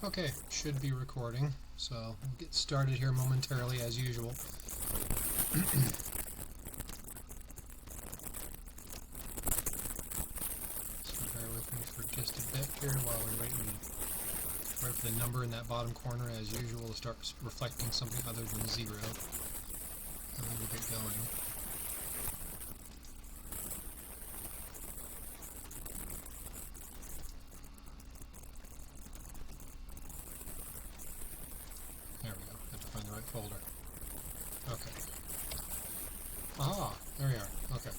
Okay, should be recording, so we'll get started here momentarily as usual. So bear with me for just a bit here while we're waiting right for the number in that bottom corner as usual to start reflecting something other than 0. And then we'll get going. There we go. Have to find the right folder. Okay. Aha! There we are. Okay.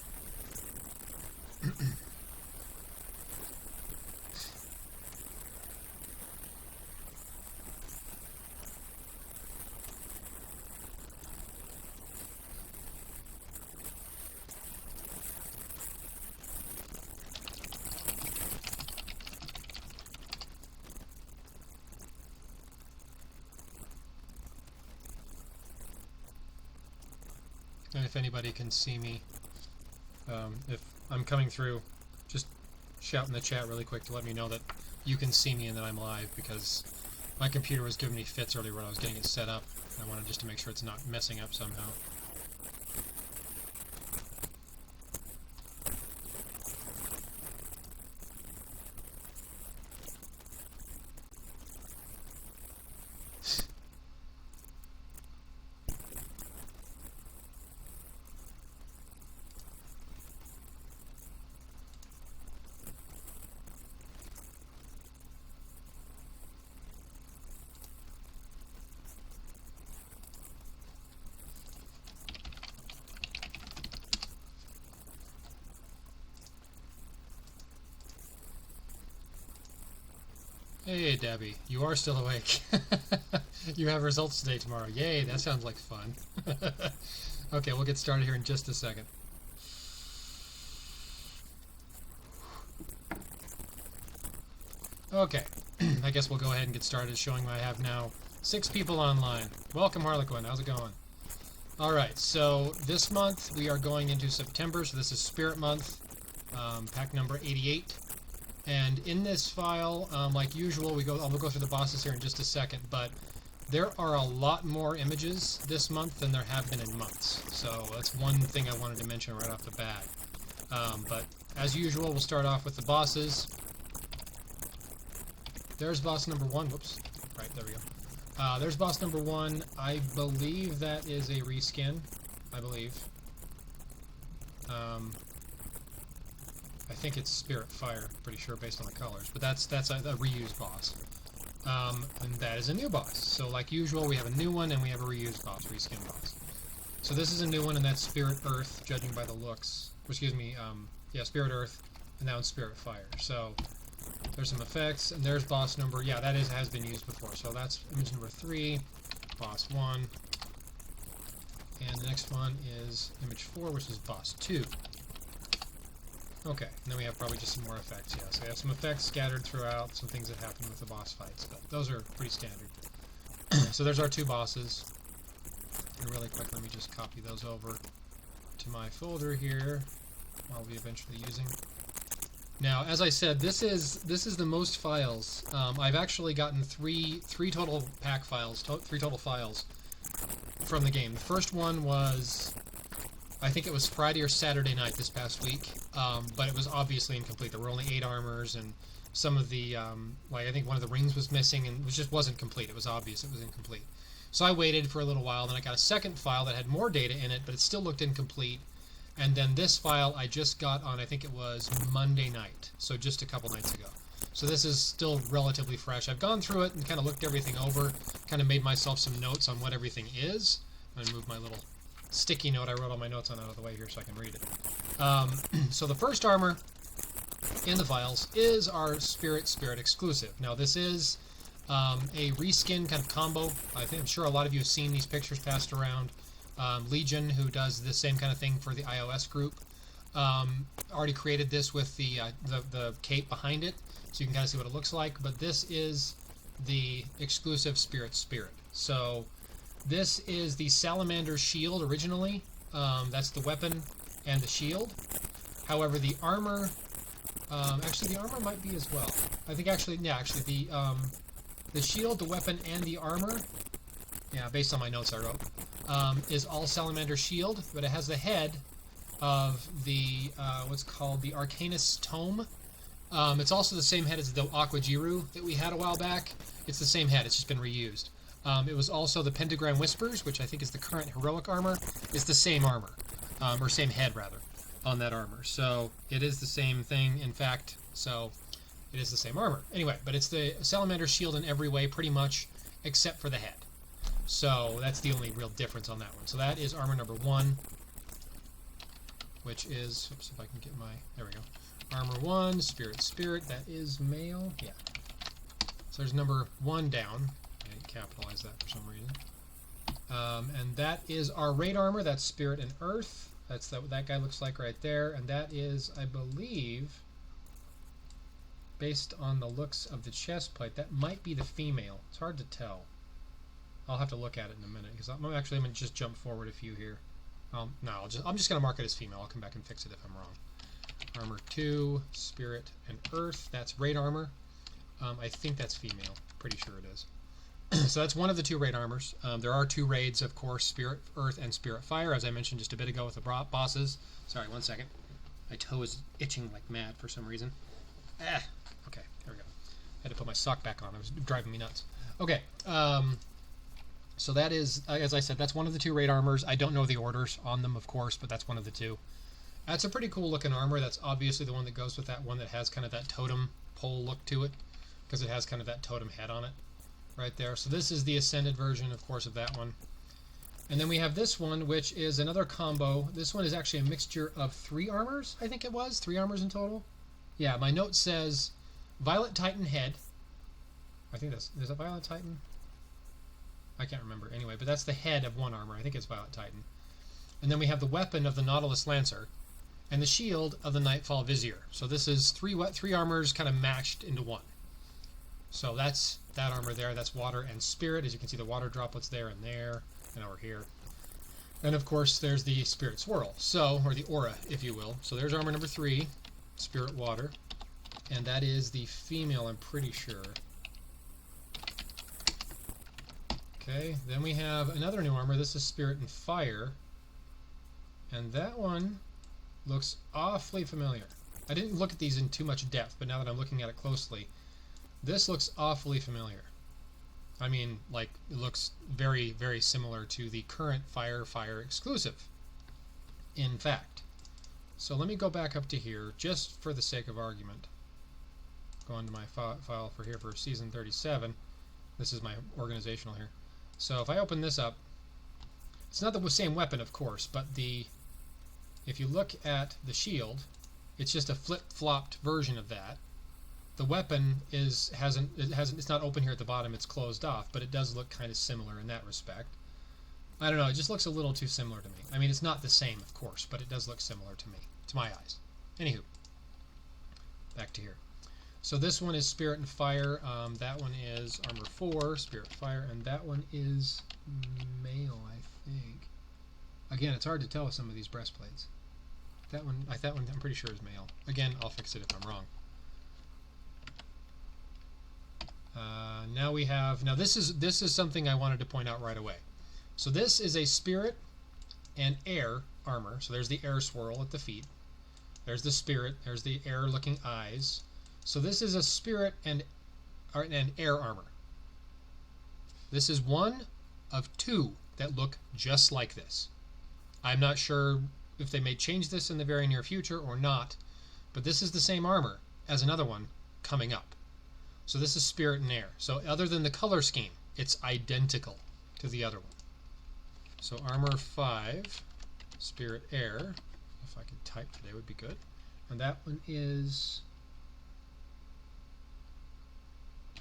And if anybody can see me, if I'm coming through, just shout in the chat really quick to let me know that you can see me and that I'm live, because my computer was giving me fits earlier when I was getting it set up. I wanted just to make sure it's not messing up somehow. Hey Debbie, you are still awake. You have results today, tomorrow. Yay, that sounds like fun. Okay, we'll get started here in just a second. Okay, I guess we'll go ahead and get started showing I have now 6 people online. Welcome Harlequin, how's it going? Alright, so this month we are going into September, so this is Spirit Month, pack number 88. And in this file, like usual, I'll go through the bosses here in just a second, but there are a lot more images this month than there have been in months. So that's one thing I wanted to mention right off the bat. But as usual, we'll start off with the bosses. There's boss number 1. Whoops. Right, there we go. There's boss number 1. I believe that is a reskin. I believe. I think it's Spirit Fire, pretty sure based on the colors, but that's a reused boss. And that is a new boss. So like usual, we have a new one and we have a reused boss, reskin boss. So this is a new one, and that's Spirit Earth, judging by the looks. Or excuse me, yeah, Spirit Earth, and now it's Spirit Fire. So there's some effects, and there's boss number, yeah, that has been used before. So that's image number 3, boss 1, and the next one is image 4, which is boss 2. Okay, and then we have probably just some more effects, yeah. So we have some effects scattered throughout, some things that happen with the boss fights, but those are pretty standard. So there's our 2 bosses. And really quick, let me just copy those over to my folder here, I'll be eventually using. Now, as I said, this is the most files. I've actually gotten three total pack files, 3 total files from the game. The first one was, I think it was Friday or Saturday night this past week, but it was obviously incomplete. There were only 8 armors, and some of the, like I think one of the rings was missing, and it just wasn't complete. It was obvious it was incomplete. So I waited for a little while, then I got a second file that had more data in it, but it still looked incomplete. And then this file I just got on, I think it was Monday night, so just a couple nights ago. So this is still relatively fresh. I've gone through it and kind of looked everything over, kind of made myself some notes on what everything is. I'm going to move my little sticky note I wrote all my notes on out of the way here so I can read it. So the first armor in the files is our Spirit exclusive. Now this is a reskin kind of combo. I'm sure a lot of you have seen these pictures passed around. Legion, who does the same kind of thing for the iOS group, already created this with the cape behind it, so you can kind of see what it looks like. But this is the exclusive Spirit. So this is the Salamander's shield originally. That's the weapon and the shield. However, the armor, actually the armor might be as well. I think actually, yeah, actually The shield, the weapon, and the armor, yeah, based on my notes I wrote, is all Salamander shield, but it has the head of the, what's called the Arcanus Tome. It's also the same head as the Aquajiru that we had a while back. It's the same head, it's just been reused. It was also the Pentagram Whispers, which I think is the current heroic armor. It's the same armor, or same head rather, on that armor. So it is the same thing, in fact, so it is the same armor. Anyway, but it's the Salamander shield in every way, pretty much, except for the head. So that's the only real difference on that one. So that is armor number 1, which is, oops, if I can get my, there we go. Armor 1, Spirit, that is male, yeah. So there's number 1 down. I didn't capitalize that for some reason. And that is our raid armor, that's Spirit and Earth. That's that guy looks like right there. And that is, I believe, based on the looks of the chest plate, that might be the female. It's hard to tell. I'll have to look at it in a minute, because I'm going to just jump forward a few here. No, I'm just going to mark it as female. I'll come back and fix it if I'm wrong. Armor 2, Spirit and Earth. That's raid armor. I think that's female. Pretty sure it is. So that's one of the 2 raid armors. There are 2 raids, of course, Spirit Earth and Spirit Fire, as I mentioned just a bit ago with the bosses. Sorry, one second. My toe is itching like mad for some reason. Okay, there we go. I had to put my sock back on. It was driving me nuts. Okay, so that is, as I said, that's one of the 2 raid armors. I don't know the orders on them, of course, but that's one of the 2. That's a pretty cool looking armor. That's obviously the one that goes with that one that has kind of that totem pole look to it, because it has kind of that totem head on it right there. So this is the Ascended version, of course, of that one. And then we have this one, which is another combo. This one is actually a mixture of 3 armors, I think it was. 3 armors in total. Yeah, my note says Violet Titan head. I think that's, is it Violet Titan? I can't remember. Anyway, but that's the head of one armor. I think it's Violet Titan. And then we have the weapon of the Nautilus Lancer and the shield of the Nightfall Vizier. So this is 3 armors kind of mashed into one. So that's that armor there. That's water and spirit. As you can see, the water droplets there and over here. And of course, there's the Spirit Swirl. So, or the aura, if you will. So there's armor number 3, Spirit Water. And that is the female, I'm pretty sure. Okay, then we have another new armor. This is Spirit and Fire. And that one looks awfully familiar. I didn't look at these in too much depth, but now that I'm looking at it closely, this looks awfully familiar. I mean, like, it looks very, very similar to the current Fire exclusive, in fact. So let me go back up to here, just for the sake of argument. Go into my file for here for Season 37. This is my organizational here. So if I open this up, it's not the same weapon, of course, but if you look at the shield, it's just a flip-flopped version of that. The weapon it's not open here at the bottom, it's closed off, but it does look kind of similar in that respect. I don't know, it just looks a little too similar to me. I mean, it's not the same, of course, but it does look similar to me, to my eyes. Anywho, back to here. So this one is Spirit and Fire. That one is Armor 4, Spirit Fire, and that one is male, I think. Again, it's hard to tell with some of these breastplates. That one I'm pretty sure is male. Again, I'll fix it if I'm wrong. Now we have, this is something I wanted to point out right away. So this is a Spirit and Air armor. So there's the air swirl at the feet. There's the Spirit. There's the air-looking eyes. So this is a Spirit and Air armor. This is one of 2 that look just like this. I'm not sure if they may change this in the very near future or not, but this is the same armor as another one coming up. So this is Spirit and Air. So other than the color scheme, it's identical to the other one. So Armor 5, Spirit Air. If I could type today would be good. And that one is,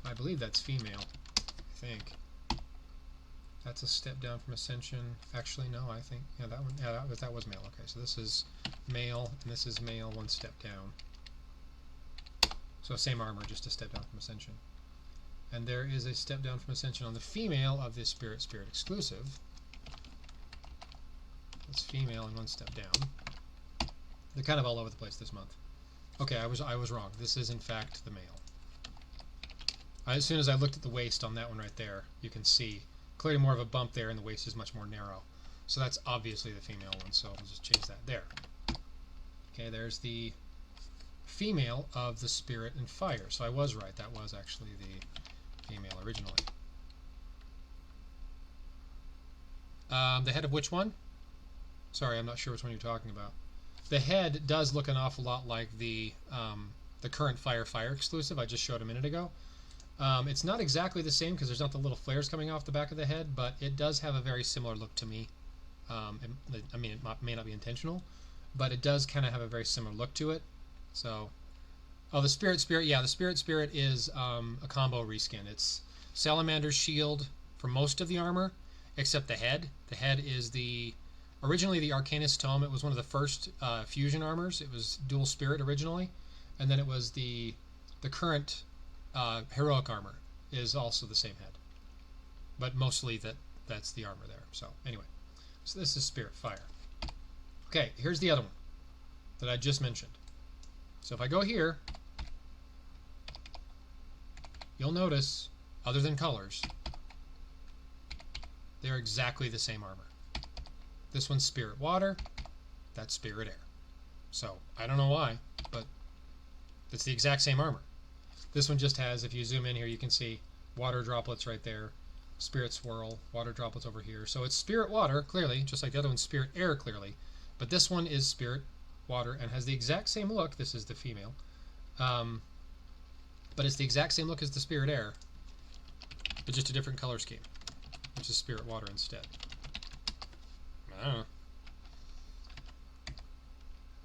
I believe that's female, I think. That's a step down from Ascension. Actually, no, I think, yeah, that one, yeah, that was male. Okay, so this is male, and this is male, 1 step down. So same armor, just a step down from Ascension. And there is a step down from Ascension on the female of this Spirit exclusive. It's female and 1 step down. They're kind of all over the place this month. Okay, I was wrong. This is in fact the male. As soon as I looked at the waist on that one right there, you can see clearly more of a bump there, and the waist is much more narrow. So that's obviously the female one, so we'll just change that there. Okay, there's the female of the Spirit and Fire. So I was right, that was actually the female originally. The head of which one? Sorry, I'm not sure which one you're talking about. The head does look an awful lot like the current Fire exclusive I just showed a minute ago. It's not exactly the same because there's not the little flares coming off the back of the head, but it does have a very similar look to me. I mean, it may not be intentional, but it does kind of have a very similar look to it. So, oh, the Spirit, yeah, the Spirit is a combo reskin. It's Salamander's shield for most of the armor, except the head. The head is originally the Arcanist Tome. It was one of the first fusion armors. It was dual Spirit originally, and then it was the current heroic armor is also the same head, but mostly that's the armor there. So anyway, so this is Spirit Fire. Okay, here's the other one that I just mentioned. So if I go here, you'll notice, other than colors, they're exactly the same armor. This one's Spirit Water, that's Spirit Air. So I don't know why, but it's the exact same armor. This one just has, if you zoom in here, you can see water droplets right there, Spirit Swirl, water droplets over here. So it's Spirit Water, clearly, just like the other one's Spirit Air, clearly. But this one is Spirit Water and has the exact same look. This is the female. But it's the exact same look as the Spirit Air, but just a different color scheme, which is Spirit Water instead. I don't know.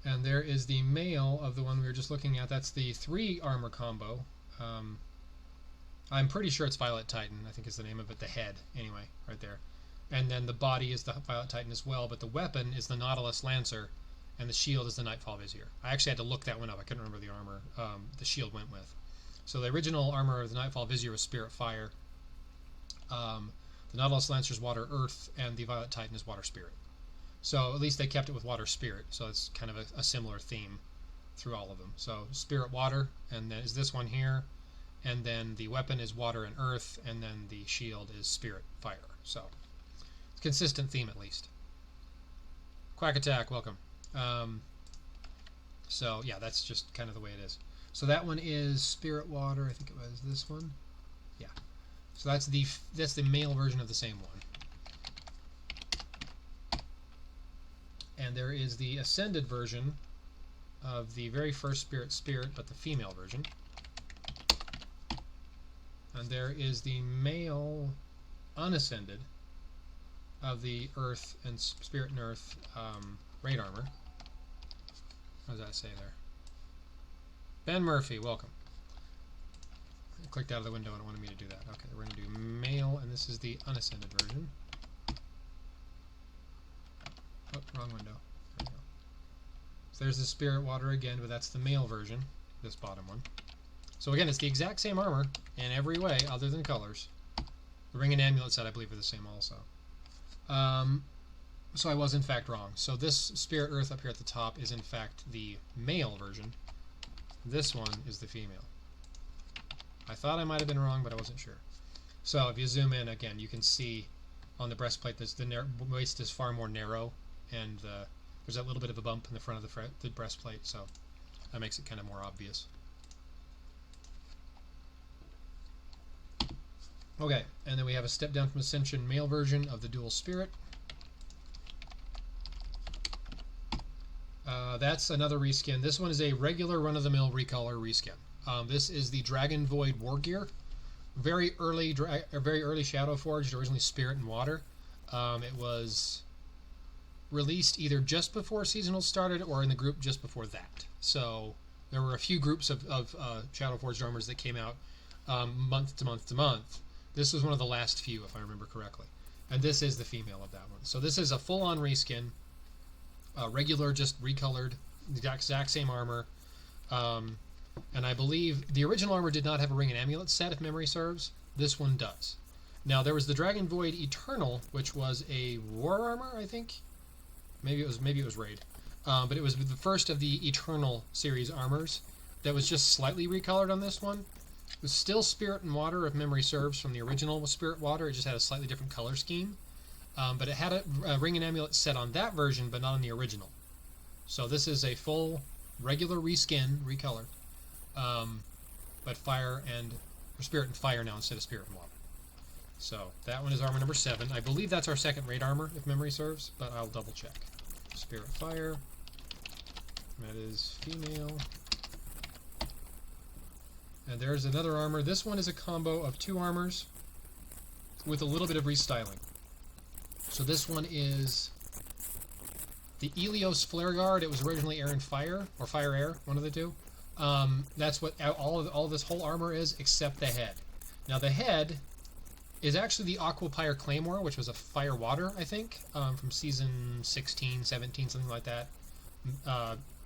And there is the male of the one we were just looking at. That's the 3 armor combo. I'm pretty sure it's Violet Titan, I think is the name of it, the head, anyway, right there. And then the body is the Violet Titan as well, but the weapon is the Nautilus Lancer, and the shield is the Nightfall Vizier. I actually had to look that one up. I couldn't remember the armor the shield went with. So the original armor of the Nightfall Vizier was Spirit Fire. The Nautilus Lancer is Water Earth, and the Violet Titan is Water Spirit. So at least they kept it with Water Spirit, so it's kind of a similar theme through all of them. So Spirit Water, and then is this one here, and then the weapon is Water and Earth, and then the shield is Spirit Fire. So it's a consistent theme at least. Quack Attack, welcome. So yeah, that's just kind of the way it is. So that one is Spirit Water. I think it was this one. Yeah. So that's the male version of the same one. And there is the Ascended version of the very first Spirit, but the female version. And there is the male Unascended of the Earth and Spirit and Earth raid armor. What does that say there? Ben Murphy, welcome. I clicked out of the window and it wanted me to do that. Okay, we're going to do male, and this is the Unascended version. Oh, wrong window. There we go. So there's the Spirit Water again, but that's the male version, this bottom one. So again, it's the exact same armor in every way other than colors. The ring and amulet set, I believe, are the same also. So I was in fact wrong. So this Spirit Earth up here at the top is in fact the male version. This one is the female. I thought I might have been wrong, but I wasn't sure. So if you zoom in again, you can see on the breastplate the waist is far more narrow, and there's that little bit of a bump in the front of the breastplate, so that makes it kind of more obvious. Okay, and then we have a Step Down from Ascension male version of the Dual Spirit. That's another reskin. This one is a regular run-of-the-mill recolor reskin. This is the Dragon Void War Gear. Very early Shadow Forged, originally Spirit and Water. It was released either just before Seasonal started or in the group just before that. So there were a few groups of Shadow Forged armors that came out month to month to month. This was one of the last few, if I remember correctly. And this is the female of that one. So this is a full-on reskin. Regular, just recolored, the exact same armor. And I believe the original armor did not have a ring and amulet set, if memory serves. This one does. Now, there was the Dragon Void Eternal, which was a war armor, I think. Maybe it was Raid. But it was the first of the Eternal series armors that was just slightly recolored on this one. It was still Spirit and Water, if memory serves, from the original Spirit Water. It just had a slightly different color scheme. But it had a ring and amulet set on that version, but not on the original. So this is a full, regular reskin, recolor. But Fire and or Spirit and Fire now instead of Spirit and Water. So that one is armor number 7. I believe that's our second raid armor, if memory serves, but I'll double check. Spirit Fire. That is female. And there's another armor. This one is a combo of 2 armors with a little bit of restyling. So this one is the Ilios Flare Guard. It was originally Air and Fire, or Fire Air, one of the two. That's what all this whole armor is, except the head. Now the head is actually the Aquapire Claymore, which was a Fire Water, I think, from season 16, 17, something like that.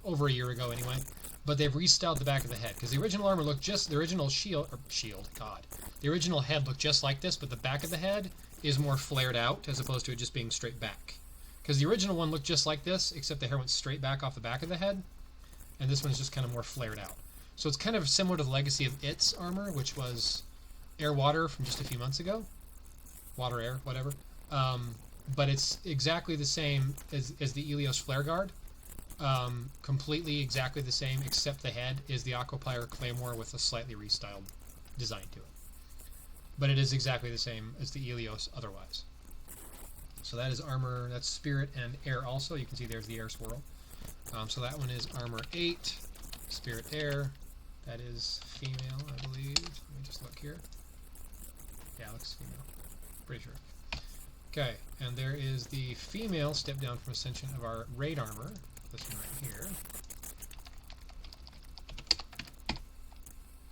Over a year ago, anyway. But they've restyled the back of the head, because the original armor looked just, the original the original head looked just like this, but the back of the head is more flared out, as opposed to it just being straight back. Because the original one looked just like this, except the hair went straight back off the back of the head, and this one's just kind of more flared out. So it's kind of similar to the legacy of its armor, which was Air Water from just a few months ago. Water Air, whatever. But it's exactly the same as the Ilios Flare Guard. Completely exactly the same, except the head is the Aquapire Claymore with a slightly restyled design to it. But it is exactly the same as the Ilios otherwise. So that is armor, that's Spirit and Air also. You can see there's the Air Swirl. So that one is armor 8, Spirit Air. That is female, I believe. Let me just look here. Yeah, it looks female. Pretty sure. Okay, and there is the female step down from Ascension of our raid armor. This one right here.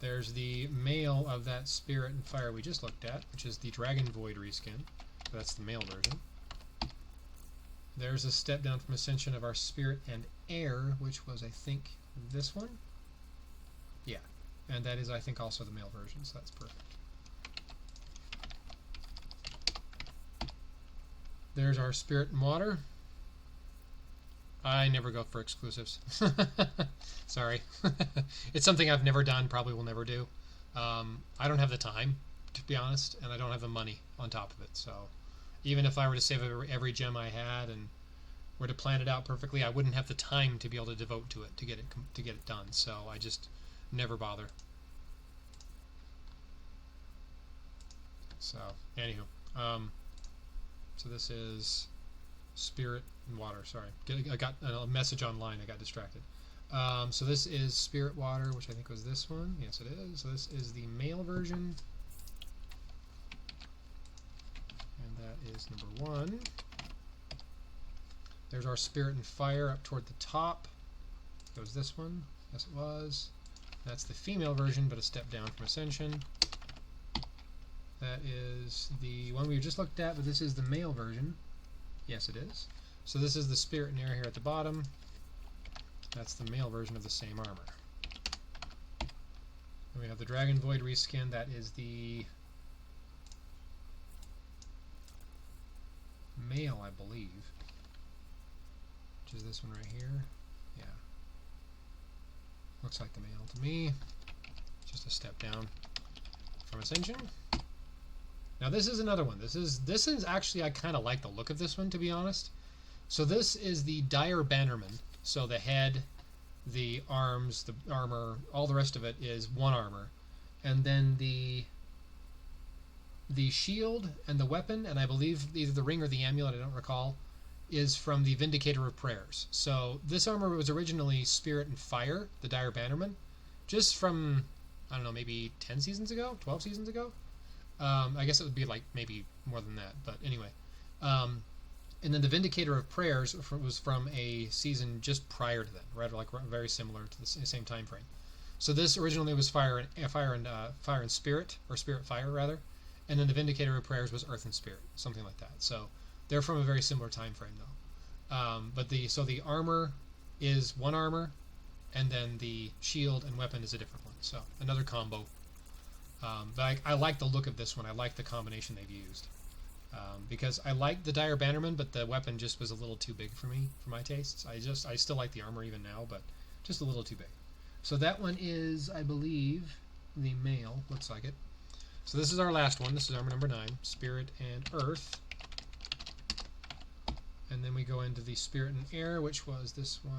There's the male of that Spirit and Fire we just looked at, which is the Dragon Void reskin. That's the male version. There's a step down from Ascension of our Spirit and Air, which was, I think, this one. Yeah, and that is, I think, also the male version, so that's perfect. There's our Spirit and Water. I never go for exclusives. Sorry. It's something I've never done, probably will never do. I don't have the time, to be honest, and I don't have the money on top of it. So even if I were to save every gem I had and were to plan it out perfectly, I wouldn't have the time to be able to devote to it to get it done. So I just never bother. So anywho, so this is Spirit and Water. Sorry, I got a message online. I got distracted. So this is Spirit Water, which I think was this one. Yes, it is. So this is the male version, and that is number 1. There's our Spirit and Fire up toward the top. Goes this one. Yes, it was. That's the female version, but a step down from Ascension. That is the one we just looked at, but this is the male version. Yes, it is. So this is the Spirit and Air here at the bottom. That's the male version of the same armor. And we have the Dragon Void reskin. That is the male, I believe. Which is this one right here. Yeah. Looks like the male to me. Just a step down from Ascension. Now this is another one. This is actually, I kind of like the look of this one, to be honest. So this is the Dire Bannerman. So the head, the arms, the armor, all the rest of it is one armor. And then the shield and the weapon, and I believe either the ring or the amulet, I don't recall, is from the Vindicator of Prayers. So this armor was originally Spirit and Fire, the Dire Bannerman, just from, I don't know, maybe 10 seasons ago, 12 seasons ago. I guess it would be like maybe more than that, but anyway. And then the Vindicator of Prayers was from a season just prior to that, right? Like very similar to the same time frame. So this originally was Fire and Spirit, or Spirit Fire rather, and then the Vindicator of Prayers was Earth and Spirit, something like that. So they're from a very similar time frame though. But the armor is one armor, and then the shield and weapon is a different one. So another combo. But I like the look of this one. I like the combination they've used. Because I like the Dire Bannerman, but the weapon just was a little too big for me, for my tastes. I still like the armor even now, but just a little too big. So that one is, I believe, the male. Looks like it. So this is our last one. This is armor number 9, Spirit and Earth. And then we go into the Spirit and Air, which was this one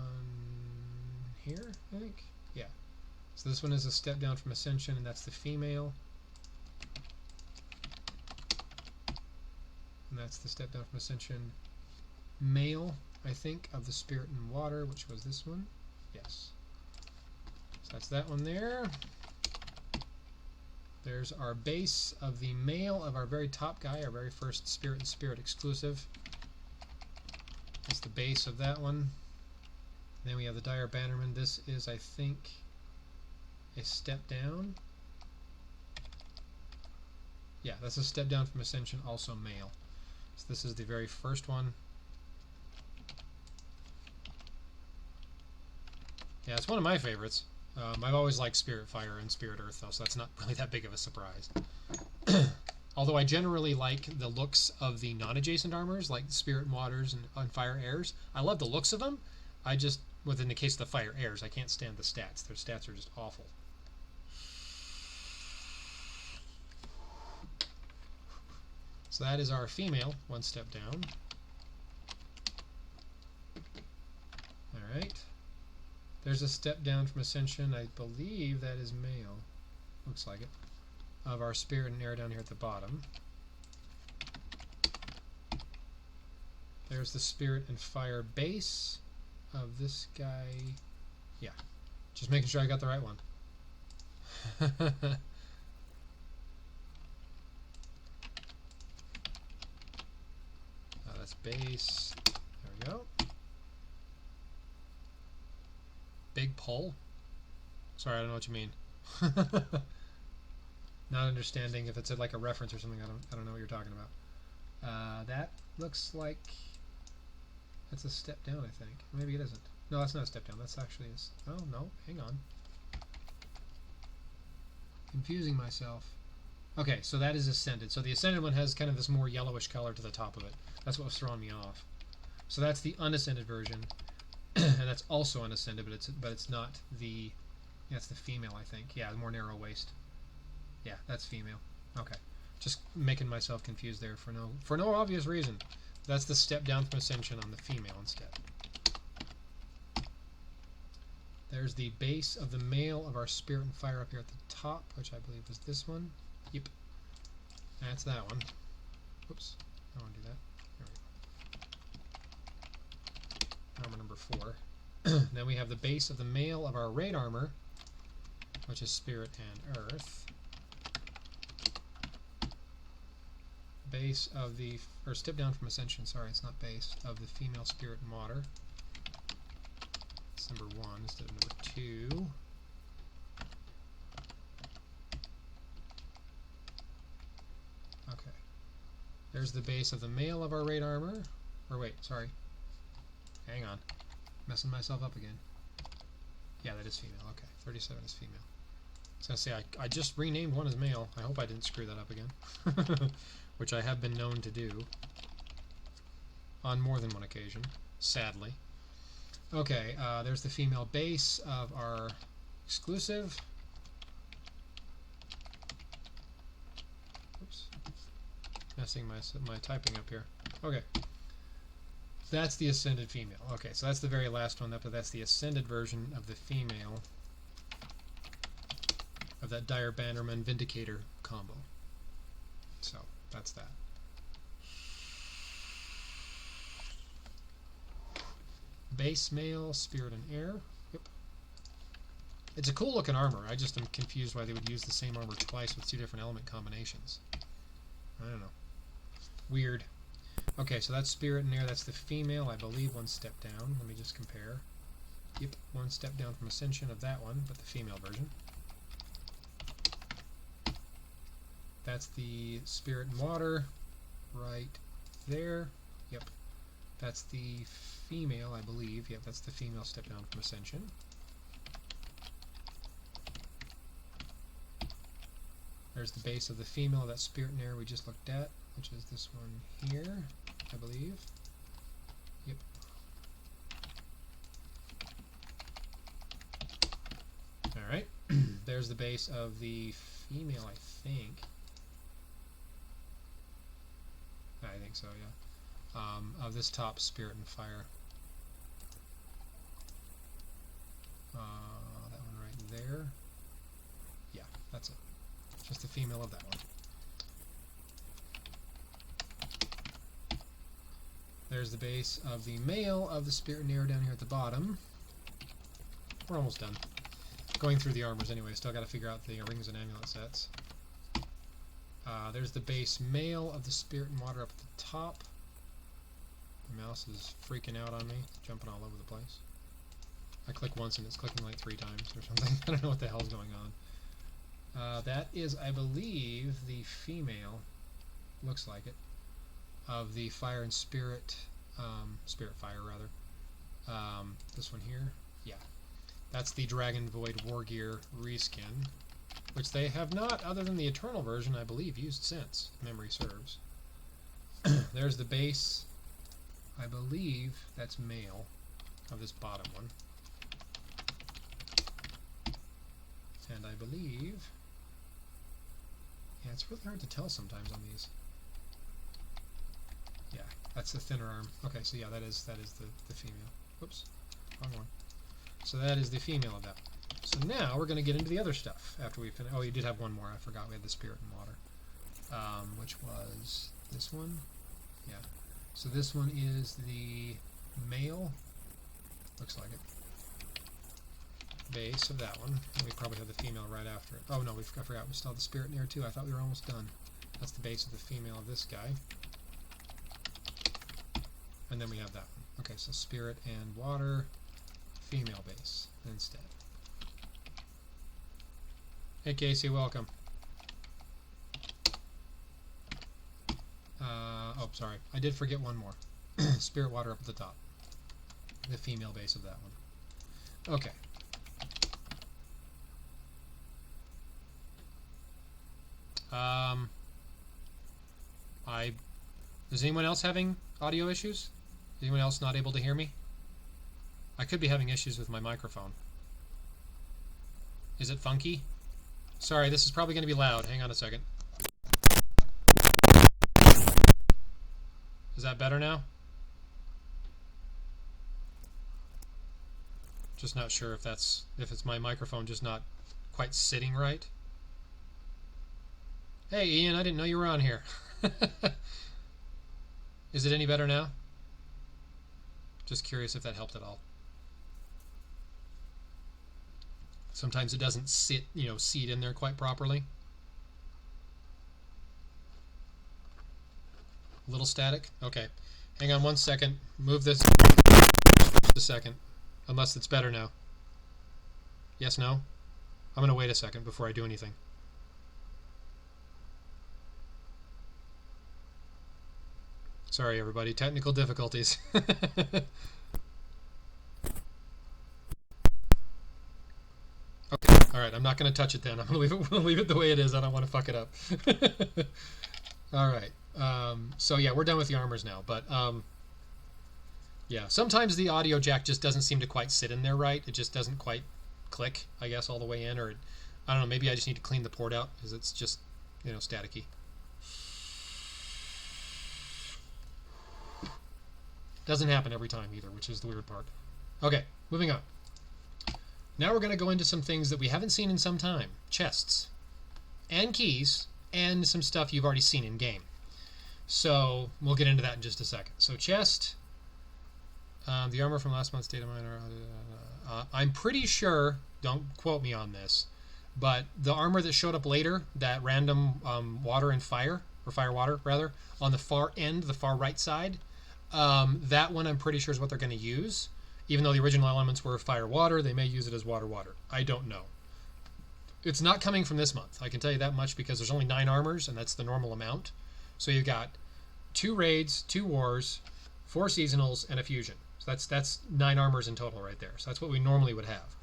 here, I think? Yeah. So this one is a step down from Ascension, and that's the female. And that's the step down from Ascension male, I think, of the Spirit and Water, which was this one. Yes. So that's that one there. There's our base of the male of our very top guy, our very first Spirit and Spirit exclusive. That's the base of that one. Then we have the Dire Bannerman. This is, I think, a step down. Yeah, that's a step down from Ascension, also male. So this is the very first one. Yeah, it's one of my favorites. I've always liked Spirit Fire and Spirit Earth, though, so that's not really that big of a surprise. Although I generally like the looks of the non-adjacent armors, like Spirit and Waters and Fire Airs. I love the looks of them. I just, within the case of the Fire Airs, I can't stand the stats. Their stats are just awful. So that is our female, one step down. Alright. There's a step down from Ascension. I believe that is male. Looks like it. Of our Spirit and Air down here at the bottom. There's the Spirit and Fire base of this guy. Yeah. Just making sure I got the right one. That's base. There we go. Big pull? Sorry, I don't know what you mean. Not understanding if it's like a reference or something. I don't know what you're talking about. That looks like that's a step down, I think. Maybe it isn't. No, that's not a step down. That's actually a... Oh, no. Hang on. Confusing myself. Okay, so that is Ascended. So the Ascended one has kind of this more yellowish color to the top of it. That's what was throwing me off. So that's the Unascended version. And that's also Unascended, but it's not the... That's the female, I think. Yeah, the more narrow waist. Yeah, that's female. Okay. Just making myself confused there for no obvious reason. That's the step down from Ascension on the female instead. There's the base of the male of our Spirit and Fire up here at the top, which I believe was this one. Yep. That's that one. Oops. I don't want to do that. There we go. Armor number 4. Then we have the base of the male of our Raid armor, which is Spirit and Earth. Base of the, or step down from Ascension, sorry, it's not base, of the female Spirit and Water. It's number 1 instead of number 2. Okay. There's the base of the male of our Raid armor. Or wait, sorry. Hang on. Messing myself up again. Yeah, that is female. Okay, 37 is female. I was going to say, I just renamed one as male. I hope I didn't screw that up again. Which I have been known to do. On more than one occasion. Sadly. Okay, there's the female base of our exclusive. Oops. Messing my typing up here. Okay. That's the Ascended female. Okay, so that's the very last one up, but that's the Ascended version of the female of that Dire Bannerman Vindicator combo. So, that's that. Base male, Spirit and Air. Yep. It's a cool looking armor. I just am confused why they would use the same armor twice with 2 different element combinations. I don't know. Weird. Okay, so that's Spirit and Air. That's the female, I believe, 1 step down. Let me just compare. Yep, 1 step down from Ascension of that one, but the female version. That's the Spirit and Water right there. Yep. That's the female, I believe. Yep, that's the female step down from Ascension. There's the base of the female of that Spirit and Air we just looked at, which is this one here, I believe. Yep. Alright. There's there's the base of the female, I think. I think so, yeah. Of this top Spirit and Fire. That one right there. Yeah, that's it. Just the female of that one. There's the base of the male of the Spirit and Air down here at the bottom. We're almost done. Going through the armors anyway, still got to figure out the rings and amulet sets. There's the base male of the Spirit and Water up at the top. The mouse is freaking out on me, jumping all over the place. I click once and it's clicking like 3 times or something. I don't know what the hell's going on. That is, I believe, the female, looks like it, of the Fire and Spirit, Spirit Fire rather. This one here, yeah. That's the Dragon Void Wargear reskin, which they have not, other than the Eternal version, I believe, used since, if memory serves. There's the base, I believe that's male, of this bottom one. And I believe, yeah, it's really hard to tell sometimes on these. Yeah, that's the thinner arm. Okay, so yeah, that is the female. Whoops, wrong one. So that is the female of that. So now we're going to get into the other stuff after we finish. Oh, you did have one more. I forgot we had the Spirit and Water, which was this one. Yeah. So this one is the male. Looks like it. Base of that one. And we probably have the female right after it. Oh no, I forgot. We still have the Spirit and Air too. I thought we were almost done. That's the base of the female of this guy. And then we have that one. Okay, so Spirit and Water, female base instead. Hey Casey, welcome. Oh, sorry. I did forget one more. Spirit Water up at the top. The female base of that one. Okay. Is anyone else having audio issues? Is anyone else not able to hear me? I could be having issues with my microphone. Is it funky? Sorry, this is probably going to be loud. Hang on a second. Is that better now? Just not sure if it's my microphone just not quite sitting right. Hey Ian, I didn't know you were on here. Is it any better now? Just curious if that helped at all. Sometimes it doesn't sit, seat in there quite properly. A little static? Okay. Hang on one second. Move this a second. Unless it's better now. Yes, no? I'm going to wait a second before I do anything. Sorry, everybody. Technical difficulties. Okay. All right. I'm not going to touch it then. I'm going to leave it the way it is. I don't want to fuck it up. All right. So yeah, we're done with the armors now. But yeah, sometimes the audio jack just doesn't seem to quite sit in there right. It just doesn't quite click, I guess, all the way in. Or I don't know. Maybe I just need to clean the port out because it's just, staticky. Doesn't happen every time either, which is the weird part. Okay, moving on. Now we're going to go into some things that we haven't seen in some time. Chests. And keys. And some stuff you've already seen in game. So, we'll get into that in just a second. So, chest. The armor from last month's Datamine. I'm pretty sure, don't quote me on this, but the armor that showed up later, that random water and fire, or fire-water, rather, on the far end, the far right side, that one I'm pretty sure is what they're going to use. Even though the original elements were fire-water, they may use it as water-water. I don't know. It's not coming from this month. I can tell you that much because there's only 9 armors, and that's the normal amount. So you've got 2 raids, 2 wars, 4 seasonals, and a fusion. So that's 9 armors in total right there. So that's what we normally would have.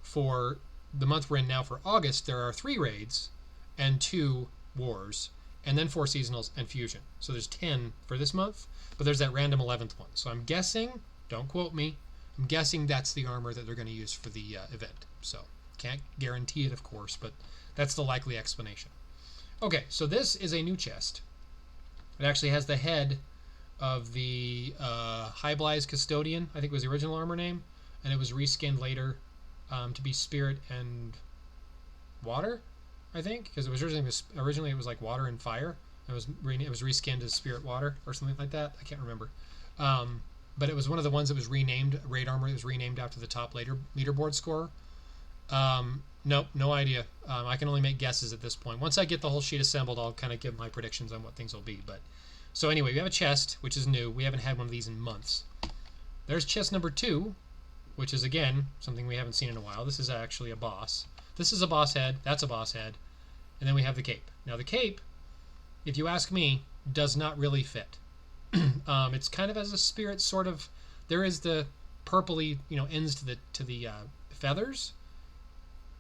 For the month we're in now for August, there are 3 raids and 2 wars, and then 4 seasonals and fusion. So there's 10 for this month, but there's that random 11th one. So I'm guessing, don't quote me, I'm guessing that's the armor that they're going to use for the event. So Can't guarantee it, of course, but that's the likely explanation. Okay, so this is a new chest. It actually has the head of the Hybly's Custodian, I think was the original armor name, and it was reskinned later to be Spirit and Water, I think, because it was originally it was like Water and Fire. It was reskinned as Spirit Water or something like that. I can't remember. But it was one of the ones that was renamed Raid Armor. It was renamed after the top leaderboard scorer. Nope, no idea. I can only make guesses at this point. Once I get the whole sheet assembled, I'll kind of give my predictions on what things will be. But so anyway, we have a chest, which is new. We haven't had one of these in months. There's chest number 2, which is, again, something we haven't seen in a while. This is actually a boss. This is a boss head. That's a boss head. And then we have the cape. Now, the cape, if you ask me, does not really fit. It's kind of as a spirit, sort of. There is the purpley, ends to the feathers,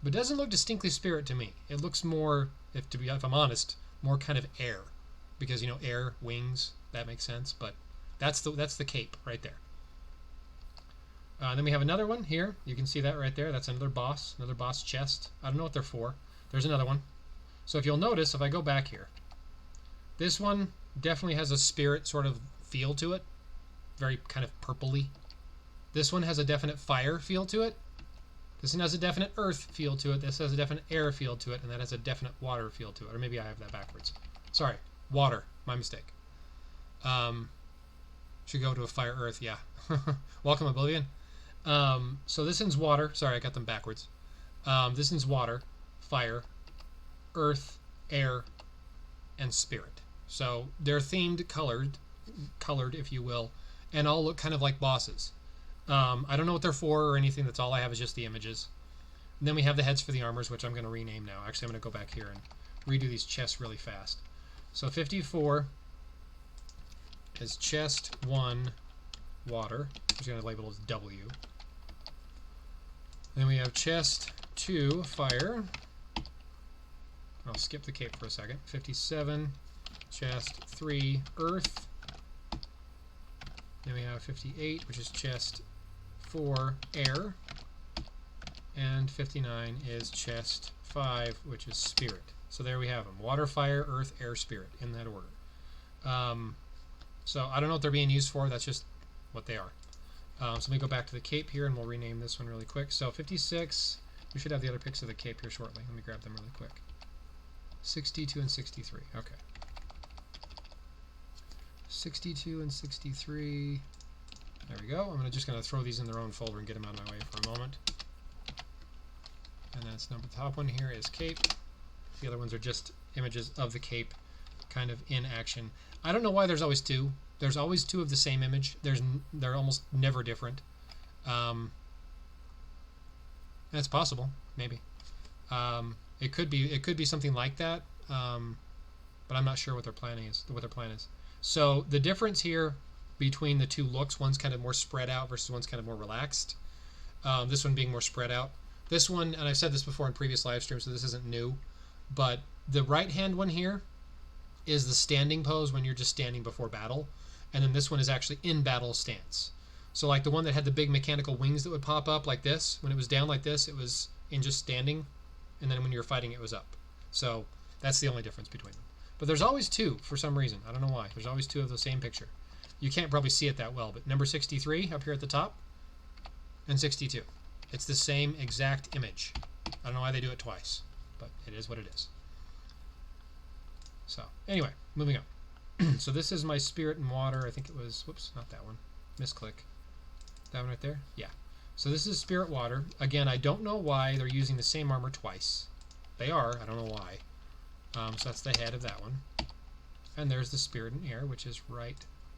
but it doesn't look distinctly spirit to me. It looks more, if I'm honest, more kind of air, because air, wings, that makes sense. But that's the cape right there. Then we have another one here. You can see that right there. That's another boss chest. I don't know what they're for. There's another one. So if you'll notice, if I go back here, this one definitely has a spirit sort of feel to it, very kind of purpley. This one has a definite fire feel to it. This one has a definite earth feel to it. This has a definite air feel to it, and that has a definite water feel to it. Or maybe I have that backwards. Sorry, water. My mistake. Should go to a fire earth. Yeah. Welcome, Oblivion. So this one's water. Sorry, I got them backwards. This one's water, fire, earth, air, and spirit. So they're themed, colored, if you will, and all look kind of like bosses. I don't know what they're for or anything. That's all I have is just the images. And then we have the heads for the armors, which I'm going to rename now. Actually, I'm going to go back here and redo these chests really fast. So 54 is chest 1 water, which is going to label as W. Then we have chest 2 fire. I'll skip the cape for a second. 57, chest 3 earth. Then we have 58, which is chest 4 air. And 59 is chest 5, which is spirit. So there we have them. Water, fire, earth, air, spirit, in that order. So I don't know what they're being used for. That's just what they are. So let me go back to the cape here, and we'll rename this one really quick. So 56, we should have the other pics of the cape here shortly. Let me grab them really quick. 62 and 63. Okay. 62 and 63. There we go. I'm just going to throw these in their own folder and get them out of my way for a moment. And that's the top one here is cape. The other ones are just images of the cape kind of in action. I don't know why there's always two. There's always two of the same image. They're almost never different. That's possible, maybe. It could be something like that, but I'm not sure what their plan is. So the difference here between the two looks, one's kind of more spread out versus one's kind of more relaxed. This one being more spread out. This one, and I've said this before in previous live streams, so this isn't new, but the right hand one here is the standing pose when you're just standing before battle, and then this one is actually in battle stance. So like the one that had the big mechanical wings that would pop up like this, when it was down like this, it was in just standing, and then when you were fighting it was up. So that's the only difference between them. But there's always two for some reason. I don't know why. There's always two of the same picture. You can't probably see it that well, but number 63 up here at the top, and 62. It's the same exact image. I don't know why they do it twice, but it is what it is. So anyway, moving on. So this is my spirit and water. I think it was, whoops, not that one. Misclick. That one right there? Yeah. So this is spirit water. Again, I don't know why they're using the same armor twice. They are. I don't know why. So that's the head of that one. And there's the spirit and air, which is right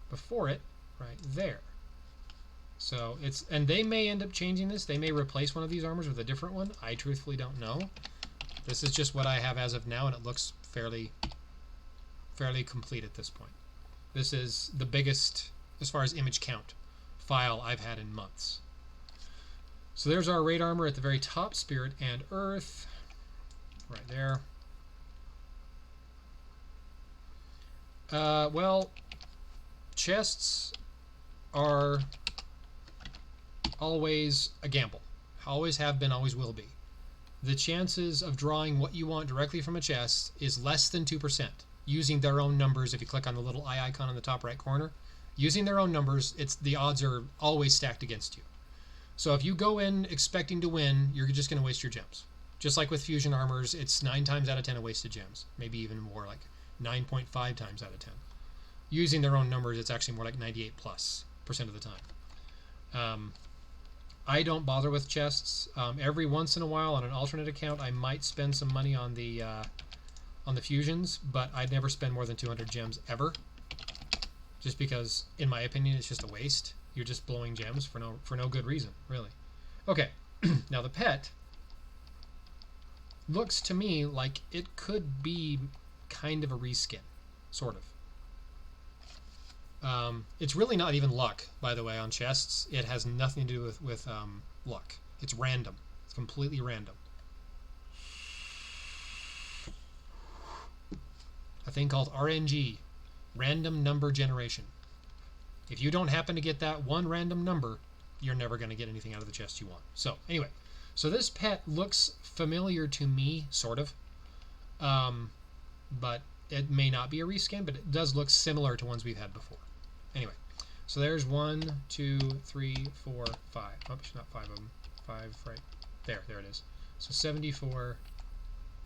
before it, right there. So it's, and they may end up changing this. They may replace one of these armors with a different one. I truthfully don't know. This is just what I have as of now, and it looks fairly complete at this point. This is the biggest, as far as image count, file I've had in months. So there's our raid armor at the very top, spirit and earth, right there. Well, chests are always a gamble. Always have been, always will be. the chances of drawing what you want directly from a chest is less than 2%. Using their own numbers, if you click on the little eye icon in the top right corner, using their own numbers, the odds are always stacked against you. So if you go in expecting to win, you're just going to waste your gems. Just like with fusion armors, it's 9 times out of 10 a wasted gems. Maybe even more, like 9.5 times out of 10. Using their own numbers, it's actually more like 98+% of the time. I don't bother with chests. Every once in a while on an alternate account, I might spend some money on the fusions, but I'd never spend more than 200 gems ever. Just because, in my opinion, it's just a waste. You're just blowing gems for no good reason, really. Okay, now the pet looks to me like it could be kind of a reskin, sort of. It's really not even luck, by the way, on chests. It has nothing to do with luck. It's random. It's completely random. A thing called RNG, random number generation. If you don't happen to get that one random number, you're never going to get anything out of the chest you want. So anyway, so this pet looks familiar to me, sort of. But it may not be a reskin, but it does look similar to ones we've had before. Anyway, so there's 1, 2, 3, 4, 5. Oops, not 5 of them. 5 right there. There it is. So 74.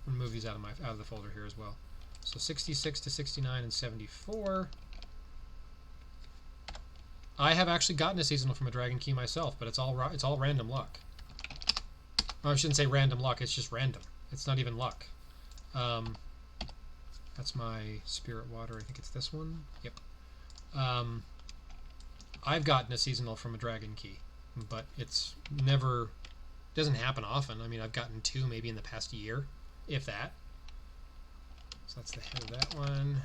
Remove these out of the folder here as well. So 66 to 69 and 74. I have actually gotten a seasonal from a Dragon Key myself, but it's all random luck. Well, I shouldn't say random luck. It's just random. It's not even luck. That's my Spirit Water. I think it's this one. Yep. I've gotten a seasonal from a Dragon Key, but it's never, doesn't happen often. I mean, I've gotten 2 maybe in the past year, if that. So that's the head of that one.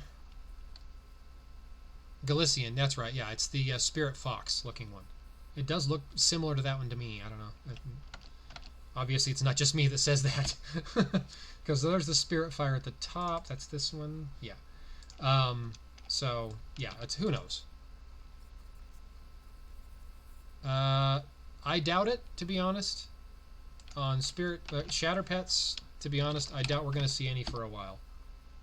Galician, that's right. Yeah, it's the Spirit Fox looking one. It does look similar to that one to me. I don't know. Obviously, it's not just me that says that. Because there's the Spirit Fire at the top. That's this one. Yeah. So, yeah, it's, who knows? I doubt it, to be honest. On Shatter Pets, to be honest, I doubt we're going to see any for a while.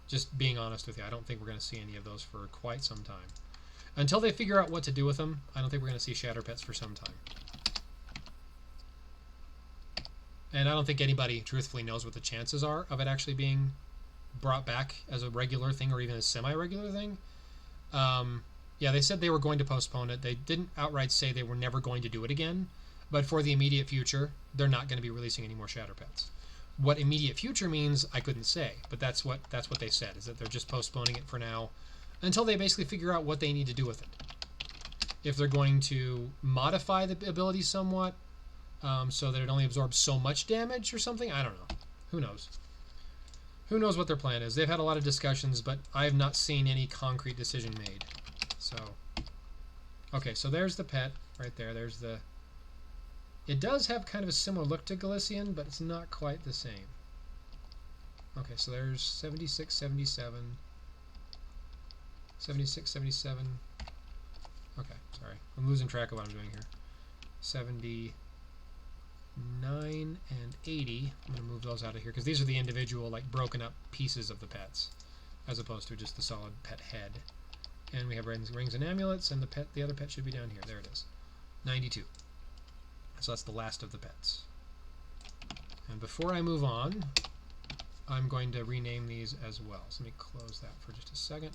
Just being honest with you, I don't think we're going to see any of those for quite some time. Until they figure out what to do with them, I don't think we're going to see Shatter Pets for some time. And I don't think anybody truthfully knows what the chances are of it actually being brought back as a regular thing or even a semi-regular thing. Yeah, they said they were going to postpone it. They didn't outright say they were never going to do it again, but for the immediate future, they're not going to be releasing any more Shatter Pets. What immediate future means, I couldn't say, but that's what they said, is that they're just postponing it for now until they basically figure out what they need to do with it. If they're going to modify the ability somewhat, so that it only absorbs so much damage or something, I don't know. Who knows? Who knows what their plan is? They've had a lot of discussions, but I have not seen any concrete decision made. So, okay, so there's the pet right there. There's the... It does have kind of a similar look to Galician, but it's not quite the same. Okay, so there's 76, 77. 76, 77. Okay, sorry. I'm losing track of what I'm doing here. 79 and 80. I'm going to move those out of here, because these are the individual, like, broken up pieces of the pets, as opposed to just the solid pet head. And we have rings and amulets, and the other pet should be down here. There it is. 92. So that's the last of the pets. And before I move on, I'm going to rename these as well. So let me close that for just a second.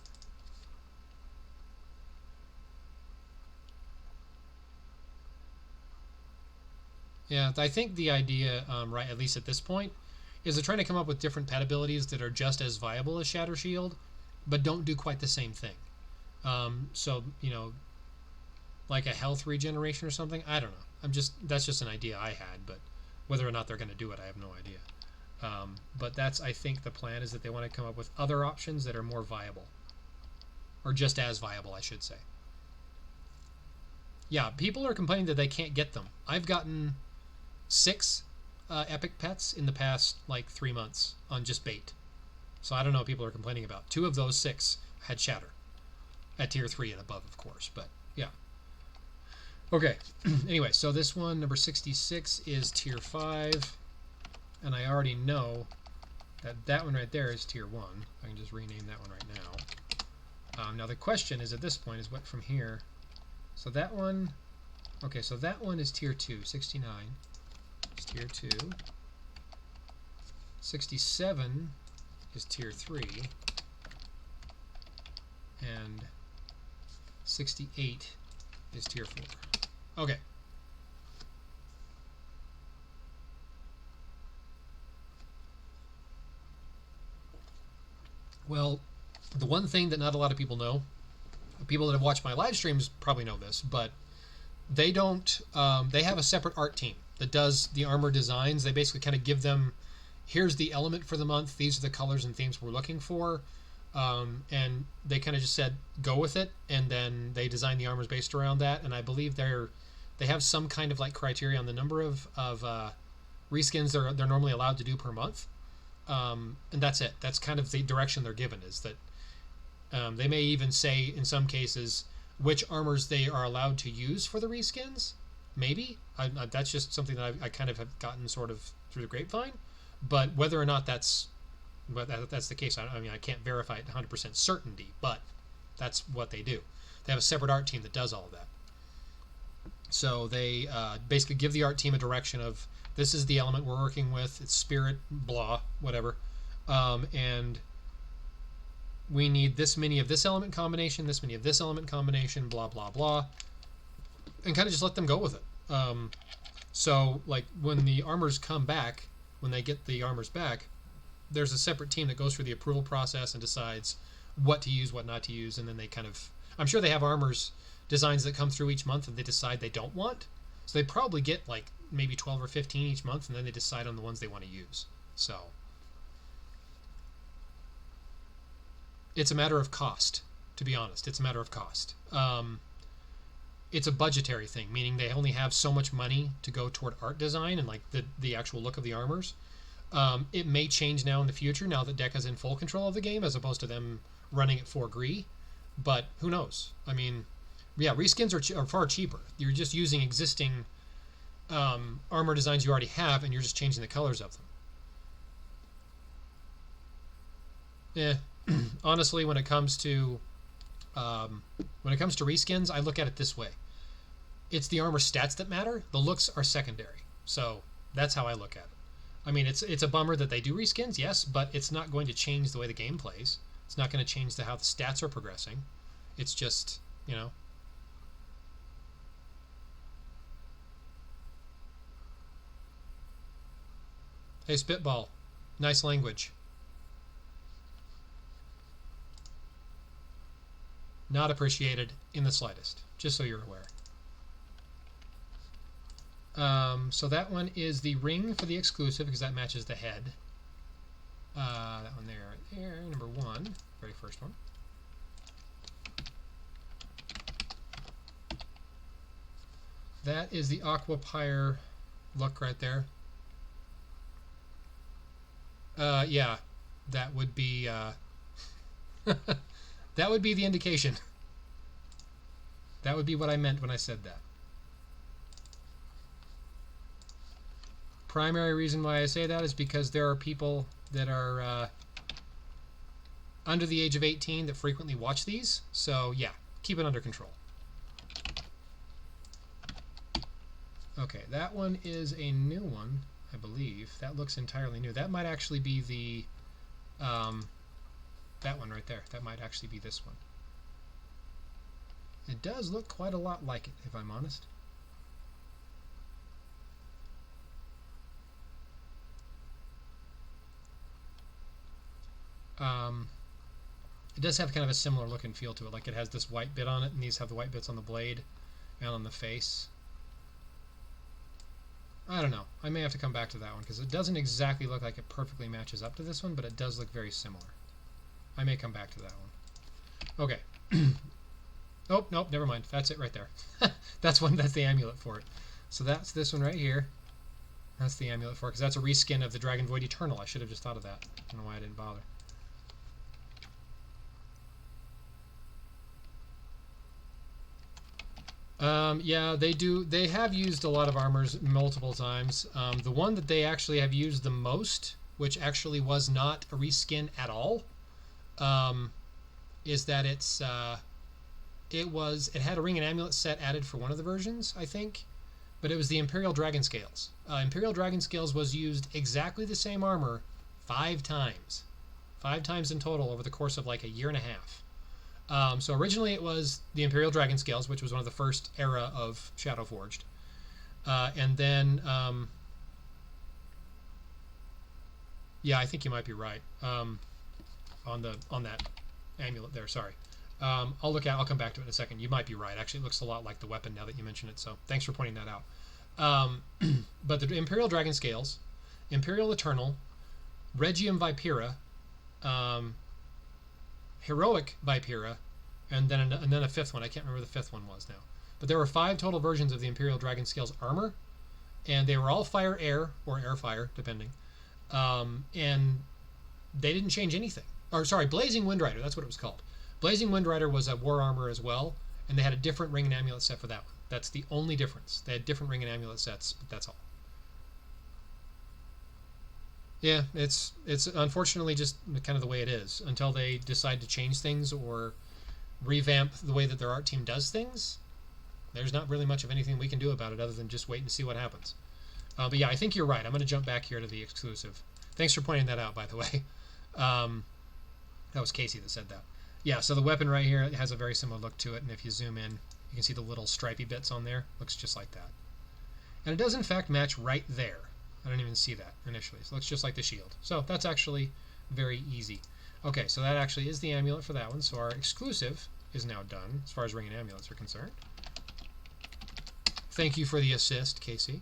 Yeah, I think the idea, right, at least at this point, is they're trying to come up with different pet abilities that are just as viable as Shatter Shield, but don't do quite the same thing. So, you know, like a health regeneration or something, I don't know. That's just an idea I had, but whether or not they're going to do it, I have no idea. But that's, I think, the plan, is that they want to come up with other options that are more viable. Or just as viable, I should say. Yeah, people are complaining that they can't get them. I've gotten 6 epic pets in the past, like, 3 months on just bait. So I don't know what people are complaining about. 2 of those 6 had Shatter. At tier 3 and above, of course, but yeah. Okay, anyway, so this one, number 66, is tier 5. And I already know that that one right there is tier 1. I can just rename that one right now. Now the question is at this point is what from here. So that one, okay, so that one is tier 2, 69 is tier 2. 67 is tier 3. And 68 is tier 4. Okay. Well, the one thing that not a lot of people know, people that have watched my live streams probably know this, but they don't, they have a separate art team that does the armor designs. They basically kind of give them, here's the element for the month, these are the colors and themes we're looking for, and they kind of just said, go with it, and then they design the armors based around that, and I believe they have some kind of like criteria on the number of reskins they're normally allowed to do per month. And that's it. That's kind of the direction they're given, is that they may even say in some cases which armors they are allowed to use for the reskins. Maybe. That's just something that I kind of have gotten sort of through the grapevine. But whether or not that's the case, I mean, I can't verify it 100% certainty, but that's what they do. They have a separate art team that does all of that. So they basically give the art team a direction of, this is the element we're working with, it's spirit, blah, whatever, and we need this many of this element combination, this many of this element combination, blah, blah, blah, and kind of just let them go with it. So, like, when the armors come back, when they get the armors back, there's a separate team that goes through the approval process and decides what to use, what not to use, and then they kind of, I'm sure they have armors designs that come through each month that they decide they don't want. So they probably get like maybe 12 or 15 each month, and then they decide on the ones they want to use. So it's a matter of cost, to be honest. It's a matter of cost. It's a budgetary thing, meaning they only have so much money to go toward art design and like the actual look of the armors. It may change now in the future, now that Deca's in full control of the game, as opposed to them running it for Gree. But who knows? I mean, yeah, reskins are far cheaper. You're just using existing armor designs you already have, and you're just changing the colors of them. Honestly, when it comes to reskins, I look at it this way: it's the armor stats that matter. The looks are secondary. So that's how I look at it. I mean, it's a bummer that they do reskins, yes, but it's not going to change the way the game plays. It's not going to change how the stats are progressing. It's just, you know. Hey, Spitball. Nice language. Not appreciated in the slightest, just so you're aware. So that one is the ring for the exclusive, because that matches the head. That one there, right there, number 1, very first one. That is the Aqua Pyre look right there. Yeah, that would be that would be the indication. That would be what I meant when I said that. Primary reason why I say that is because there are people that are under the age of 18 that frequently watch these. So yeah, keep it under control. Okay, that one is a new one, I believe. That looks entirely new. That might actually be the that one right there. That might actually be this one. It does look quite a lot like it, if I'm honest. It does have kind of a similar look and feel to it. Like it has this white bit on it, and these have the white bits on the blade and on the face. I don't know. I may have to come back to that one, because it doesn't exactly look like it perfectly matches up to this one, but it does look very similar. I may come back to that one. Okay. Oh, nope, never mind. That's it right there. That's the amulet for it. So that's this one right here. That's the amulet for it, because that's a reskin of the Dragon Void Eternal. I should have just thought of that. I don't know why I didn't bother. Yeah, they do. They have used a lot of armors multiple times. The one that they actually have used the most, which actually was not a reskin at all, um, is that it had a ring and amulet set added for one of the versions, I think, but it was the Imperial Dragon Scales. Imperial Dragon Scales was used exactly the same armor 5 times, 5 times in total over the course of like a year and a half. So originally it was the Imperial Dragon Scales, which was one of the first era of Shadowforged, and then yeah, I think you might be right on that amulet there. Sorry, I'll come back to it in a second. You might be right. Actually, it looks a lot like the weapon now that you mention it. So thanks for pointing that out. But the Imperial Dragon Scales, Imperial Eternal, Regium Vipera, um, Heroic Vipera, and then a fifth one. I can't remember the fifth one was now. But there were 5 total versions of the Imperial Dragon Scales armor, and they were all fire air or air fire depending. And they didn't change anything. Or sorry, Blazing Windrider. That's what it was called. Blazing Windrider was a war armor as well, and they had a different ring and amulet set for that one. That's the only difference. They had different ring and amulet sets, but that's all. Yeah, it's unfortunately just kind of the way it is until they decide to change things or revamp the way that their art team does things. There's not really much of anything we can do about it other than just wait and see what happens. But yeah, I think you're right. I'm going to jump back here to the exclusive. Thanks for pointing that out, by the way. That was Casey that said that. Yeah, so the weapon right here has a very similar look to it, and if you zoom in, you can see the little stripy bits on there. Looks just like that. And it does, in fact, match right there. I don't even see that initially. So it looks just like the shield. So that's actually very easy. Okay, so that actually is the amulet for that one. So our exclusive is now done as far as ring and amulets are concerned. Thank you for the assist, Casey.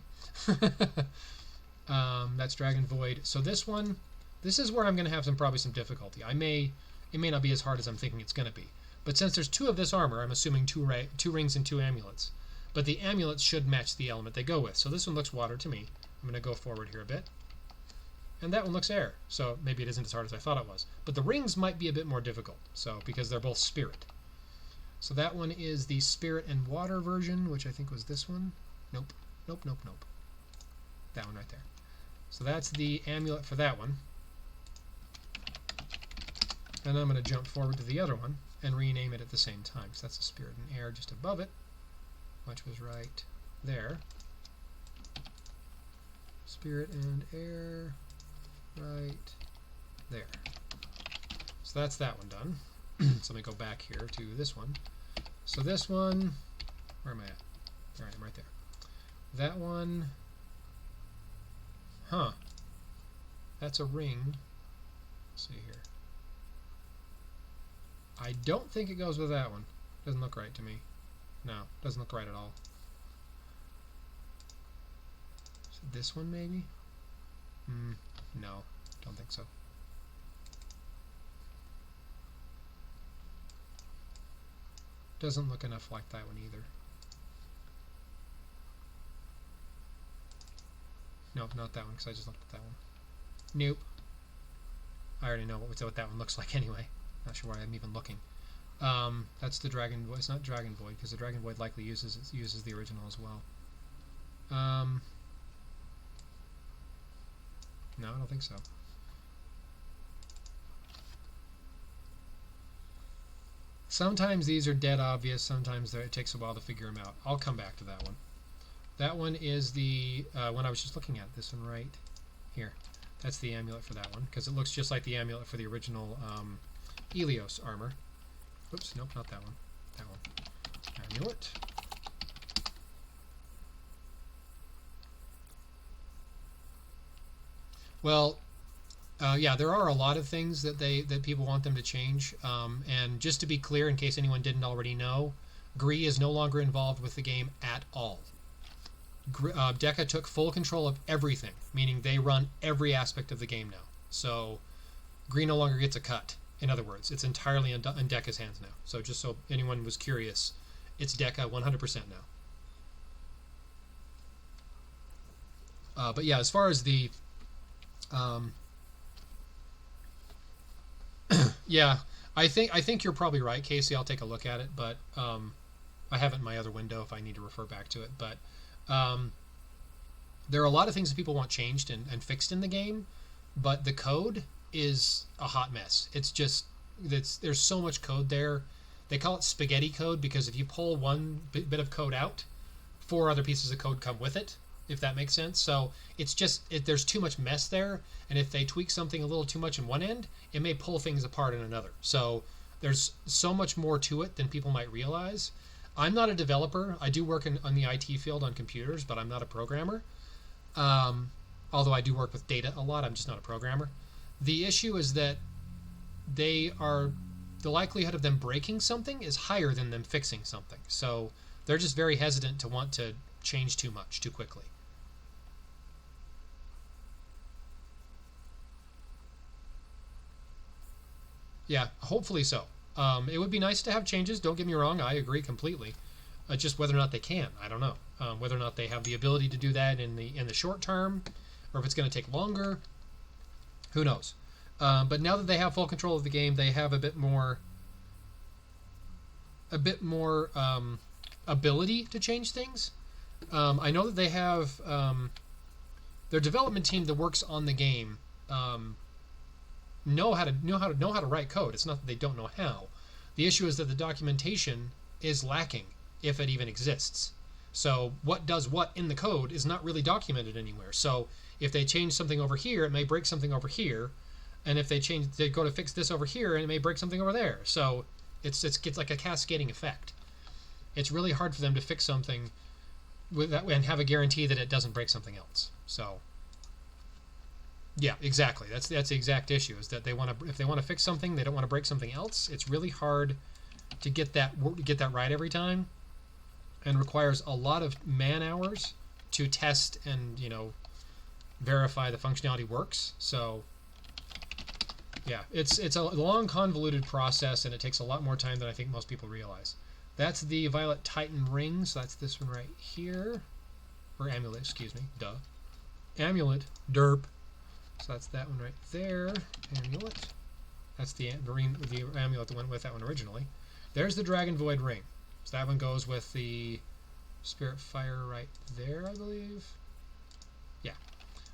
That's Dragon Void. So this one, this is where I'm going to have probably some difficulty. It may not be as hard as I'm thinking it's going to be. But since there's 2 of this armor, I'm assuming 2 rings and 2 amulets. But the amulets should match the element they go with. So this one looks water to me. I'm going to go forward here a bit. And that one looks air. So maybe it isn't as hard as I thought it was. But the rings might be a bit more difficult. So because they're both spirit. So that one is the spirit and water version, which I think was this one. Nope. Nope, nope, nope. That one right there. So that's the amulet for that one. And I'm going to jump forward to the other one and rename it at the same time. So that's the spirit and air just above it, which was right there. Spirit and air right there. So that's that one done. So let me go back here to this one. So this one, where am I at? All right, I'm right there. That one, huh? That's a ring. Let's see here. I don't think it goes with that one. Doesn't look right to me. No, doesn't look right at all. So this one maybe? No, don't think so. Doesn't look enough like that one either. Nope, not that one, because I just looked at that one. Nope. I already know what that one looks like anyway. Not sure why I'm even looking. That's the Dragon Void. It's not Dragon Void, because the Dragon Void likely uses the original as well. No, I don't think so. Sometimes these are dead obvious, sometimes it takes a while to figure them out. I'll come back to that one. That one is the one I was just looking at, this one right here. That's the amulet for that one, because it looks just like the amulet for the original Helios armor. Oops, nope, not that one. That one. Amulet. Well, yeah, there are a lot of things that people want them to change. And just to be clear, in case anyone didn't already know, Gree is no longer involved with the game at all. Deca took full control of everything, meaning they run every aspect of the game now. So Gree no longer gets a cut. In other words, it's entirely in Deca's hands now. So just so anyone was curious, it's Deca 100% now. But yeah, as far as the yeah, I think you're probably right, Casey. I'll take a look at it, but I have it in my other window if I need to refer back to it. But there are a lot of things that people want changed and fixed in the game, but the code is a hot mess. It's just there's so much code there. They call it spaghetti code because if you pull one bit of code out, 4 other pieces of code come with it, if that makes sense. So it's just there's too much mess there, and if they tweak something a little too much in one end, it may pull things apart in another. So there's so much more to it than people might realize. I'm not a developer. I do work on the IT field on computers, but I'm not a programmer. Although I do work with data a lot, I'm just not a programmer. The issue is that the likelihood of them breaking something is higher than them fixing something. So they're just very hesitant to want to change too much too quickly. Yeah, hopefully so. It would be nice to have changes. Don't get me wrong. I agree completely. Just whether or not they can, I don't know. Whether or not they have the ability to do that in the short term, or if it's going to take longer, who knows? But now that they have full control of the game, they have a bit more ability to change things. I know that they have their development team that works on the game know how to write code. It's not that they don't know how. The issue is that the documentation is lacking, if it even exists. So what does what in the code is not really documented anywhere. So if they change something over here, it may break something over here, and if they go to fix this over here, and it may break something over there. So it's like a cascading effect. It's really hard for them to fix something with that and have a guarantee that it doesn't break something else. So yeah, exactly. That's the exact issue. Is that if they want to fix something, they don't want to break something else. It's really hard to get that right every time, and requires a lot of man hours to test and verify the functionality works. So yeah, it's a long, convoluted process, and it takes a lot more time than I think most people realize. That's the Violet Titan ring. So that's this one right here, or amulet. Excuse me. Duh. Amulet. Derp. So that's that one right there. Amulet. That's the amulet that went with that one originally. There's the Dragon Void ring. So that one goes with the Spirit Fire right there, I believe. Yeah.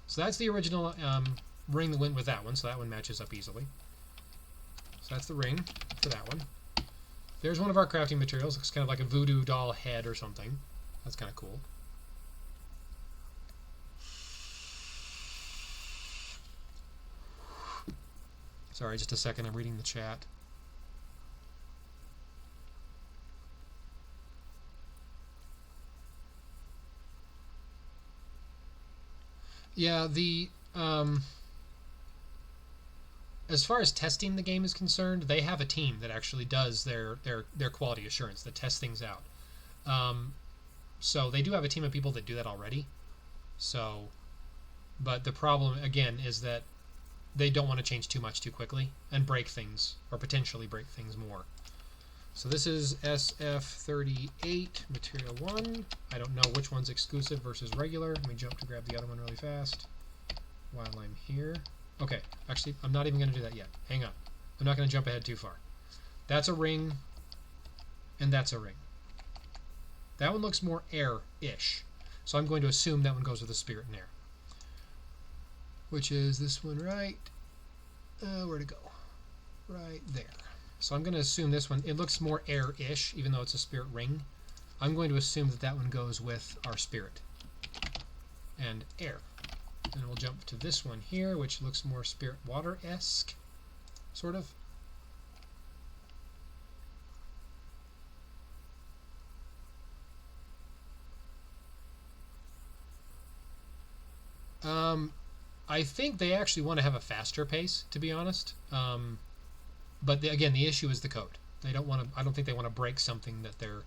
So that's the original ring that went with that one. So that one matches up easily. So that's the ring for that one. There's one of our crafting materials. Looks kind of like a voodoo doll head or something. That's kind of cool. Sorry, just a second. I'm reading the chat. Yeah, as far as testing the game is concerned, they have a team that actually does their quality assurance, that tests things out. So they do have a team of people that do that already. So, but the problem again is that they don't want to change too much too quickly and break things, or potentially break things more. So this is SF38 Material 1. I don't know which one's exclusive versus regular. Let me jump to grab the other one really fast while I'm here. Okay, actually, I'm not even going to do that yet. Hang on. I'm not going to jump ahead too far. That's a ring, and that's a ring. That one looks more air-ish, so I'm going to assume that one goes with the spirit and air, which is this one right, where to go? Right there. So I'm going to assume this one, it looks more air-ish, even though it's a spirit ring. I'm going to assume that that one goes with our spirit and air. And we'll jump to this one here, which looks more spirit water-esque, sort of. I think they actually want to have a faster pace, to be honest. But again, the issue is the code. They don't want to. I don't think they want to break something that they're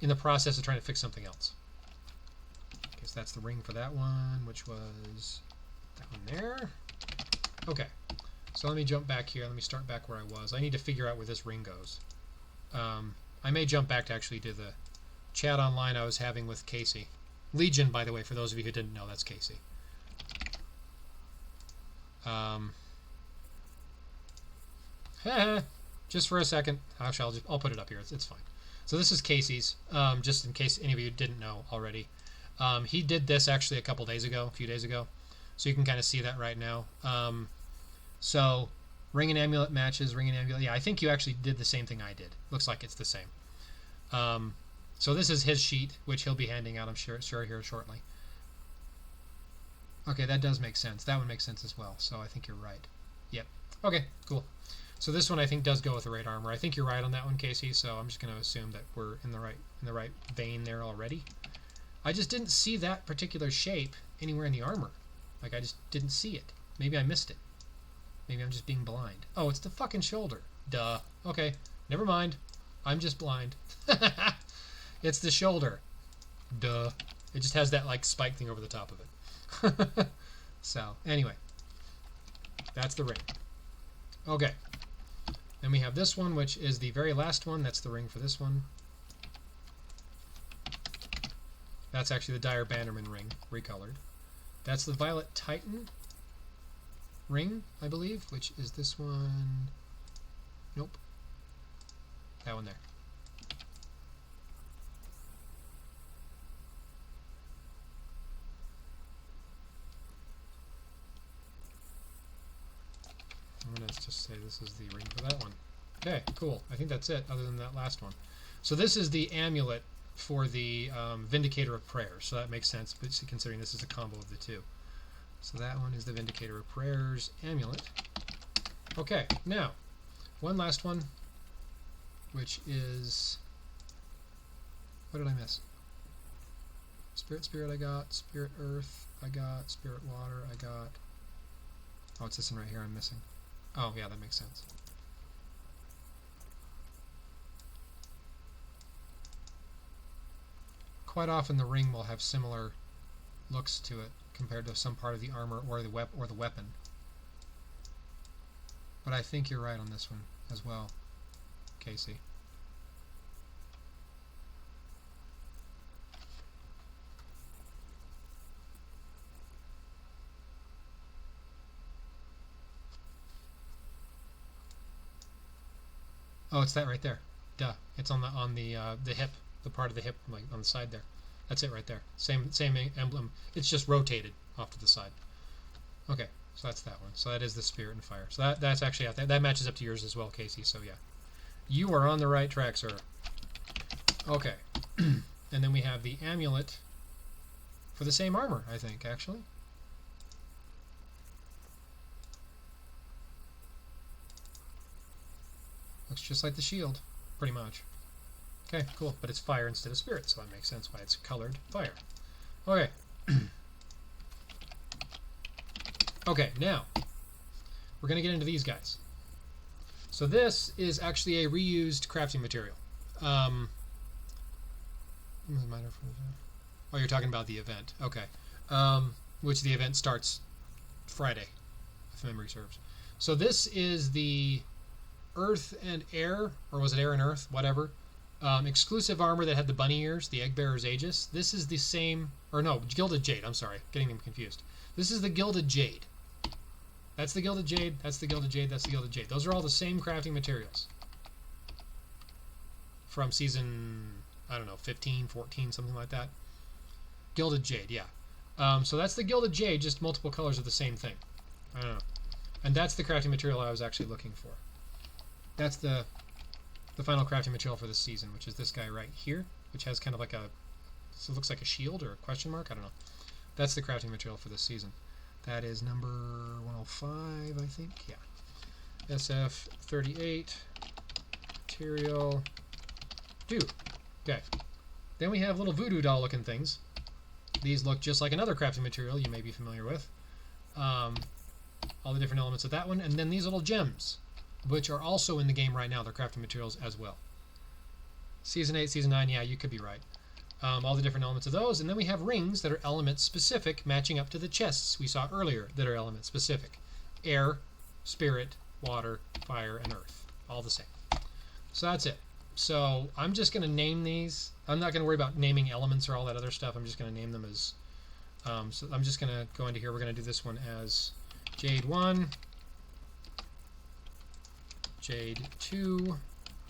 in the process of trying to fix something else. Okay, so that's the ring for that one, which was that one there. Okay, so let me jump back here. Let me start back where I was. I need to figure out where this ring goes. I may jump back to actually do the chat online I was having with Casey. Legion, by the way, for those of you who didn't know, that's Casey. Just for a second. I'll put it up here. It's fine. So this is Casey's, just in case any of you didn't know already. He did this actually a few days ago. So you can kind of see that right now. So ring and amulet matches, ring and amulet. Yeah, I think you actually did the same thing I did. Looks like it's the same. So this is his sheet, which he'll be handing out, I'm sure here shortly. Okay, that does make sense. That one makes sense as well. So I think you're right. Yep. Okay, cool. So this one I think does go with the right armor. I think you're right on that one, Casey. So I'm just going to assume that we're in the right vein there already. I just didn't see that particular shape anywhere in the armor. Like I just didn't see it. Maybe I missed it. Maybe I'm just being blind. Oh, it's the fucking shoulder. Duh. Okay, never mind. I'm just blind. It's the shoulder. Duh. It just has that like spike thing over the top of it. So, anyway. That's the ring. Okay. Then we have this one, which is the very last one. That's the ring for this one. That's actually the Dire Bannerman ring, recolored. That's the Violet Titan ring, I believe, which is this one. Nope. That one there. I'm going to just say this is the ring for that one. Okay, cool. I think that's it, other than that last one. So this is the amulet for the Vindicator of Prayers. So that makes sense, but considering this is a combo of the two. So that one is the Vindicator of Prayers amulet. Okay, now, one last one, which is... What did I miss? Spirit I got, Spirit Earth I got, Spirit Water I got... Oh, it's this one right here I'm missing. Oh, yeah, that makes sense. Quite often the ring will have similar looks to it compared to some part of the armor or the weapon. But I think you're right on this one as well, Casey. Oh, it's that right there. Duh. It's on the hip, the part of the hip, like on the side there. That's it right there. Same emblem. It's just rotated off to the side. Okay, so that's that one. So that is the Spirit and Fire. So that's actually out there. That matches up to yours as well, Casey. So yeah, you are on the right track, sir. Okay, and then we have the amulet for the same armor, I think, actually. Looks just like the shield, pretty much. Okay, cool. But it's fire instead of spirit, so that makes sense why it's colored fire. Okay. Okay, now we're going to get into these guys. So this is actually a reused crafting material. Oh, you're talking about the event. Okay. Which the event starts Friday, if memory serves. So this is the Earth and Air, or was it Air and Earth? Whatever. Exclusive armor that had the bunny ears, the Egg Bearer's Aegis. This is the same, or no, Gilded Jade. I'm sorry, getting them confused. This is the Gilded Jade. That's the Gilded Jade, that's the Gilded Jade, that's the Gilded Jade. Those are all the same crafting materials. From season, I don't know, 15, 14, something like that. Gilded Jade, yeah. So that's the Gilded Jade, just multiple colors of the same thing. I don't know. And that's the crafting material I was actually looking for. That's the final crafting material for this season, which is this guy right here, which has kind of like a, so it looks like a shield or a question mark, I don't know. That's the crafting material for this season. That is number 105, I think, yeah. SF38, material, dude. Okay. Then we have little voodoo doll looking things. These look just like another crafting material you may be familiar with. All the different elements of that one, and then these little gems, which are also in the game right now. They're crafting materials as well. Season 8, Season 9, yeah, you could be right. All the different elements of those. And then we have rings that are element specific, matching up to the chests we saw earlier that are element specific. Air, Spirit, Water, Fire, and Earth. All the same. So that's it. So I'm just going to name these. I'm not going to worry about naming elements or all that other stuff. I'm just going to name them as... so I'm just going to go into here. We're going to do this one as Jade 1. Jade 2,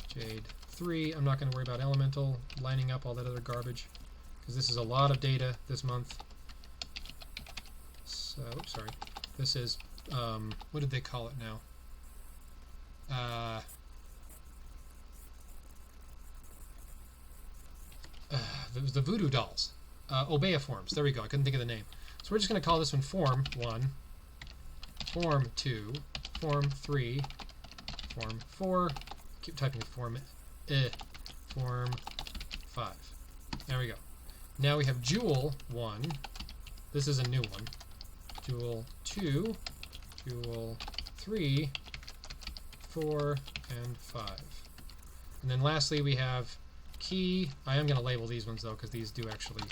Jade 3. I'm not going to worry about elemental, lining up all that other garbage, because this is a lot of data this month. So, oops, sorry. This is, what did they call it now? It was the voodoo dolls. Obeiforms. There we go. I couldn't think of the name. So we're just going to call this one Form 1, Form 2, Form 3, Form 4. Keep typing Form 5. There we go. Now we have Jewel 1. This is a new one. Jewel 2, Jewel 3, 4, and 5. And then lastly we have Key. I am going to label these ones though, because these do actually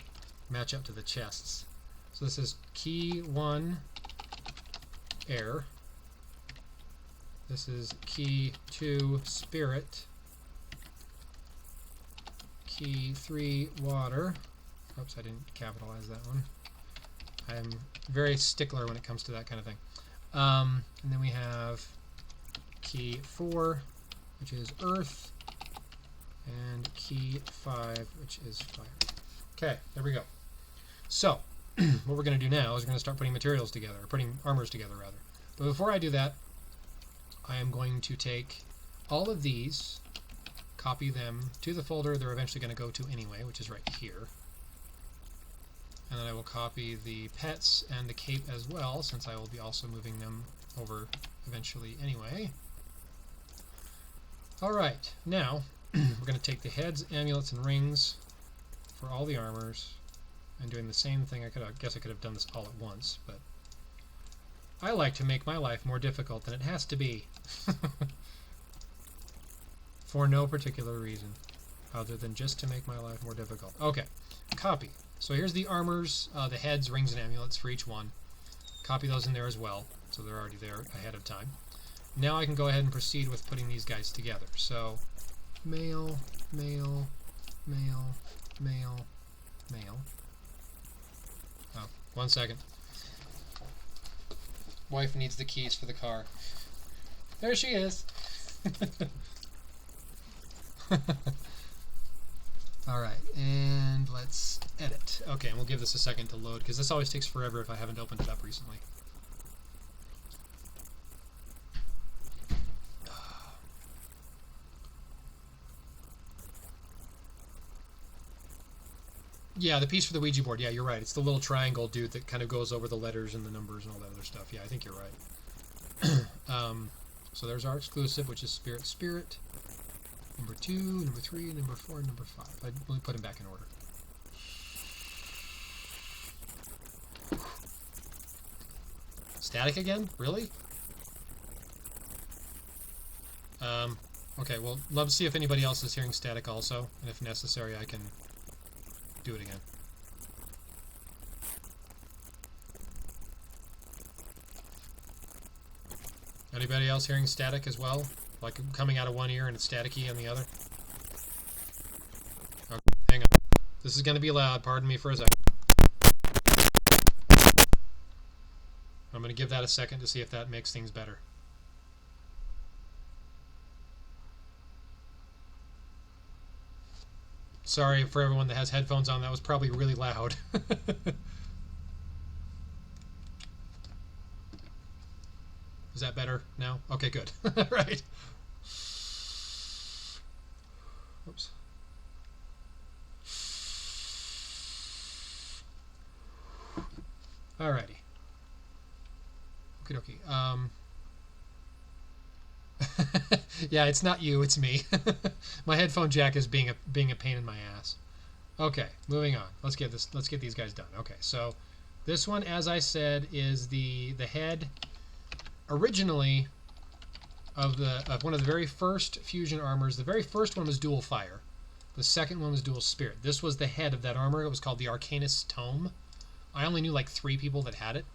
match up to the chests. So this is Key 1 Air. This is Key 2 Spirit. Key 3 Water. Oops, I didn't capitalize that one. I'm very stickler when it comes to that kind of thing. And then we have Key 4, which is Earth, and Key 5, which is Fire. Okay, there we go. So, what we're going to do now is we're going to start putting materials together, or putting armors together, rather. But before I do that, I am going to take all of these, copy them to the folder they're eventually going to go to anyway, which is right here. And then I will copy the pets and the cape as well, since I will be also moving them over eventually anyway. Alright, now we're going to take the heads, amulets, and rings for all the armors, and doing the same thing. I guess I could have done this all at once, but I like to make my life more difficult than it has to be. For no particular reason, other than just to make my life more difficult. Okay, copy. So here's the armors, the heads, rings, and amulets for each one. Copy those in there as well, so they're already there ahead of time. Now I can go ahead and proceed with putting these guys together. So, male, male, male, male, male. Oh, 1 second. Wife needs the keys for the car. There she is. Alright, and let's edit. Okay, and we'll give this a second to load, because this always takes forever if I haven't opened it up recently. Yeah, the piece for the Ouija board. Yeah, you're right. It's the little triangle dude that kind of goes over the letters and the numbers and all that other stuff. Yeah, I think you're right. So there's our exclusive, which is Spirit Spirit. Number 2, number 3, number 4, and number 5. Let me put them back in order. Static again? Really? Okay, well, love to see if anybody else is hearing static also, and if necessary, I can do it again. Anybody else hearing static as well? Like coming out of one ear and it's staticky on the other? Okay, hang on. This is going to be loud. Pardon me for a second. I'm going to give that a second to see if that makes things better. Sorry for everyone that has headphones on. That was probably really loud. Is that better now? Okay, good. Right. Oops. Alrighty. Okie dokie. Yeah, it's not you, it's me. My headphone jack is being a pain in my ass. Okay, moving on. Let's get these guys done. Okay, so this one, as I said, is the head originally of one of the very first fusion armors. The very first one was dual fire. The second one was dual spirit. This was the head of that armor. It was called the Arcanist Tome. I only knew like 3 people that had it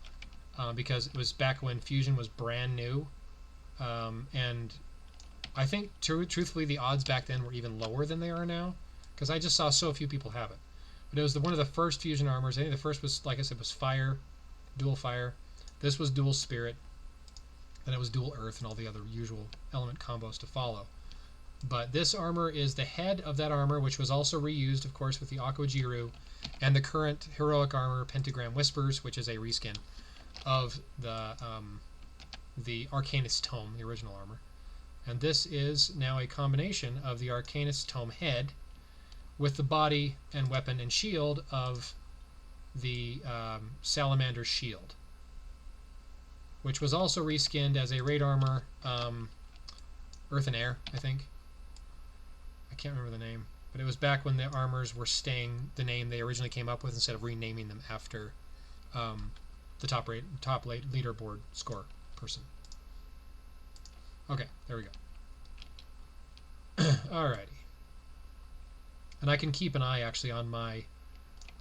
because it was back when fusion was brand new. And I think, truthfully, the odds back then were even lower than they are now, because I just saw so few people have it. But it was one of the first fusion armors. I think the first was, like I said, was fire, dual fire. This was dual spirit. Then it was dual earth and all the other usual element combos to follow. But this armor is the head of that armor, which was also reused, of course, with the Aquajiru, and the current heroic armor, Pentagram Whispers, which is a reskin of the Arcanist Tome, the original armor. And this is now a combination of the Arcanist Tome head with the body and weapon and shield of the Salamander's shield, which was also reskinned as a raid armor, Earth and Air, I think. I can't remember the name, but it was back when the armors were staying the name they originally came up with instead of renaming them after the top leaderboard score person. Okay, there we go. Alrighty, and I can keep an eye actually on my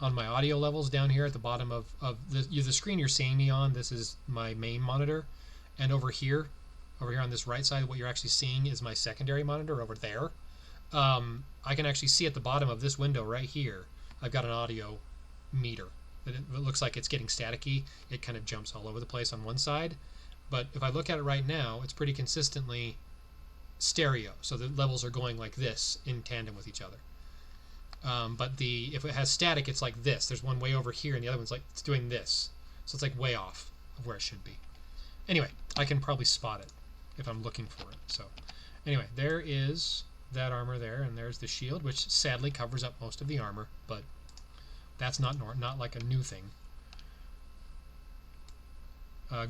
audio levels down here at the bottom of the screen you're seeing me on. This is my main monitor, and over here on this right side, what you're actually seeing is my secondary monitor over there. I can actually see at the bottom of this window right here, I've got an audio meter. It looks like it's getting staticky. It kind of jumps all over the place on one side. But if I look at it right now, it's pretty consistently stereo. So the levels are going like this in tandem with each other. But if it has static, it's like this. There's one way over here, and the other one's like it's doing this. So it's like way off of where it should be. Anyway, I can probably spot it if I'm looking for it. So anyway, there is that armor there, and there's the shield, which sadly covers up most of the armor, but that's not like a new thing.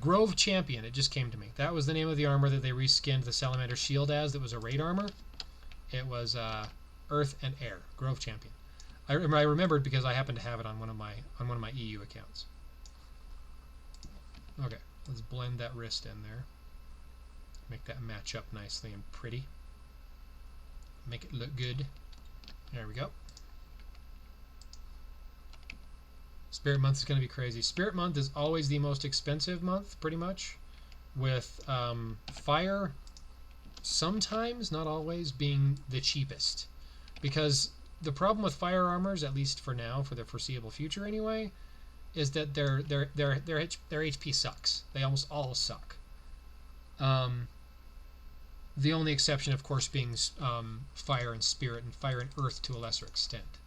Grove Champion, it just came to me. That was the name of the armor that they reskinned the Salamander shield as. That was a raid armor. It was Earth and Air, Grove Champion. I remembered because I happened to have it on one of my EU accounts. Okay, let's blend that wrist in there. Make that match up nicely and pretty. Make it look good. There we go. Spirit Month is going to be crazy. Spirit Month is always the most expensive month, pretty much, with fire sometimes, not always, being the cheapest. Because the problem with fire armors, at least for now, for the foreseeable future anyway, is that their HP sucks. They almost all suck. The only exception, of course, being fire and spirit, and fire and earth to a lesser extent.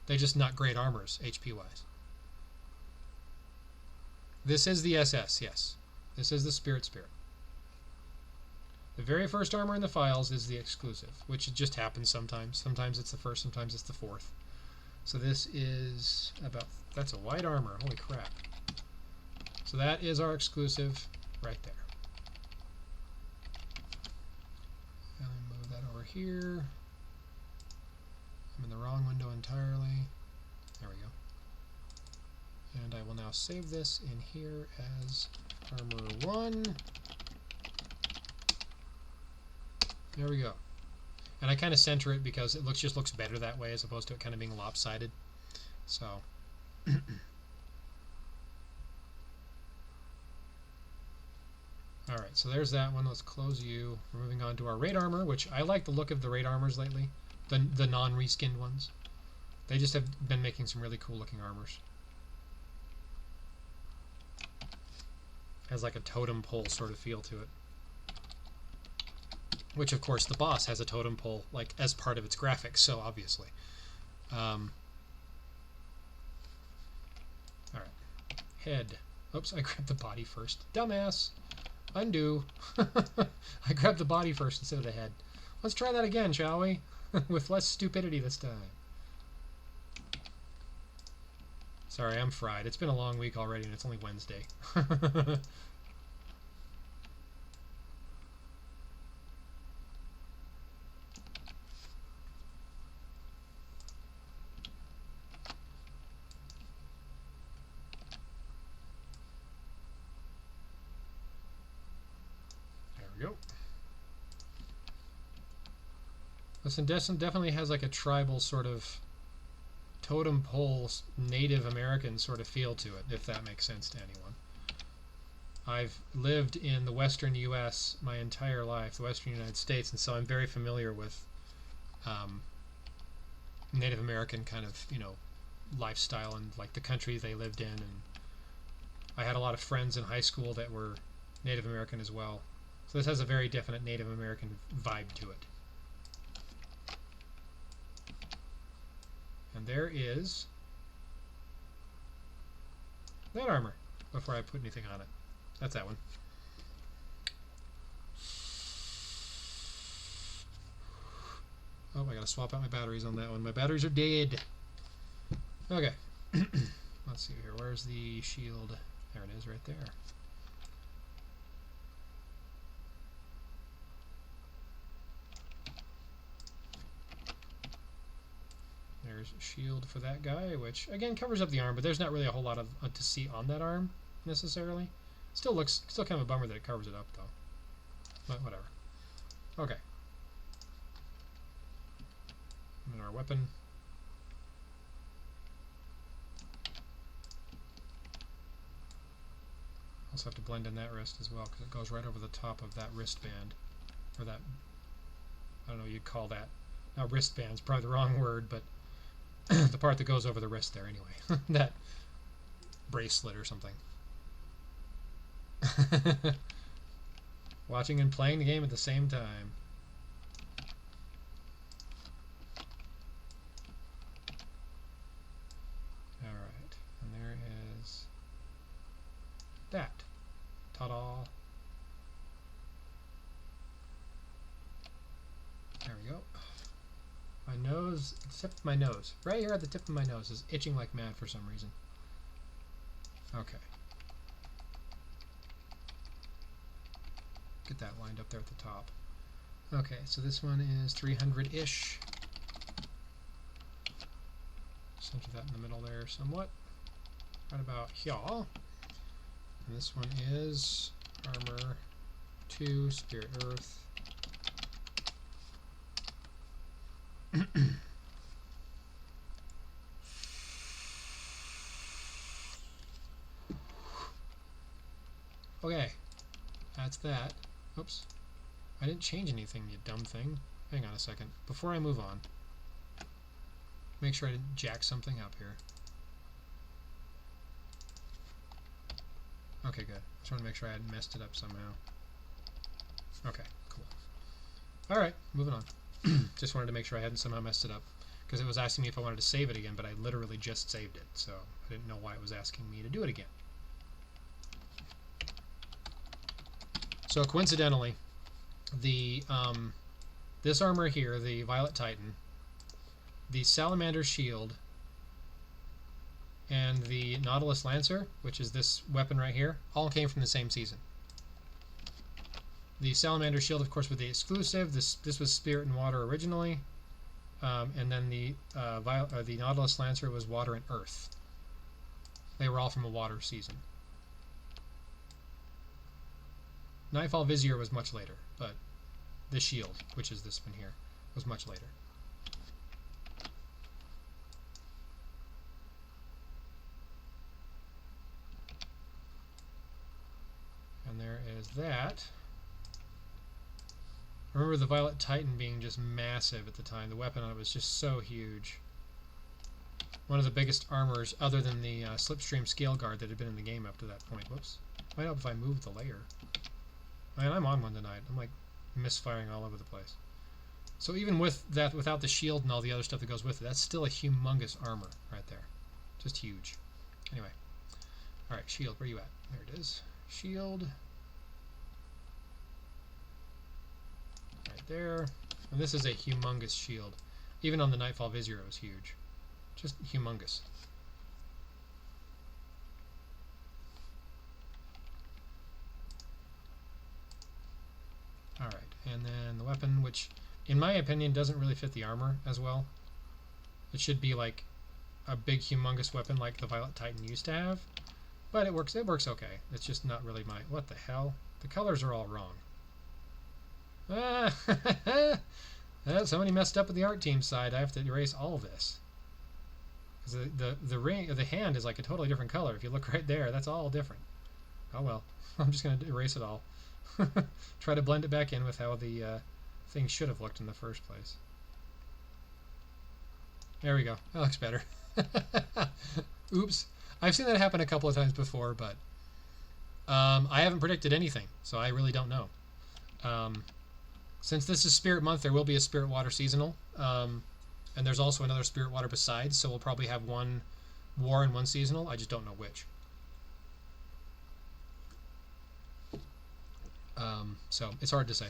They're just not great armors, HP-wise. This is the SS, yes. This is the Spirit. The very first armor in the files is the exclusive, which just happens sometimes. Sometimes it's the first, sometimes it's the fourth. So this is that's a white armor, holy crap. So that is our exclusive right there. And move that over here. I'm in the wrong window entirely. There we go. And I will now save this in here as armor 1. There we go. And I kind of center it because it just looks better that way as opposed to it kind of being lopsided. So alright, so there's that one. Let's close you. We're moving on to our raid armor, which I like the look of the raid armors lately. The non-reskinned ones. They just have been making some really cool looking armors. Has like a totem pole sort of feel to it. Which of course the boss has a totem pole like as part of its graphics, so obviously. Alright. Head. Oops, I grabbed the body first. Dumbass! Undo! I grabbed the body first instead of the head. Let's try that again, shall we? With less stupidity this time. Sorry, I'm fried. It's been a long week already and it's only Wednesday. There we go. This definitely has like a tribal sort of totem pole Native American sort of feel to it, if that makes sense to anyone. I've lived in the western U.S. my entire life, the western United States, and so I'm very familiar with Native American kind of, lifestyle and like the country they lived in. And I had a lot of friends in high school that were Native American as well. So this has a very definite Native American vibe to it. And there is that armor before I put anything on it. That's that one. Oh, I gotta swap out my batteries on that one. My batteries are dead. Okay. Let's see here. Where's the shield? There it is, right there. There's a shield for that guy, which again covers up the arm, but there's not really a whole lot of to see on that arm necessarily. Still kind of a bummer that it covers it up though. But whatever. Okay. And our weapon. Also have to blend in that wrist as well because it goes right over the top of that wristband, or that, I don't know what you'd call that. Now wristband's probably the wrong word, but the part that goes over the wrist there anyway. That bracelet or something. Watching and playing the game at the same time. Alright, and there is that. Ta-da! There we go. My nose, except my nose. Right here at the tip of my nose is itching like mad for some reason. Okay. Get that lined up there at the top. Okay, so this one is 300-ish. Center that in the middle there somewhat. Right about here. And this one is Armor 2, Spirit Earth. Okay, that's that. Oops. I didn't change anything, you dumb thing. Hang on a second. Before I move on, make sure I didn't jack something up here. Okay, good. Just want to make sure I hadn't messed it up somehow. Okay, cool. Alright, moving on. Just wanted to make sure I hadn't somehow messed it up, because it was asking me if I wanted to save it again, but I literally just saved it, so I didn't know why it was asking me to do it again. So coincidentally, the this armor here, the Violet Titan, the Salamander Shield, and the Nautilus Lancer, which is this weapon right here, all came from the same season. The Salamander Shield, of course, was the exclusive. This was Spirit and Water originally, and then the Nautilus Lancer was Water and Earth. They were all from a water season. Nightfall Vizier was much later, but the Shield, which is this one here, was much later. And there is that. I remember the Violet Titan being just massive at the time. The weapon on it was just so huge. One of the biggest armors, other than the Slipstream Scale Guard that had been in the game up to that point. Whoops. Might help if I move the layer. Man, I'm on one tonight. I'm like misfiring all over the place. So even with that, without the shield and all the other stuff that goes with it, that's still a humongous armor right there. Just huge. Anyway. Alright, shield, where you at? There it is. Shield. Right there. And this is a humongous shield. Even on the Nightfall Vizier it was huge. Just humongous. Alright, and then the weapon, which in my opinion doesn't really fit the armor as well. It should be like a big humongous weapon like the Violet Titan used to have. But it works okay. It's just not really my... What the hell? The colors are all wrong. Ah, somebody messed up with the art team side. I have to erase all this. Because the ring, the hand is like a totally different color. If you look right there, that's all different. Oh well. I'm just going to erase it all. Try to blend it back in with how the thing should have looked in the first place. There we go. That looks better. Oops. I've seen that happen a couple of times before, but I haven't predicted anything, so I really don't know. Since this is Spirit Month, there will be a Spirit Water seasonal. And there's also another Spirit Water besides, so we'll probably have one war and one seasonal. I just don't know which. So it's hard to say.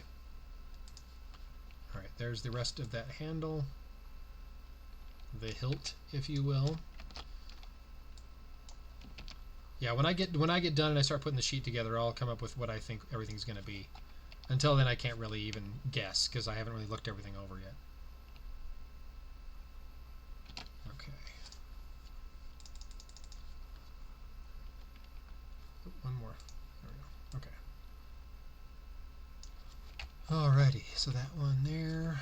Alright, there's the rest of that handle. The hilt, if you will. Yeah, when I get done and I start putting the sheet together, I'll come up with what I think everything's going to be. Until then, I can't really even guess, because I haven't really looked everything over yet. Okay. One more. There we go. Okay. Alrighty, so that one there.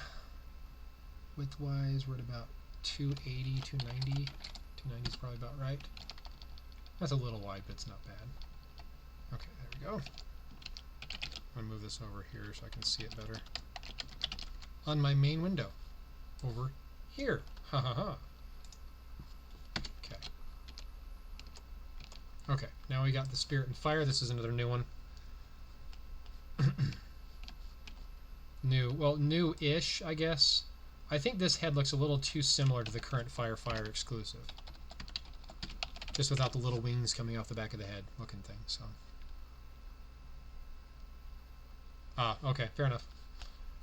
Width-wise, we're at about 280, 290. 290 is probably about right. That's a little wide, but it's not bad. Okay, there we go. I'm going to move this over here so I can see it better. On my main window. Over here. Ha ha ha. Okay. Okay, now we got the Spirit and Fire. This is another new one. New-ish, I guess. I think this head looks a little too similar to the current Fire exclusive. Just without the little wings coming off the back of the head looking thing, so. Ah, okay, fair enough.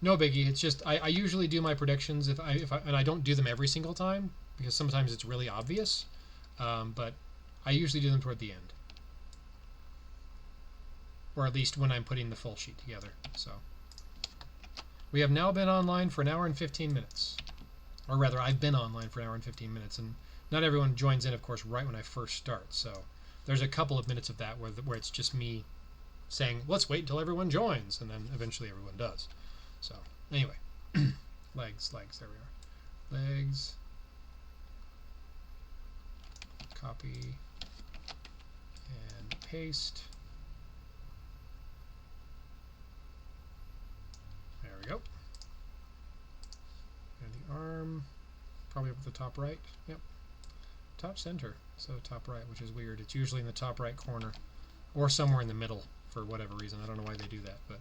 No biggie. It's just I usually do my predictions and I don't do them every single time because sometimes it's really obvious, but I usually do them toward the end, or at least when I'm putting the full sheet together. So we have now been online for an hour and 15 minutes, or rather, I've been online for an hour and 15 minutes, and not everyone joins in, of course, right when I first start. So there's a couple of minutes of that where it's just me saying, let's wait until everyone joins, and then eventually everyone does. So, anyway, legs, there we are. Legs, copy, and paste. There we go. And the arm, probably up at the top right. Yep. Top center, so top right, which is weird. It's usually in the top right corner, or somewhere in the middle. For whatever reason, I don't know why they do that, but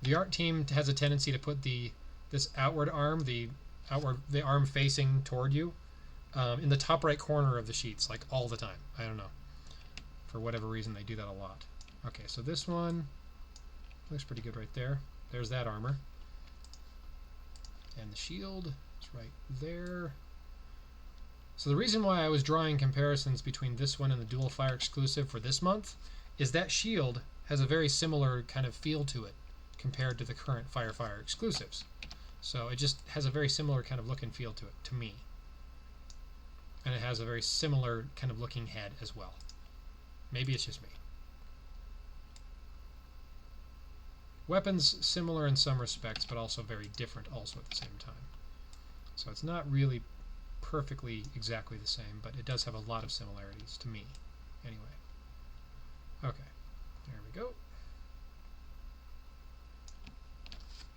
the art team has a tendency to put this outward arm, the arm facing toward you, in the top right corner of the sheets, like all the time. I don't know, for whatever reason they do that a lot. Okay, so this one looks pretty good right there. There's that armor, and the shield is right there. So the reason why I was drawing comparisons between this one and the Dual Fire exclusive for this month is that shield has a very similar kind of feel to it compared to the current Fire exclusives. So it just has a very similar kind of look and feel to it, to me. And it has a very similar kind of looking head as well. Maybe it's just me. Weapons similar in some respects, but also very different also at the same time. So it's not really perfectly exactly the same, but it does have a lot of similarities to me, anyway. Okay, there we go.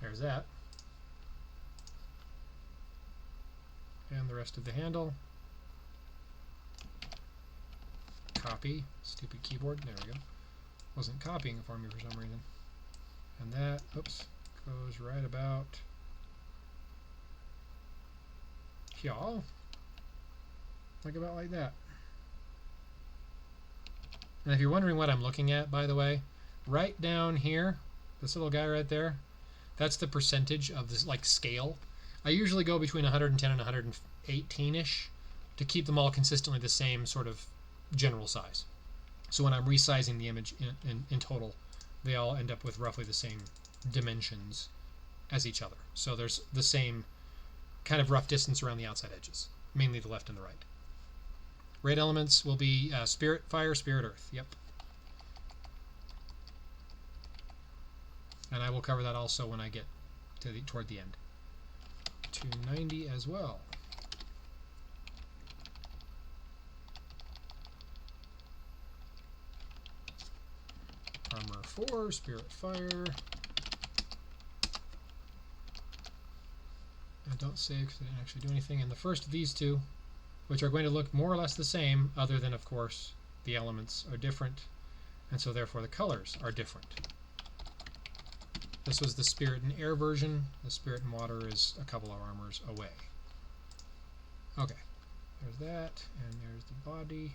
There's that. And the rest of the handle. Copy. Stupid keyboard. There we go. Wasn't copying for me for some reason. And that, oops, goes right about here. Like about like that. And if you're wondering what I'm looking at, by the way, right down here, this little guy right there, that's the percentage of this like scale. I usually go between 110 and 118-ish to keep them all consistently the same sort of general size. So when I'm resizing the image in total, they all end up with roughly the same dimensions as each other. So there's the same kind of rough distance around the outside edges, mainly the left and the right. Raid elements will be Spirit Fire, Spirit Earth. Yep. And I will cover that also when I get to toward the end. 290 as well. Armor 4, Spirit Fire. And don't save because I didn't actually do anything. And the first of these two, which are going to look more or less the same, other than, of course, the elements are different, and so therefore the colors are different. This was the Spirit and Air version. The Spirit and Water is a couple of armors away. Okay, there's that, and there's the body,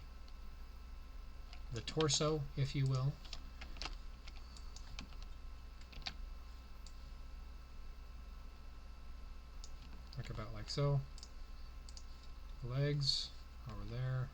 the torso, if you will. Like about like so. Legs over there.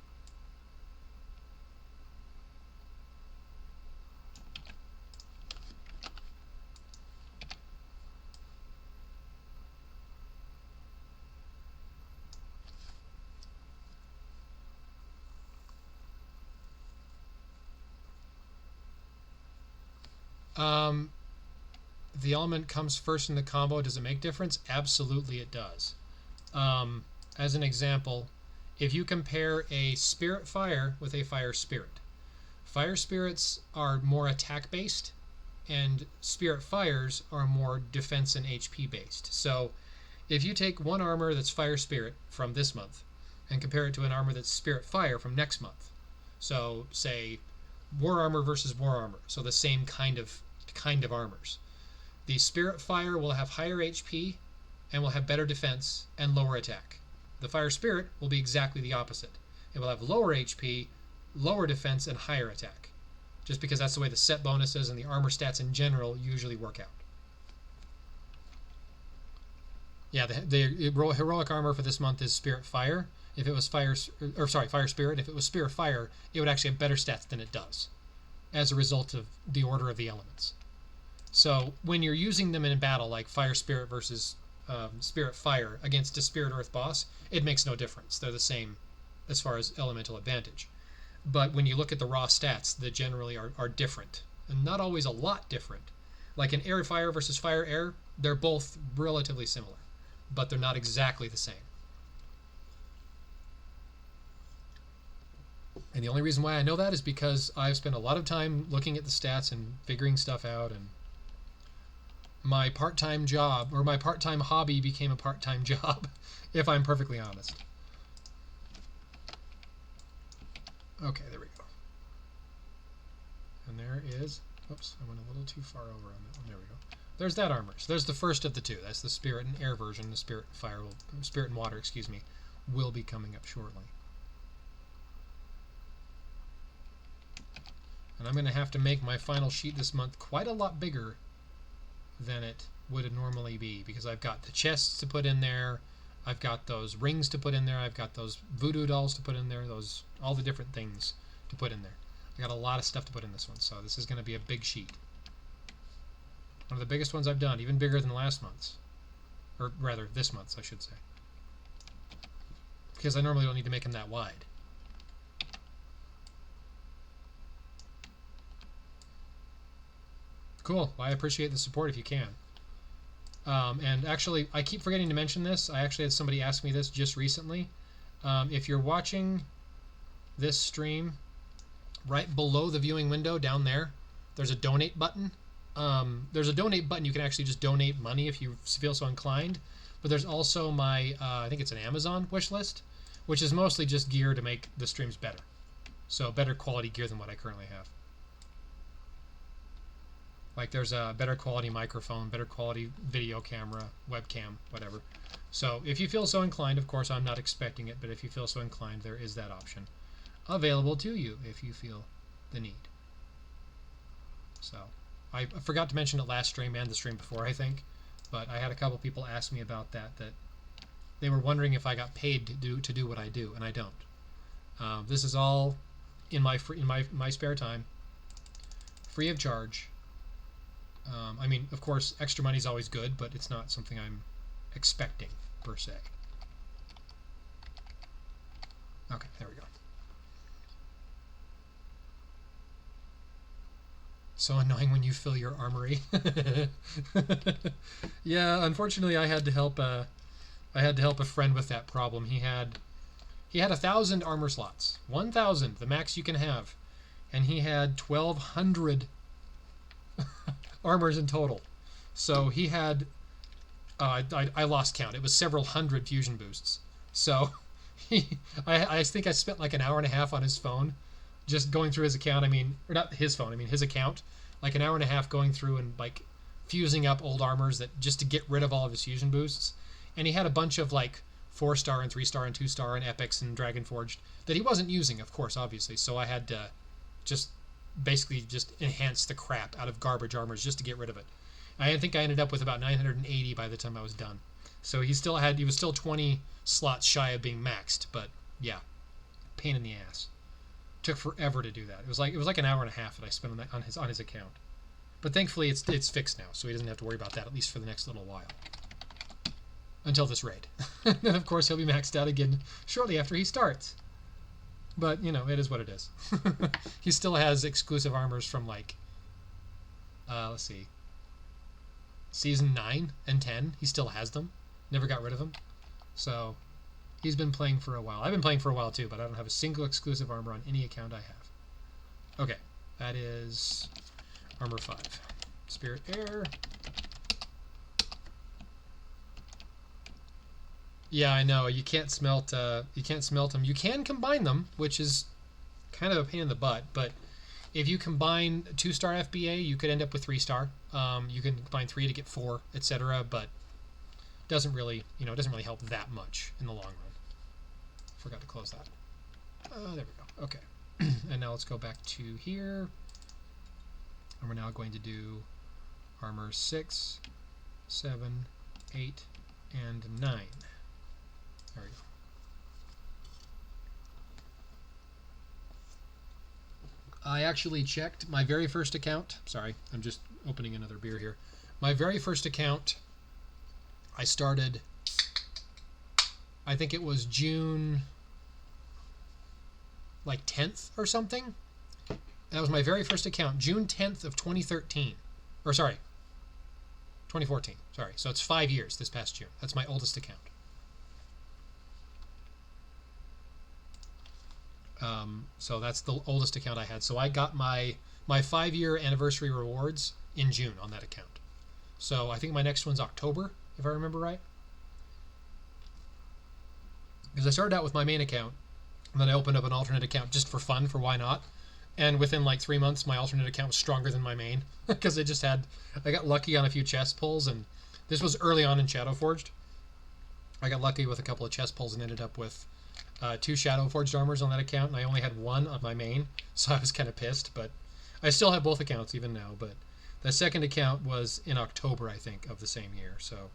The element comes first in the combo. Does it make difference? Absolutely it does. As an example, if you compare a Spirit Fire with a Fire Spirit, Fire Spirits are more attack based and Spirit Fires are more defense and HP based. So if you take one armor that's Fire Spirit from this month and compare it to an armor that's Spirit Fire from next month, so say War Armor versus War Armor, so the same kind of armors, the Spirit Fire will have higher HP and will have better defense and lower attack. The Fire Spirit will be exactly the opposite. It will have lower HP, lower defense, and higher attack, just because that's the way the set bonuses and the armor stats in general usually work out. Yeah, the heroic armor for this month is Spirit Fire. If it was Fire Spirit, if it was Spirit Fire, it would actually have better stats than it does, as a result of the order of the elements. So when you're using them in battle, like Fire Spirit versus Spirit Fire against a Spirit Earth boss, it makes no difference. They're the same as far as elemental advantage. But when you look at the raw stats, they generally are different, and not always a lot different. Like in Air Fire versus Fire Air, they're both relatively similar, but they're not exactly the same. And the only reason why I know that is because I've spent a lot of time looking at the stats and figuring stuff out, and my part-time job, or my part-time hobby, became a part-time job, if I'm perfectly honest. Okay, there we go. And there is, oops, I went a little too far over on that one. There we go. There's that armor. So there's the first of the two. That's the Spirit and Air version. The Spirit and Water, excuse me, will be coming up shortly. And I'm going to have to make my final sheet this month quite a lot bigger than it would normally be, because I've got the chests to put in there, I've got those rings to put in there, I've got those voodoo dolls to put in there, all the different things to put in there. I got a lot of stuff to put in this one, so this is going to be a big sheet. One of the biggest ones I've done, even bigger than last month's. Or rather, this month's, I should say. Because I normally don't need to make them that wide. Cool. Well, I appreciate the support if you can. And actually, I keep forgetting to mention this. I actually had somebody ask me this just recently. If you're watching this stream, right below the viewing window down there, there's a donate button. There's a donate button. You can actually just donate money if you feel so inclined. But there's also my, I think it's an Amazon wish list, which is mostly just gear to make the streams better. So better quality gear than what I currently have. Like there's a better quality microphone, better quality video camera, webcam, whatever. So if you feel so inclined, of course I'm not expecting it, but if you feel so inclined, there is that option available to you if you feel the need. So I forgot to mention it last stream and the stream before, I think, but I had a couple people ask me about that they were wondering if I got paid to do what I do, and I don't. This is all in my spare time, free of charge. I mean, of course, extra money is always good, but it's not something I'm expecting, per se. Okay, there we go. So annoying when you fill your armory. Yeah, unfortunately, I had to help a friend with that problem. He had 1,000 armor slots, 1,000, the max you can have, and he had 1,200 armors in total. So he had I lost count. It was several hundred fusion boosts. So I think I spent like an hour and a half on his phone just going through his account. I mean, or not his phone, I mean his account, like an hour and a half going through and like fusing up old armors that just to get rid of all of his fusion boosts. And he had a bunch of like 4-star and 3-star and 2-star and epics and Dragonforged that he wasn't using, of course, obviously. So I had to just basically just enhance the crap out of garbage armors just to get rid of it. I think I ended up with about 980 by the time I was done. So he was still 20 slots shy of being maxed, but yeah, pain in the ass. Took forever to do that. It was like an hour and a half that I spent on his account. But thankfully it's fixed now, so he doesn't have to worry about that, at least for the next little while. Until this raid. And of course he'll be maxed out again shortly after he starts. But, you know, it is what it is. He still has exclusive armors from, like, let's see, Season 9 and 10. He still has them. Never got rid of them. So, he's been playing for a while. I've been playing for a while, too, but I don't have a single exclusive armor on any account I have. Okay, that is Armor 5. Spirit Air. Yeah, I know. You can't smelt them. You can combine them, which is kind of a pain in the butt. But if you combine 2-star FBA, you could end up with 3-star. You can combine 3 to get 4, etc. But doesn't really help that much in the long run. Forgot to close that. There we go. Okay. And now let's go back to here, and we're now going to do armor 6, 7, 8, and 9. There we go. I actually checked my very first account. Sorry, I'm just opening another beer here. My very first account, I started, I think it was June, like 10th or something. That was my very first account, June 10th of 2013. Or sorry, 2014. Sorry, so it's 5 years this past June. That's my oldest account. So that's the oldest account I had. So I got my 5-year anniversary rewards in June on that account. So I think my next one's October, if I remember right. Because I started out with my main account, and then I opened up an alternate account just for fun, for why not. And within like 3 months, my alternate account was stronger than my main. Because I got lucky on a few chest pulls, and this was early on in Shadowforged. I got lucky with a couple of chest pulls and ended up with 2 Shadowforged armors on that account, and I only had 1 on my main, so I was kind of pissed, but I still have both accounts even now. But the second account was in October, I think, of the same year, so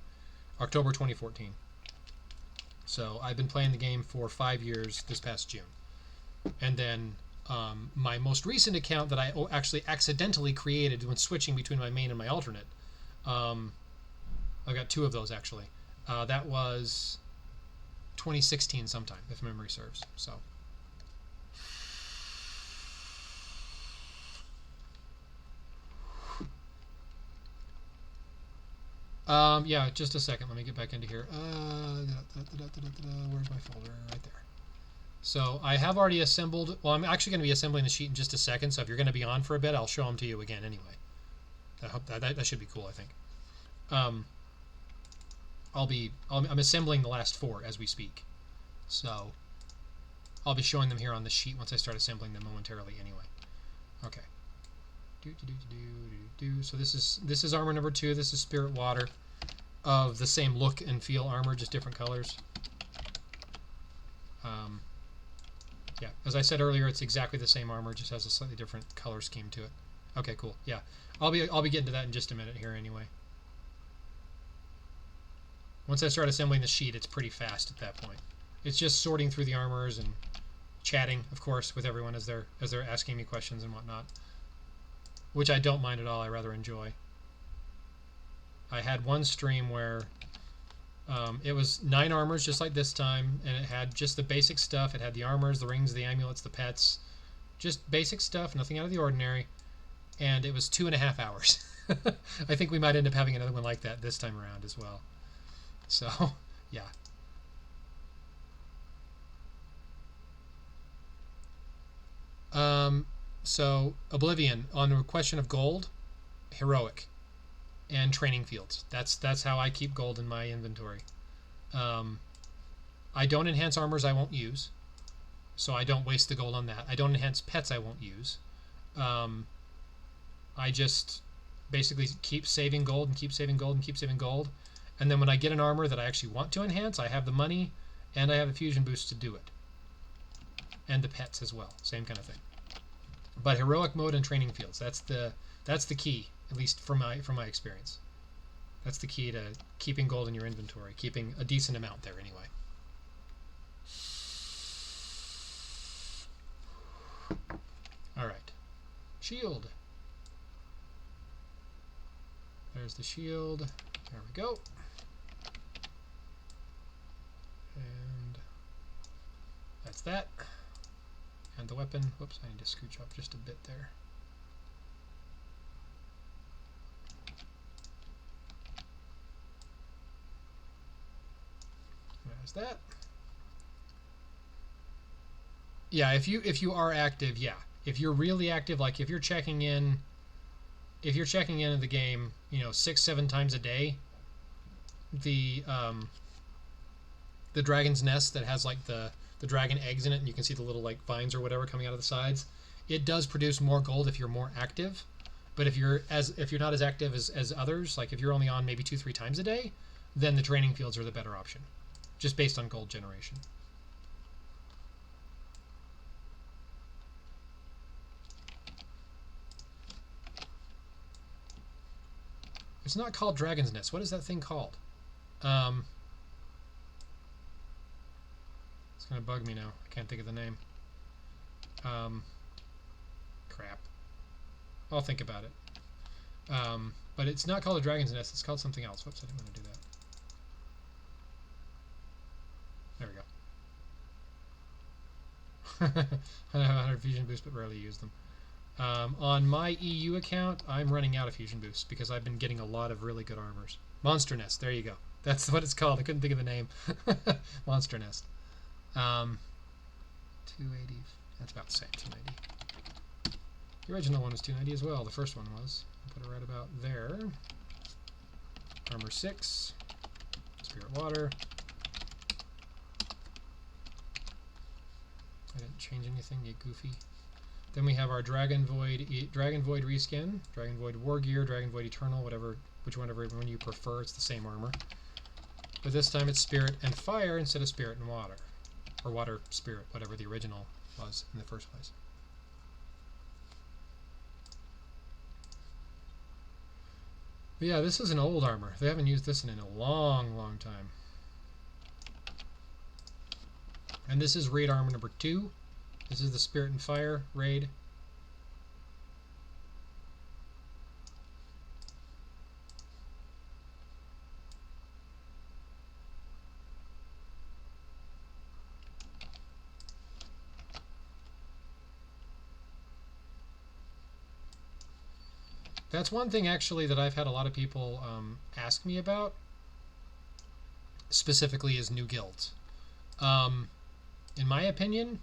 October 2014. So I've been playing the game for 5 years this past June. And then my most recent account that I actually accidentally created when switching between my main and my alternate, I've got 2 of those actually. That was 2016 sometime, if memory serves. So yeah, just a second, let me get back into here. Where's my folder? Right there. So I have already assembled, well, I'm actually going to be assembling the sheet in just a second, so if you're going to be on for a bit, I'll show them to you again anyway. I hope that should be cool, I think. I'm assembling the last 4 as we speak, so I'll be showing them here on the sheet once I start assembling them momentarily anyway. Okay. So this is armor number 2. This is Spirit Water, of the same look and feel armor, just different colors. Yeah, as I said earlier, it's exactly the same armor, just has a slightly different color scheme to it. Okay, cool. Yeah, I'll be getting to that in just a minute here anyway. Once I start assembling the sheet, it's pretty fast at that point. It's just sorting through the armors and chatting, of course, with everyone as they're asking me questions and whatnot, which I don't mind at all. I rather enjoy. I had one stream where it was 9 armors just like this time, and it had just the basic stuff. It had the armors, the rings, the amulets, the pets, just basic stuff, nothing out of the ordinary, and it was 2.5 hours. I think we might end up having another one like that this time around as well. So, yeah. So Oblivion, on the question of gold, heroic, and training fields. That's how I keep gold in my inventory. I don't enhance armors I won't use, so I don't waste the gold on that. I don't enhance pets I won't use. I just basically keep saving gold and keep saving gold and keep saving gold. And then when I get an armor that I actually want to enhance, I have the money and I have a fusion boost to do it. And the pets as well, same kind of thing. But heroic mode and training fields, that's the key, at least from my experience. That's the key to keeping gold in your inventory, keeping a decent amount there anyway. All right, shield. There's the shield. There we go. And that's that. And the weapon. Whoops, I need to scooch up just a bit there. There's that. Yeah, if you are active, yeah. If you're really active, like if you're checking in the game, 6-7 times a day, the dragon's nest that has like the dragon eggs in it, and you can see the little like vines or whatever coming out of the sides, it does produce more gold if you're more active. But if you're not as active as others, like if you're only on maybe 2-3 times a day, then the training fields are the better option, just based on gold generation. It's not called Dragon's Nest. What is that thing called? It's going to bug me now. I can't think of the name. Crap. I'll think about it. But it's not called a Dragon's Nest. It's called something else. Whoops, I didn't want to do that. There we go. I have 100 fusion boosts, but rarely use them. On my EU account, I'm running out of fusion boosts because I've been getting a lot of really good armors. Monster Nest, there you go. That's what it's called. I couldn't think of the name. Monster Nest. 280. That's about the same. 290. The original one was 290 as well. The first one was. I'll put it right about there. Armor 6. Spirit Water. I didn't change anything. Get goofy. Then we have our Dragon Void reskin, Dragon Void War Gear, Dragon Void Eternal, whichever one you prefer. It's the same armor, but this time it's Spirit and Fire instead of Spirit and Water, or Water Spirit, whatever the original was in the first place. But yeah, this is an old armor. They haven't used this in a long, long time. And this is raid armor number 2. This is the Spirit and Fire raid. That's one thing actually that I've had a lot of people ask me about, specifically is new guilds. In my opinion,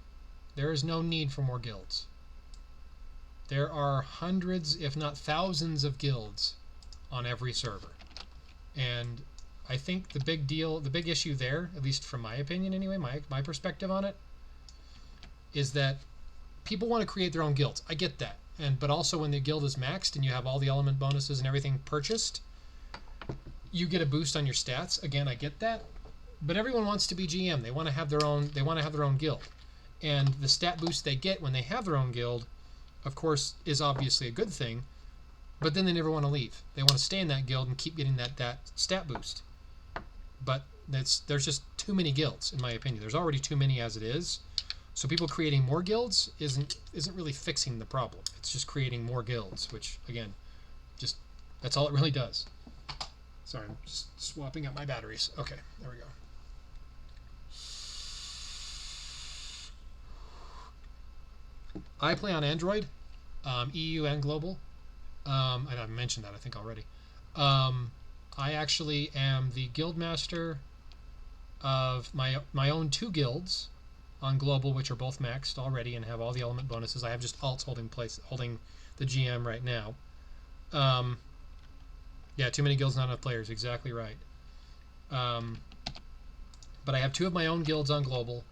there is no need for more guilds. There are hundreds, if not thousands, of guilds on every server. And I think the big issue there, at least from my opinion anyway, my perspective on it, is that people want to create their own guilds. I get that. But also when the guild is maxed and you have all the element bonuses and everything purchased, you get a boost on your stats. Again, I get that. But everyone wants to be GM. They want to have their own guild. And the stat boost they get when they have their own guild, of course, is obviously a good thing, but then they never want to leave. They want to stay in that guild and keep getting that stat boost. But there's just too many guilds, in my opinion. There's already too many as it is. So people creating more guilds isn't really fixing the problem. It's just creating more guilds, which, again, just that's all it really does. Sorry, I'm just swapping out my batteries. Okay, there we go. I play on Android, EU and global, and I've mentioned that I think already. I actually am the guild master of my own 2 guilds on global, which are both maxed already and have all the element bonuses. I have just alts holding the GM right now. Yeah, too many guilds, not enough players. Exactly right. But I have 2 of my own guilds on global.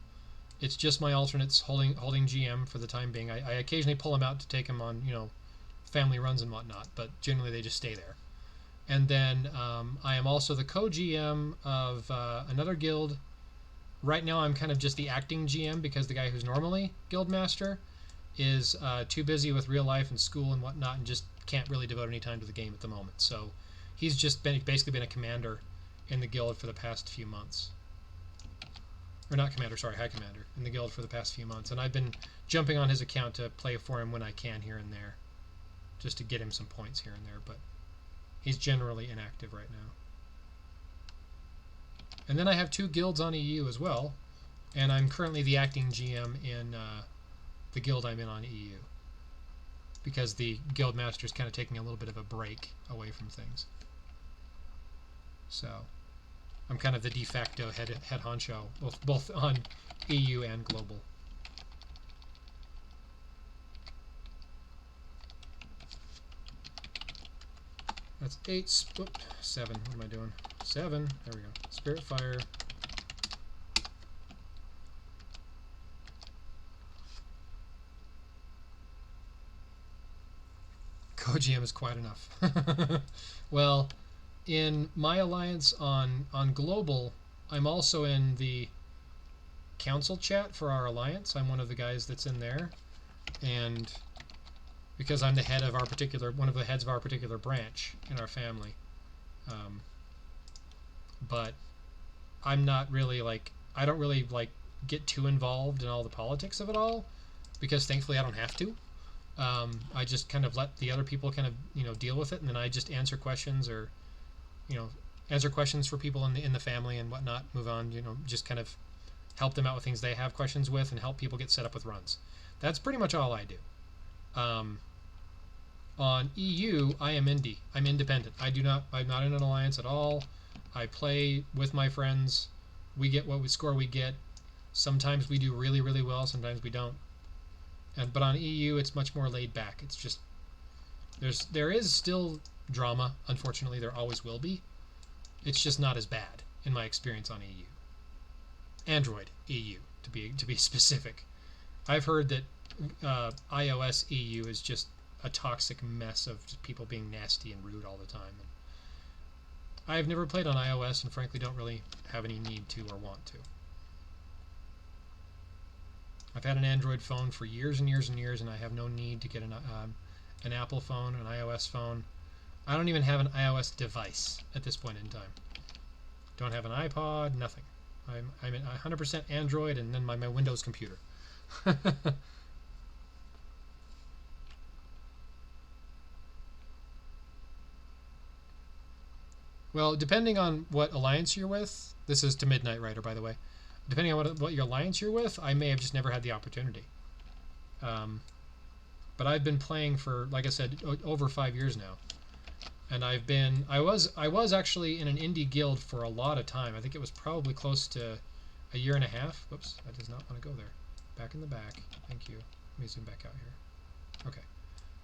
It's just my alternates holding GM for the time being. I occasionally pull them out to take them on, family runs and whatnot, but generally they just stay there. And then I am also the co-GM of another guild. Right now I'm kind of just the acting GM because the guy who's normally guild master is too busy with real life and school and whatnot and just can't really devote any time to the game at the moment. So he's just basically been a commander in the guild for the past few months. Or not commander, sorry, high commander in the guild for the past few months. And I've been jumping on his account to play for him when I can here and there, just to get him some points here and there, but he's generally inactive right now. And then I have 2 guilds on EU as well, and I'm currently the acting GM in the guild I'm in on EU, because the guild master is kind of taking a little bit of a break away from things. So I'm kind of the de facto head honcho, both on EU and global. That's 8, 7, what am I doing? 7, there we go. Spirit Fire. Co-GM is quite enough. Well, in my alliance on global, I'm also in the council chat for our alliance. I'm one of the guys that's in there, and because I'm the head of our particular, one of the heads of our particular branch in our family. But I'm not really like, I don't really like get too involved in all the politics of it all, because thankfully I don't have to. I just kind of let the other people kind of, you know, deal with it, and then I just answer questions, or, you know, answer questions for people in the family and whatnot, move on, you know, just kind of help them out with things they have questions with, and help people get set up with runs. That's pretty much all I do. On EU, I am indie. I'm independent. I'm not in an alliance at all. I play with my friends. We get what we score we get. Sometimes we do really, really well, sometimes we don't. But on EU, it's much more laid back. It's just, there is still drama. Unfortunately, there always will be. It's just not as bad in my experience on EU. Android EU, to be specific. I've heard that iOS EU is just a toxic mess of just people being nasty and rude all the time. And I've never played on iOS, and frankly don't really have any need to or want to. I've had an Android phone for years and years and years, and I have no need to get an Apple phone, an iOS phone. I don't even have an iOS device at this point in time. Don't have an iPod, nothing. I'm in 100% Android, and then my Windows computer. Well, depending on what alliance you're with, this is to Midnight Rider, by the way. Depending on what your alliance you're with, I may have just never had the opportunity. But I've been playing for, like I said, over 5 years now, and I was actually in an indie guild for a lot of time. I think it was probably close to a year and a half. Whoops, that does not want to go there. Back in the back. Thank you. Let me zoom back out here. Okay.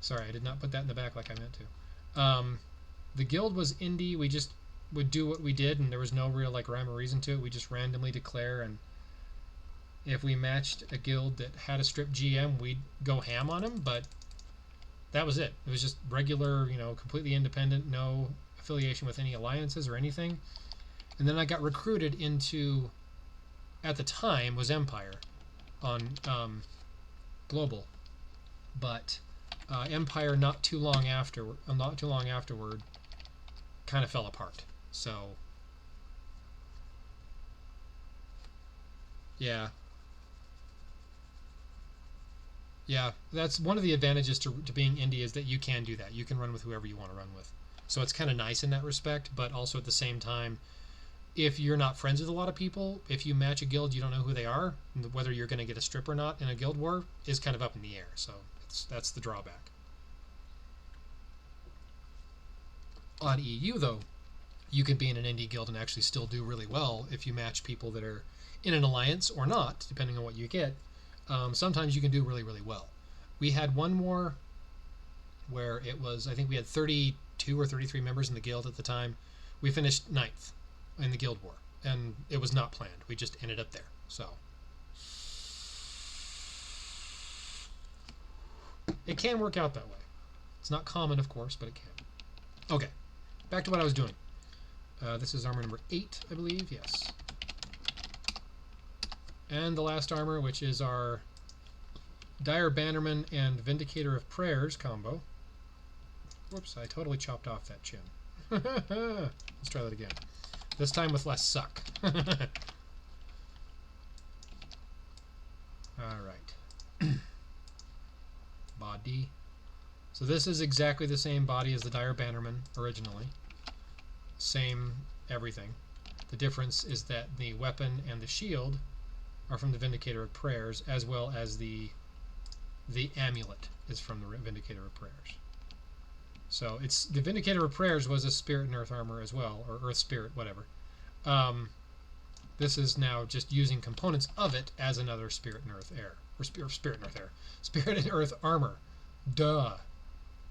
Sorry, I did not put that in the back like I meant to. The guild was indie. We just would do what we did, and there was no real like rhyme or reason to it. We just randomly declare, and if we matched a guild that had a strip GM, we'd go ham on them, but that was it. It was just regular, you know, completely independent, no affiliation with any alliances or anything. And then I got recruited into, at the time, was Empire on global, but Empire not too long afterward kind of fell apart. So yeah, that's one of the advantages to being indie, is that you can do that. You can run with whoever you want to run with. So it's kind of nice in that respect, but also at the same time, if you're not friends with a lot of people, if you match a guild, you don't know who they are, whether you're going to get a strip or not in a guild war is kind of up in the air. So that's the drawback. On EU, though, you can be in an indie guild and actually still do really well if you match people that are in an alliance or not, depending on what you get. Sometimes you can do really, really well. We had one more where it was, I think we had 32 or 33 members in the guild at the time. We finished 9th in the guild war, and it was not planned. We just ended up there. So it can work out that way. It's not common, of course, but it can. Okay, back to what I was doing. This is armor number 8, I believe. Yes. And the last armor, which is our Dire Bannerman and Vindicator of Prayers combo. Whoops, I totally chopped off that chin. Let's try that again. This time with less suck. Alright. Body. So this is exactly the same body as the Dire Bannerman originally. Same everything. The difference is that the weapon and the shield are from the Vindicator of Prayers, as well as the amulet is from the Vindicator of Prayers. So it's the Vindicator of Prayers was a Spirit and Earth armor as well, or Earth Spirit, whatever. This is now just using components of it as another Spirit and Earth Air, or Spirit and Earth Air, Spirit and Earth armor. Duh.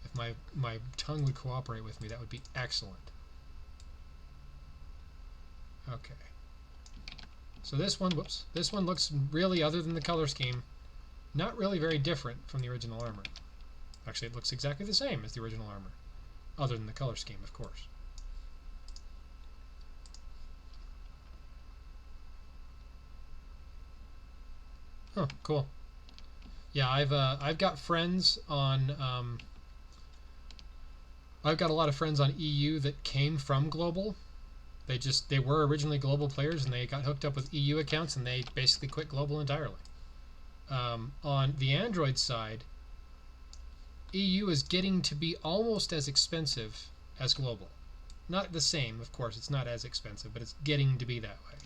If my tongue would cooperate with me, that would be excellent. Okay. So this one, whoops, this one looks really, other than the color scheme, not really very different from the original armor. Actually, it looks exactly the same as the original armor, other than the color scheme, of course. Oh, cool. Yeah, I've got friends on I've got a lot of friends on EU that came from Global. They were originally Global players, and they got hooked up with EU accounts, and they basically quit Global entirely. On the Android side, EU is getting to be almost as expensive as Global. Not the same, of course, it's not as expensive, but it's getting to be that way.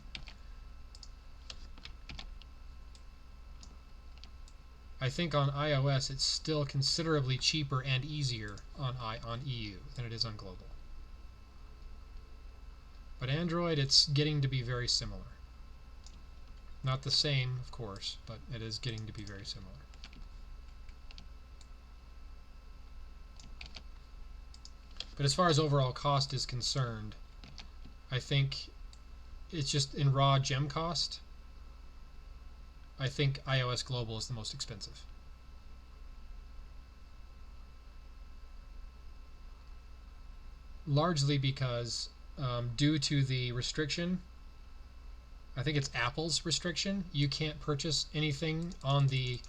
I think on iOS it's still considerably cheaper and easier on EU than it is on Global. But Android, it's getting to be very similar. Not the same, of course, but it is getting to be very similar. But as far as overall cost is concerned, I think it's just in raw gem cost, I think iOS Global is the most expensive. Largely because due to the restriction, I think it's Apple's restriction, you can't purchase anything on the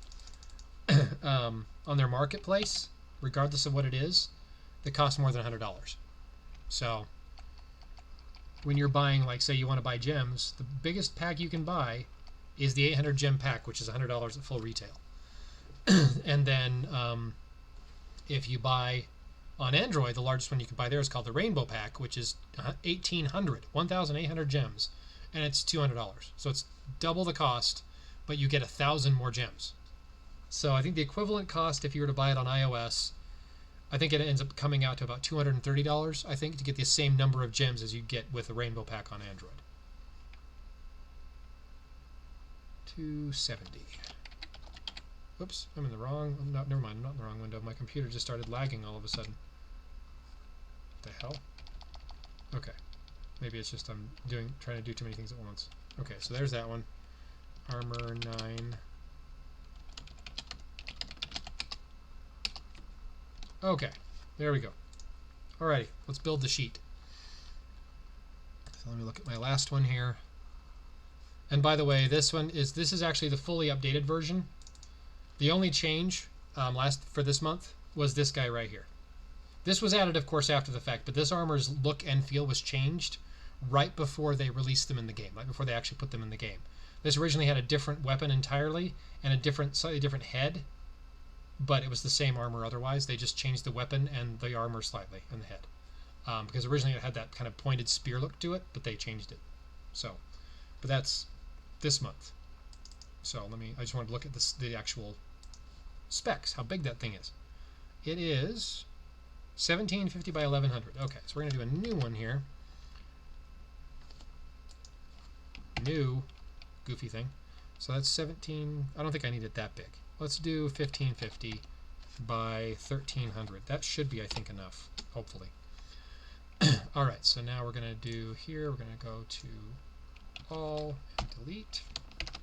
on their marketplace, regardless of what it is, that costs more than $100. So when you're buying, like, say you want to buy gems, the biggest pack you can buy is the 800 gem pack, which is $100 at full retail. And then if you buy on Android, the largest one you can buy there is called the Rainbow Pack, which is 1,800 gems, and it's $200. So it's double the cost, but you get 1,000 more gems. So I think the equivalent cost, if you were to buy it on iOS, I think it ends up coming out to about $230, I think, to get the same number of gems as you get with the Rainbow Pack on Android. 270. Whoops, I'm in the wrong, no, never mind, I'm not in the wrong window. My computer just started lagging all of a sudden. What the hell? Okay. Maybe it's just I'm trying to do too many things at once. Okay, so there's that one. Armor 9. Okay, there we go. Alrighty, let's build the sheet. So let me look at my last one here. And by the way, this is actually the fully updated version. The only change for this month was this guy right here. This was added, of course, after the fact, but this armor's look and feel was changed right before they released them in the game, right before they actually put them in the game. This originally had a different weapon entirely and a slightly different head, but it was the same armor otherwise. They just changed the weapon and the armor slightly and the head. Because originally it had that kind of pointed spear look to it, but they changed it. So, but that's this month. So I just wanted to look at the actual specs, how big that thing is. It is 1750 by 1100. Okay, so we're going to do a new one here. New goofy thing. So that's 17, I don't think I need it that big. Let's do 1550 by 1300. That should be, I think, enough, hopefully. Alright, so now we're going to do here, we're going to go to all and delete,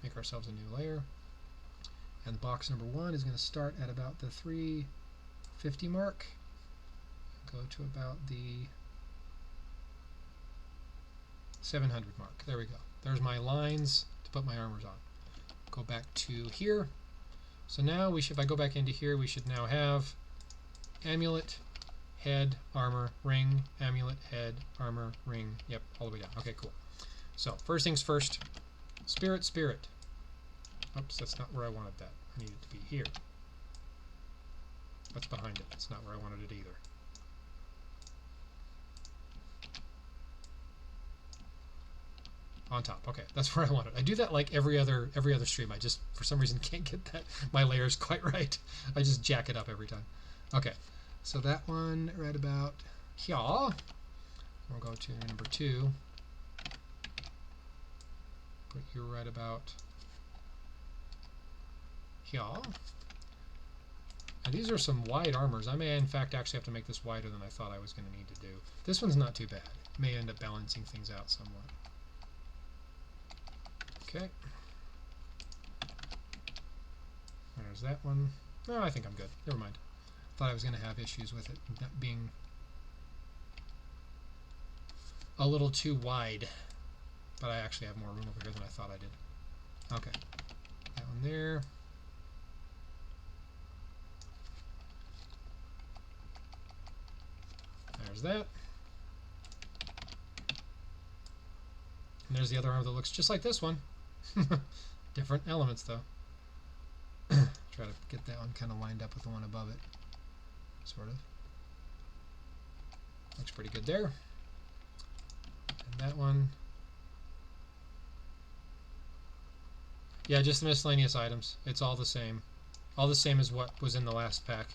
make ourselves a new layer. And box number 1 is going to start at about the 350 mark. Go to about the 700 mark. There we go. There's my lines to put my armors on. Go back to here. So now we should, if I go back into here, we should now have amulet, head, armor, ring, amulet, head, armor, ring. Yep, all the way down. Okay, cool. So first things first, spirit, spirit. Oops, that's not where I wanted that. I need it to be here. That's behind it. That's not where I wanted it either. On top. Okay, that's where I want it. I do that like every other stream. I just for some reason can't get that my layers quite right. I just jack it up every time. Okay, so that one right about here. We'll go to number 2. Put you right about here. And these are some wide armors. I may in fact actually have to make this wider than I thought I was going to need to do. This one's not too bad. It may end up balancing things out somewhat. Okay. There's that one. No, I think I'm good. Never mind. Thought I was going to have issues with it not being a little too wide. But I actually have more room over here than I thought I did. Okay. That one there. There's that. And there's the other arm that looks just like this one. Different elements, though. Try to get that one kind of lined up with the one above it. Sort of. Looks pretty good there. And that one. Yeah, just the miscellaneous items. It's all the same. All the same as what was in the last pack.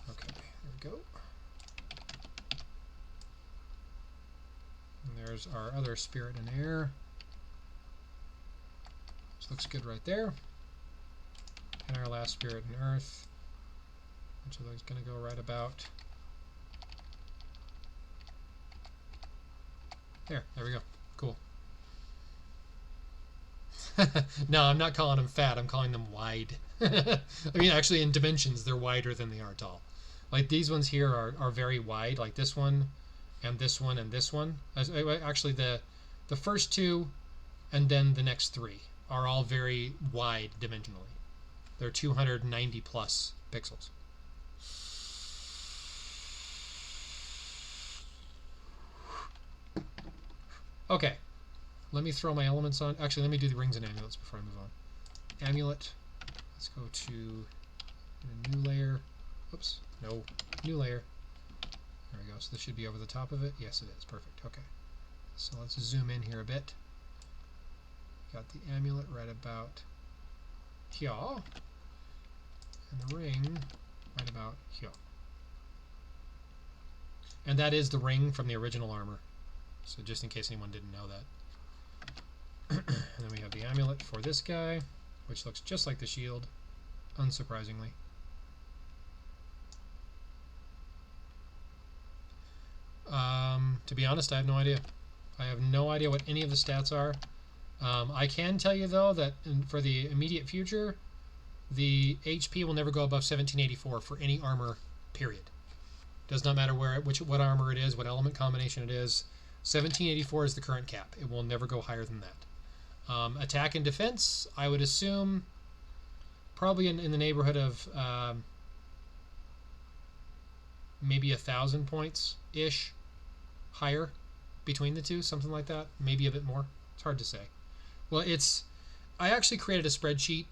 Okay, there we go. And there's our other spirit in air. This looks good right there. And our last spirit in earth, which is going to go right about there. There we go. Cool. No, I'm not calling them fat. I'm calling them wide. I mean, actually, in dimensions, they're wider than they are tall. Like these ones here are very wide, like this one, and this one, and this one. Actually, the first 2, and then the next 3 are all very wide dimensionally. They're 290 plus pixels. Okay, let me throw my elements on. Actually, let me do the rings and amulets before I move on. Amulet. Let's go to a new layer. Oops, no, new layer. There we go. So this should be over the top of it. Yes, it is. Perfect. Okay. So let's zoom in here a bit. Got the amulet right about here, and the ring right about here. And that is the ring from the original armor. So just in case anyone didn't know that. And then we have the amulet for this guy, which looks just like the shield, unsurprisingly. To be honest, I have no idea. I have no idea what any of the stats are. I can tell you, though, that for the immediate future, the HP will never go above 1784 for any armor, period. Does not matter what armor it is, what element combination it is. 1784 is the current cap. It will never go higher than that. Attack and defense, I would assume, probably in the neighborhood of maybe 1,000 points-ish higher between the two, something like that. Maybe a bit more. It's hard to say. Well, I actually created a spreadsheet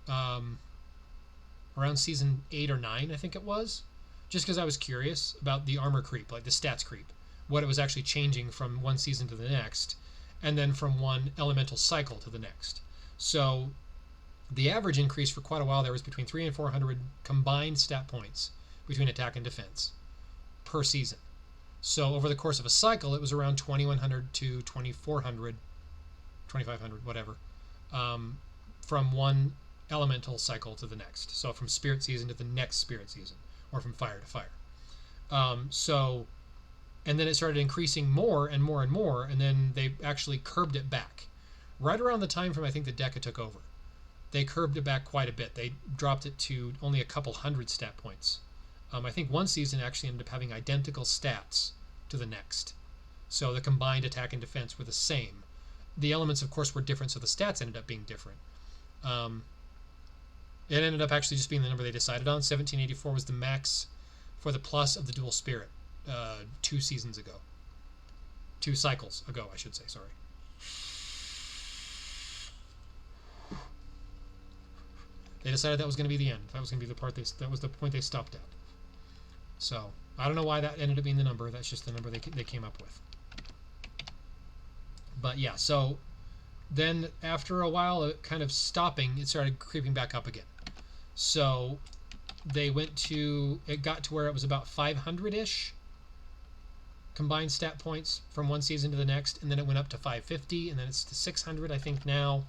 around season 8 or 9, I think it was, just because I was curious about the armor creep, like the stats creep, what it was actually changing from one season to the next, and then from one elemental cycle to the next. So the average increase for quite a while there was between 300 and 400 combined stat points between attack and defense per season. So over the course of a cycle, it was around 2,100 to 2,400, 2,500, whatever, from one elemental cycle to the next. So from spirit season to the next spirit season, or from fire to fire. And then it started increasing more and more and more, and then they actually curbed it back. Right around the time from, I think, the Deca took over. they curbed it back quite a bit. They dropped it to only a couple hundred stat points. I think one season actually ended up having identical stats to the next. So the combined attack and defense were the same. The elements, of course, were different, so the stats ended up being different. It ended up actually just being the number they decided on. 1784 was the max for the plus of the dual spirit 2 seasons ago. 2 cycles ago, I should say, sorry. They decided that was going to be the end. That was going to be the part that was the point they stopped at. So, I don't know why that ended up being the number. That's just the number they came up with. But yeah, so then after a while it kind of stopping, it started creeping back up again. So they went to, it got to where it was about 500-ish combined stat points from one season to the next, and then it went up to 550, and then it's to 600, I think, now.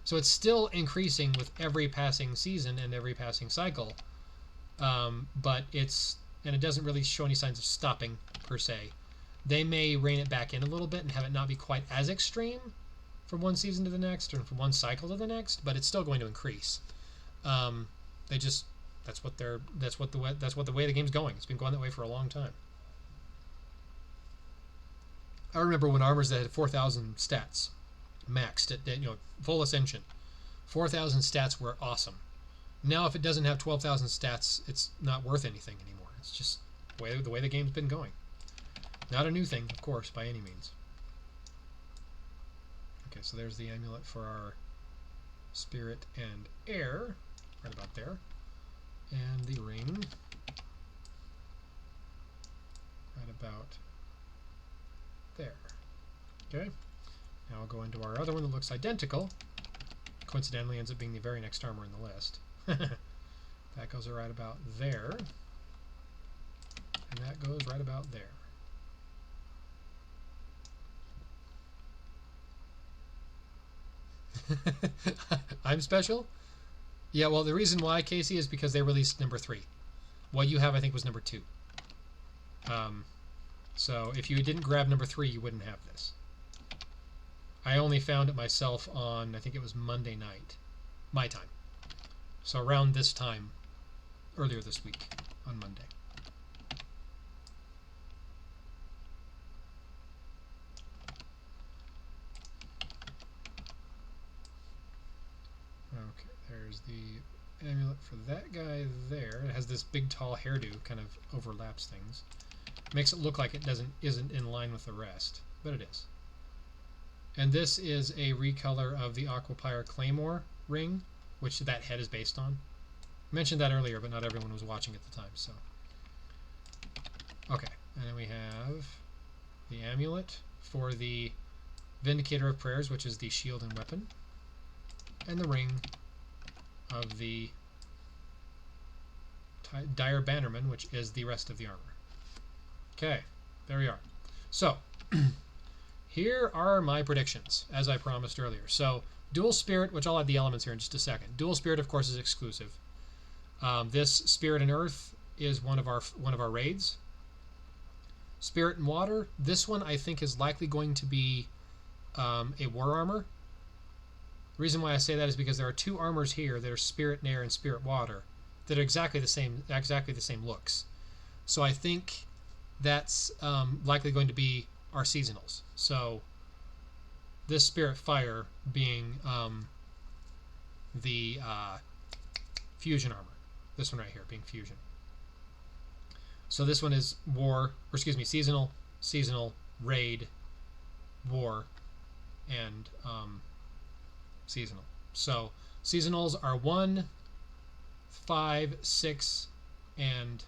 So it's still increasing with every passing season and every passing cycle, but it doesn't really show any signs of stopping, per se. They may rein it back in a little bit and have it not be quite as extreme from one season to the next or from one cycle to the next, but it's still going to increase. That's what the way the game's going. It's been going that way for a long time. I remember when armors that had 4,000 stats maxed at full ascension, 4,000 stats were awesome. Now if it doesn't have 12,000 stats, it's not worth anything anymore. It's just the way the game's been going. Not a new thing, of course, by any means. Okay, so there's the amulet for our spirit and air, right about there. And the ring, right about there. Okay, now I'll go into our other one that looks identical. Coincidentally ends up being the very next armor in the list. That goes right about there. And that goes right about there. I'm special? Yeah, well, the reason why, Casey, is because they released number 3. What you have, I think, was number 2. So if you didn't grab number 3, you wouldn't have this. I only found it myself on, I think it was Monday night, my time. So around this time, earlier this week, on Monday. Okay, there's the amulet for that guy there. It has this big tall hairdo, kind of overlaps things. Makes it look like it isn't in line with the rest, but it is. And this is a recolor of the Aquapire Claymore ring, which that head is based on. I mentioned that earlier, but not everyone was watching at the time, so. Okay, and then we have the amulet for the Vindicator of Prayers, which is the shield and weapon, and the ring of the Dire Bannerman, which is the rest of the armor. Okay, there we are. So, here are my predictions, as I promised earlier. So, Dual Spirit, which I'll add the elements here in just a second. Dual Spirit, of course, is exclusive. This Spirit and Earth is one of our raids. Spirit and Water, this one I think is likely going to be a war armor. The reason why I say that is because there are 2 armors here that are Spirit and Air and Spirit Water that are exactly the same looks. So I think that's likely going to be our seasonals. So this Spirit Fire being the fusion armor. This one right here being fusion. So this one is seasonal, raid, war, and seasonal. So seasonals are 1, 5, 6, and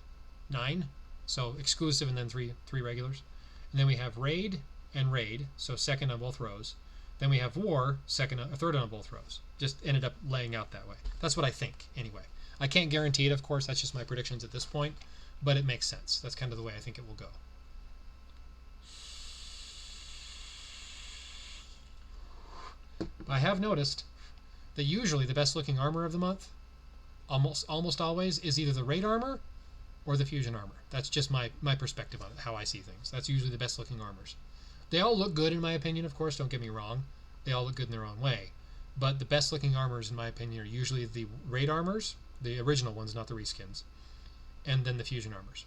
9. So exclusive and then three regulars. And then we have raid and raid, so second on both rows. Then we have war, third on both rows. Just ended up laying out that way. That's what I think, anyway. I can't guarantee it, of course. That's just my predictions at this point, but it makes sense. That's kind of the way I think it will go. I have noticed that usually the best looking armor of the month, almost always, is either the raid armor or the fusion armor. That's just my perspective on it, how I see things. That's usually the best looking armors. They all look good in my opinion, of course, don't get me wrong. They all look good in their own way. But the best looking armors, in my opinion, are usually the raid armors, the original ones, not the reskins, and then the fusion armors.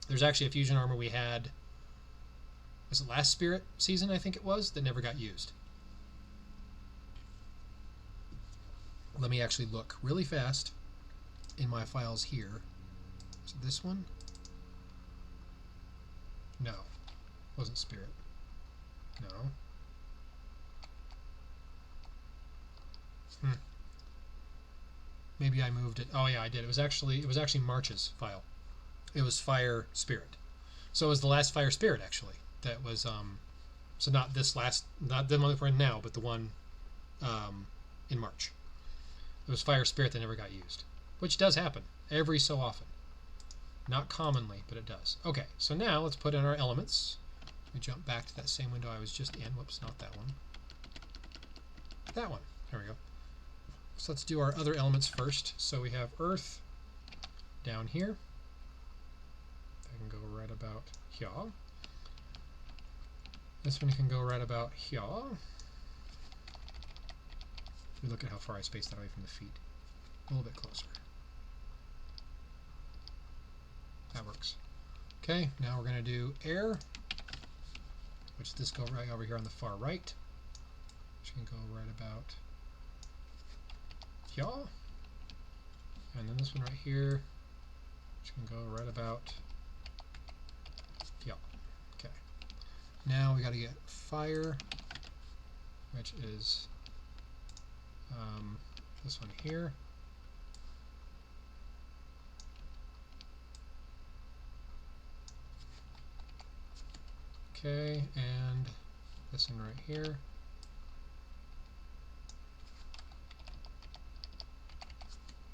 There's actually a fusion armor we had, was it last Spirit season, I think it was, that never got used. Let me actually look really fast in my files here. Is it this one? No. Wasn't Spirit. No. Maybe I moved it. Oh yeah, I did. It was actually March's file. It was Fire Spirit. So it was the last Fire Spirit actually. That was so not this last, not the one we're in now, but the one in March. It was Fire Spirit that never got used, which does happen every so often. Not commonly, but it does. Okay, so now let's put in our elements. We jump back to that same window I was just in. Whoops, not that one. That one. There we go. So let's do our other elements first. So we have Earth down here. I can go right about here. This one can go right about here. We look at how far I spaced that away from the feet. A little bit closer. That works. Okay, now we're going to do air, which this go right over here on the far right, which can go right about here, and then this one right here, which can go right about here. Okay. Now we got to get fire, which is this one here. Okay, and this one right here.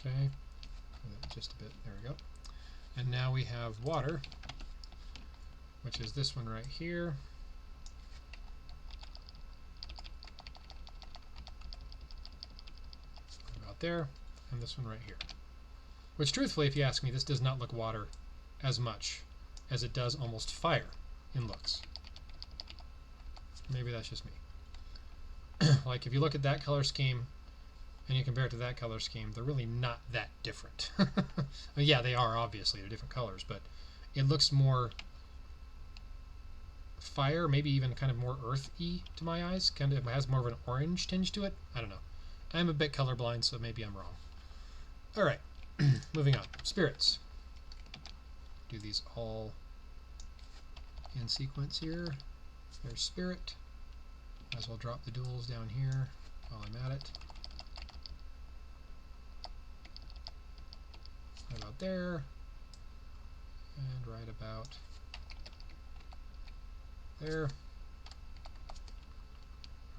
Okay, just a bit, there we go. And now we have water, which is this one right here. About there, and this one right here. Which truthfully, if you ask me, this does not look water as much as it does almost fire in looks. Maybe that's just me. Like if you look at that color scheme and you compare it to that color scheme, they're really not that different. Well, yeah, they are, obviously, they're different colors, but it looks more fire, maybe even kind of more earthy to my eyes. Kind of has more of an orange tinge to it. I don't know. I'm a bit colorblind, so maybe I'm wrong. Alright, moving on. Spirits. Do these all in sequence here. There's Spirit. Might as well drop the duals down here while I'm at it. Right about there. And right about there. There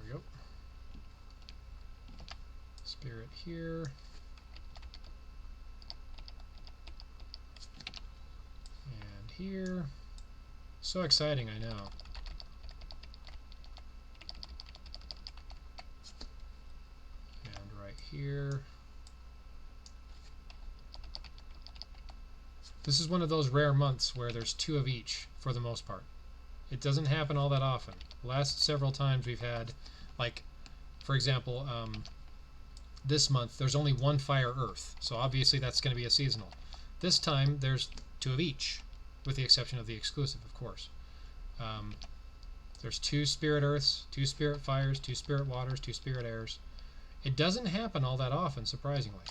we go. Spirit here. And here. So exciting, I know. And right here. This is one of those rare months where there's 2 of each for the most part. It doesn't happen all that often. The last several times we've had, like, for example, this month there's only 1 fire earth, so obviously that's going to be a seasonal. This time there's 2 of each, with the exception of the exclusive, of course. There's 2 spirit earths, 2 spirit fires, 2 spirit waters, 2 spirit airs. It doesn't happen all that often, surprisingly.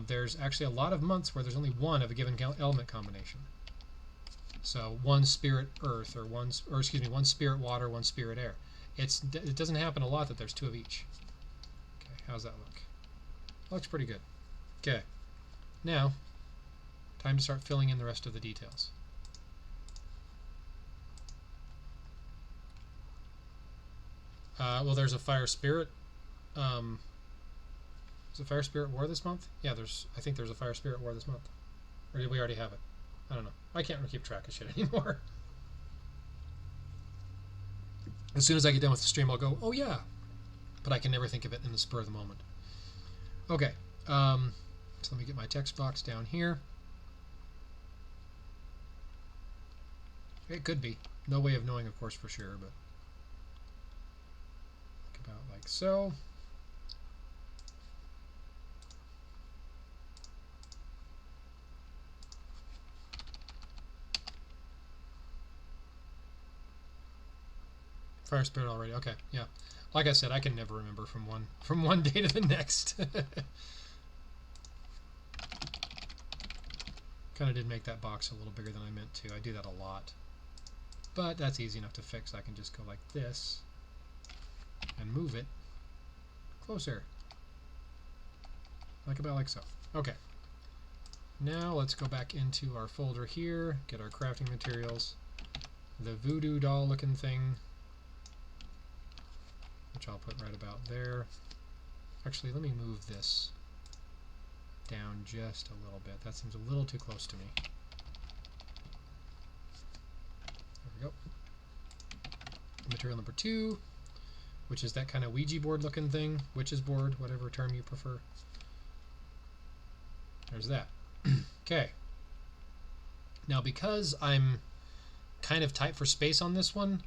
There's actually a lot of months where there's only 1 of a given element combination. So 1 spirit earth, or 1 spirit water, 1 spirit air. It doesn't happen a lot that there's 2 of each. Okay, how's that look? Looks pretty good. Okay, now time to start filling in the rest of the details. Well, there's a fire spirit. Is it Fire Spirit War this month? Yeah, I think there's a Fire Spirit War this month. Or did we already have it? I don't know. I can't keep track of shit anymore. As soon as I get done with the stream, I'll go, oh yeah. But I can never think of it in the spur of the moment. Okay. So let me get my text box down here. It could be. No way of knowing, of course, for sure, but about like so. Fire spirit already. Okay, yeah. Like I said, I can never remember from one day to the next. Kind of did make that box a little bigger than I meant to. I do that a lot. But that's easy enough to fix. I can just go like this and move it closer. Like so. Okay. Now let's go back into our folder here, get our crafting materials, the voodoo doll looking thing, which I'll put right about there. Actually, let me move this down just a little bit. That seems a little too close to me. There we go. Material number 2, which is that kind of Ouija board looking thing, witch's board, whatever term you prefer. There's that. Okay. Now, because I'm kind of tight for space on this one,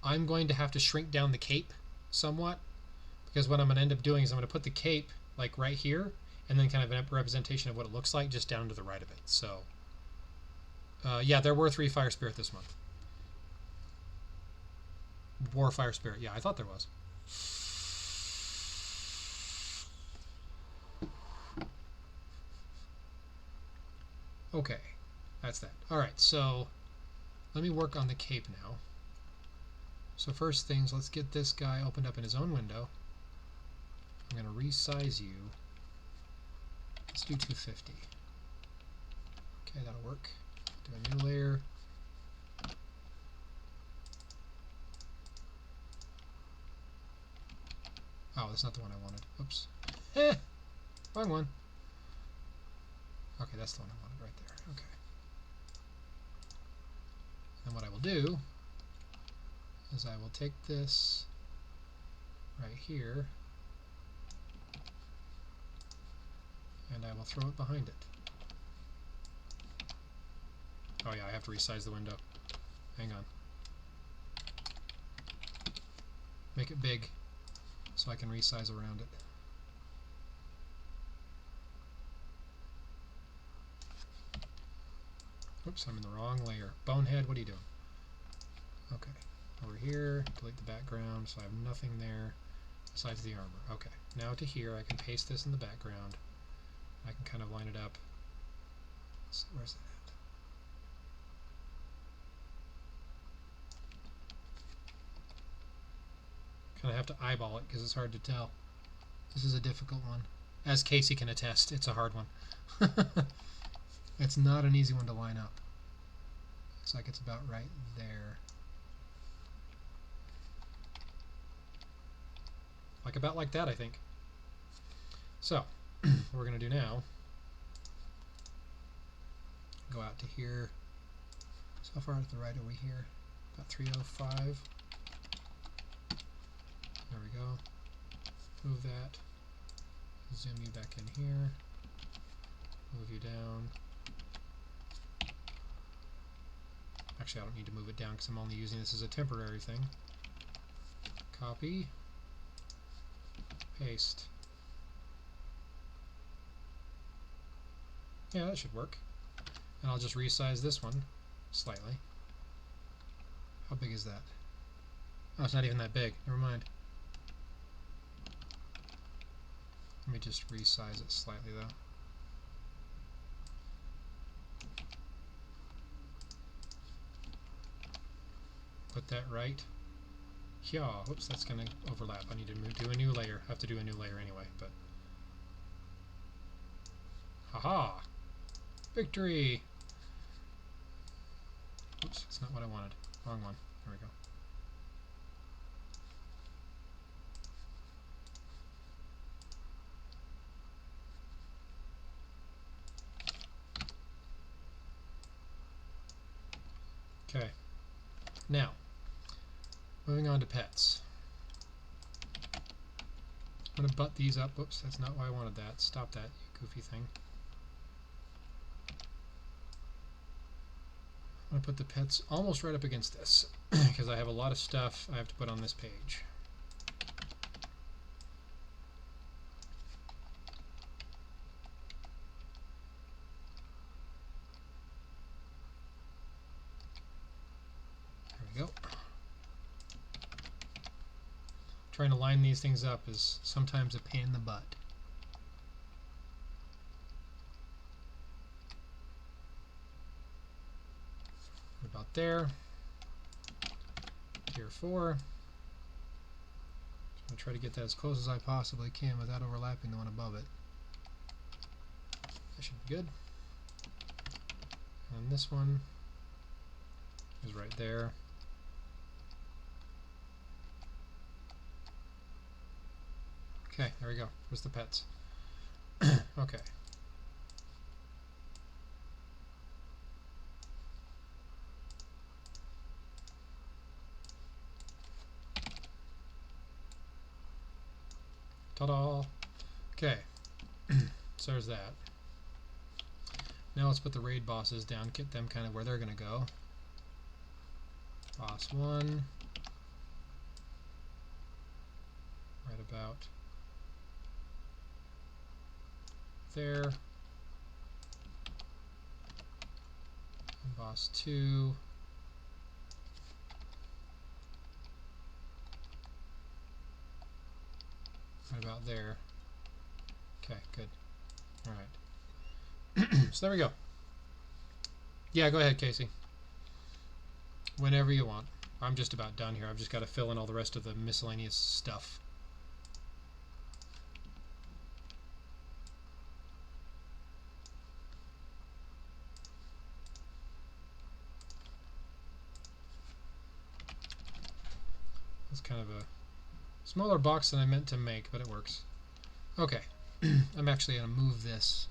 I'm going to have to shrink down the cape somewhat, because what I'm going to end up doing is I'm going to put the cape like right here, and then kind of a representation of what it looks like just down to the right of it. So, yeah, there were 3 fire spirit this month. War fire spirit. Yeah, I thought there was. Okay, that's that. All right, so let me work on the cape now. So first things, let's get this guy opened up in his own window. I'm going to resize you. Let's do 250. Okay, that'll work. Do a new layer. Oh, that's not the one I wanted. Oops. Wrong one. Okay, that's the one I wanted right there. Okay. And what I will do is I will take this right here and I will throw it behind it. Oh yeah, I have to resize the window. Hang on. Make it big so I can resize around it. Oops, I'm in the wrong layer. Bonehead, what are you doing? Okay, over here, delete the background, so I have nothing there besides the armor. Okay, now to here, I can paste this in the background. I can kind of line it up. So where's it at? Kind of have to eyeball it because it's hard to tell. This is a difficult one. As Casey can attest, it's a hard one. It's not an easy one to line up. Looks like it's about right there. Like about like that, I think. So, what we're going to do now, go out to here. So how far to the right are we here? About 305. There we go. Move that. Zoom you back in here. Move you down. Actually, I don't need to move it down because I'm only using this as a temporary thing. Copy. Paste. Yeah, that should work. And I'll just resize this one slightly. How big is that? Oh, it's not even that big. Never mind. Let me just resize it slightly though. Put that right. Yeah, whoops, that's going to overlap. I need to do a new layer. I have to do a new layer anyway, but... Haha! Victory! Oops, that's not what I wanted. Wrong one. There we go. Okay. Now, moving on to pets. I'm going to butt these up. Whoops, that's not why I wanted that. Stop that, you goofy thing. I'm going to put the pets almost right up against this because I have a lot of stuff I have to put on this page. There we go. Trying to line these things up is sometimes a pain in the butt. About there. Tier 4. I'm going to try to get that as close as I possibly can without overlapping the one above it. That should be good. And this one is right there. Okay, there we go. Where's the pets? Okay. Ta-da! Okay, so there's that. Now let's put the raid bosses down, get them kind of where they're going to go. Boss 1. Right about there. And boss 2. Right about there. Okay, good. Alright. So there we go. Yeah, go ahead, Casey. Whenever you want. I'm just about done here. I've just got to fill in all the rest of the miscellaneous stuff. It's kind of a smaller box than I meant to make, but it works. Okay. I'm actually going to move this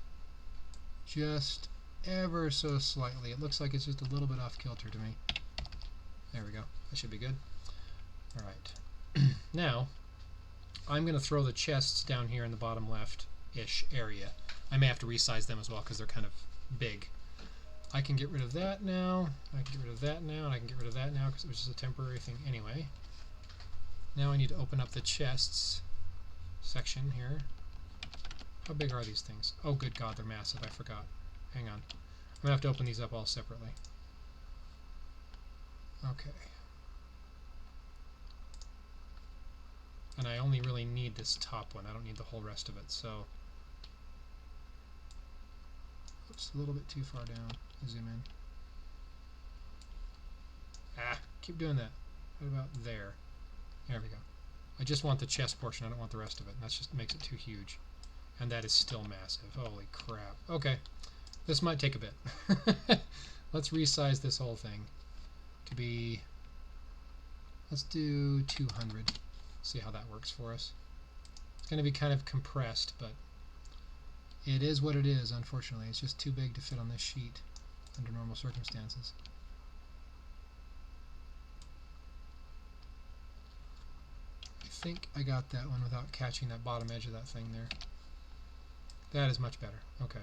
just ever so slightly. It looks like it's just a little bit off kilter to me. There we go. That should be good. Alright. Now, I'm going to throw the chests down here in the bottom left-ish area. I may have to resize them as well because they're kind of big. I can get rid of that now. I can get rid of that now. And I can get rid of that now because it was just a temporary thing anyway. Now I need to open up the chests section here. How big are these things? Oh, good God, they're massive. I forgot. Hang on. I'm going to have to open these up all separately. Okay. And I only really need this top one. I don't need the whole rest of it, so... Oops, a little bit too far down. Zoom in. Ah, keep doing that. What about there? There we go. I just want the chest portion. I don't want the rest of it. That just makes it too huge. And that is still massive. Holy crap. Okay. This might take a bit. Let's resize this whole thing to be... Let's do 200. See how that works for us. It's going to be kind of compressed, but it is what it is, unfortunately. It's just too big to fit on this sheet under normal circumstances. I think I got that one without catching that bottom edge of that thing there. That is much better. Okay.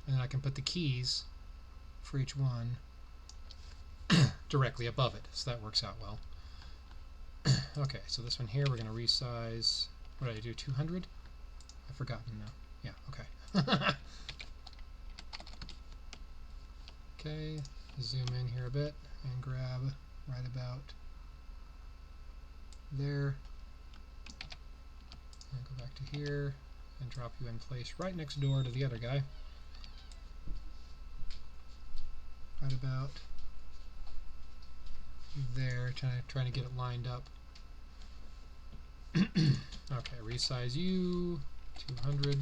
And then I can put the keys for each one directly above it, so that works out well. Okay, so this one here we're going to resize. What did I do? 200? I've forgotten now. Yeah, okay. Okay, zoom in here a bit and grab right about there. And go back to here and drop you in place right next door to the other guy. Right about there, trying to get it lined up. Okay, resize you, 200.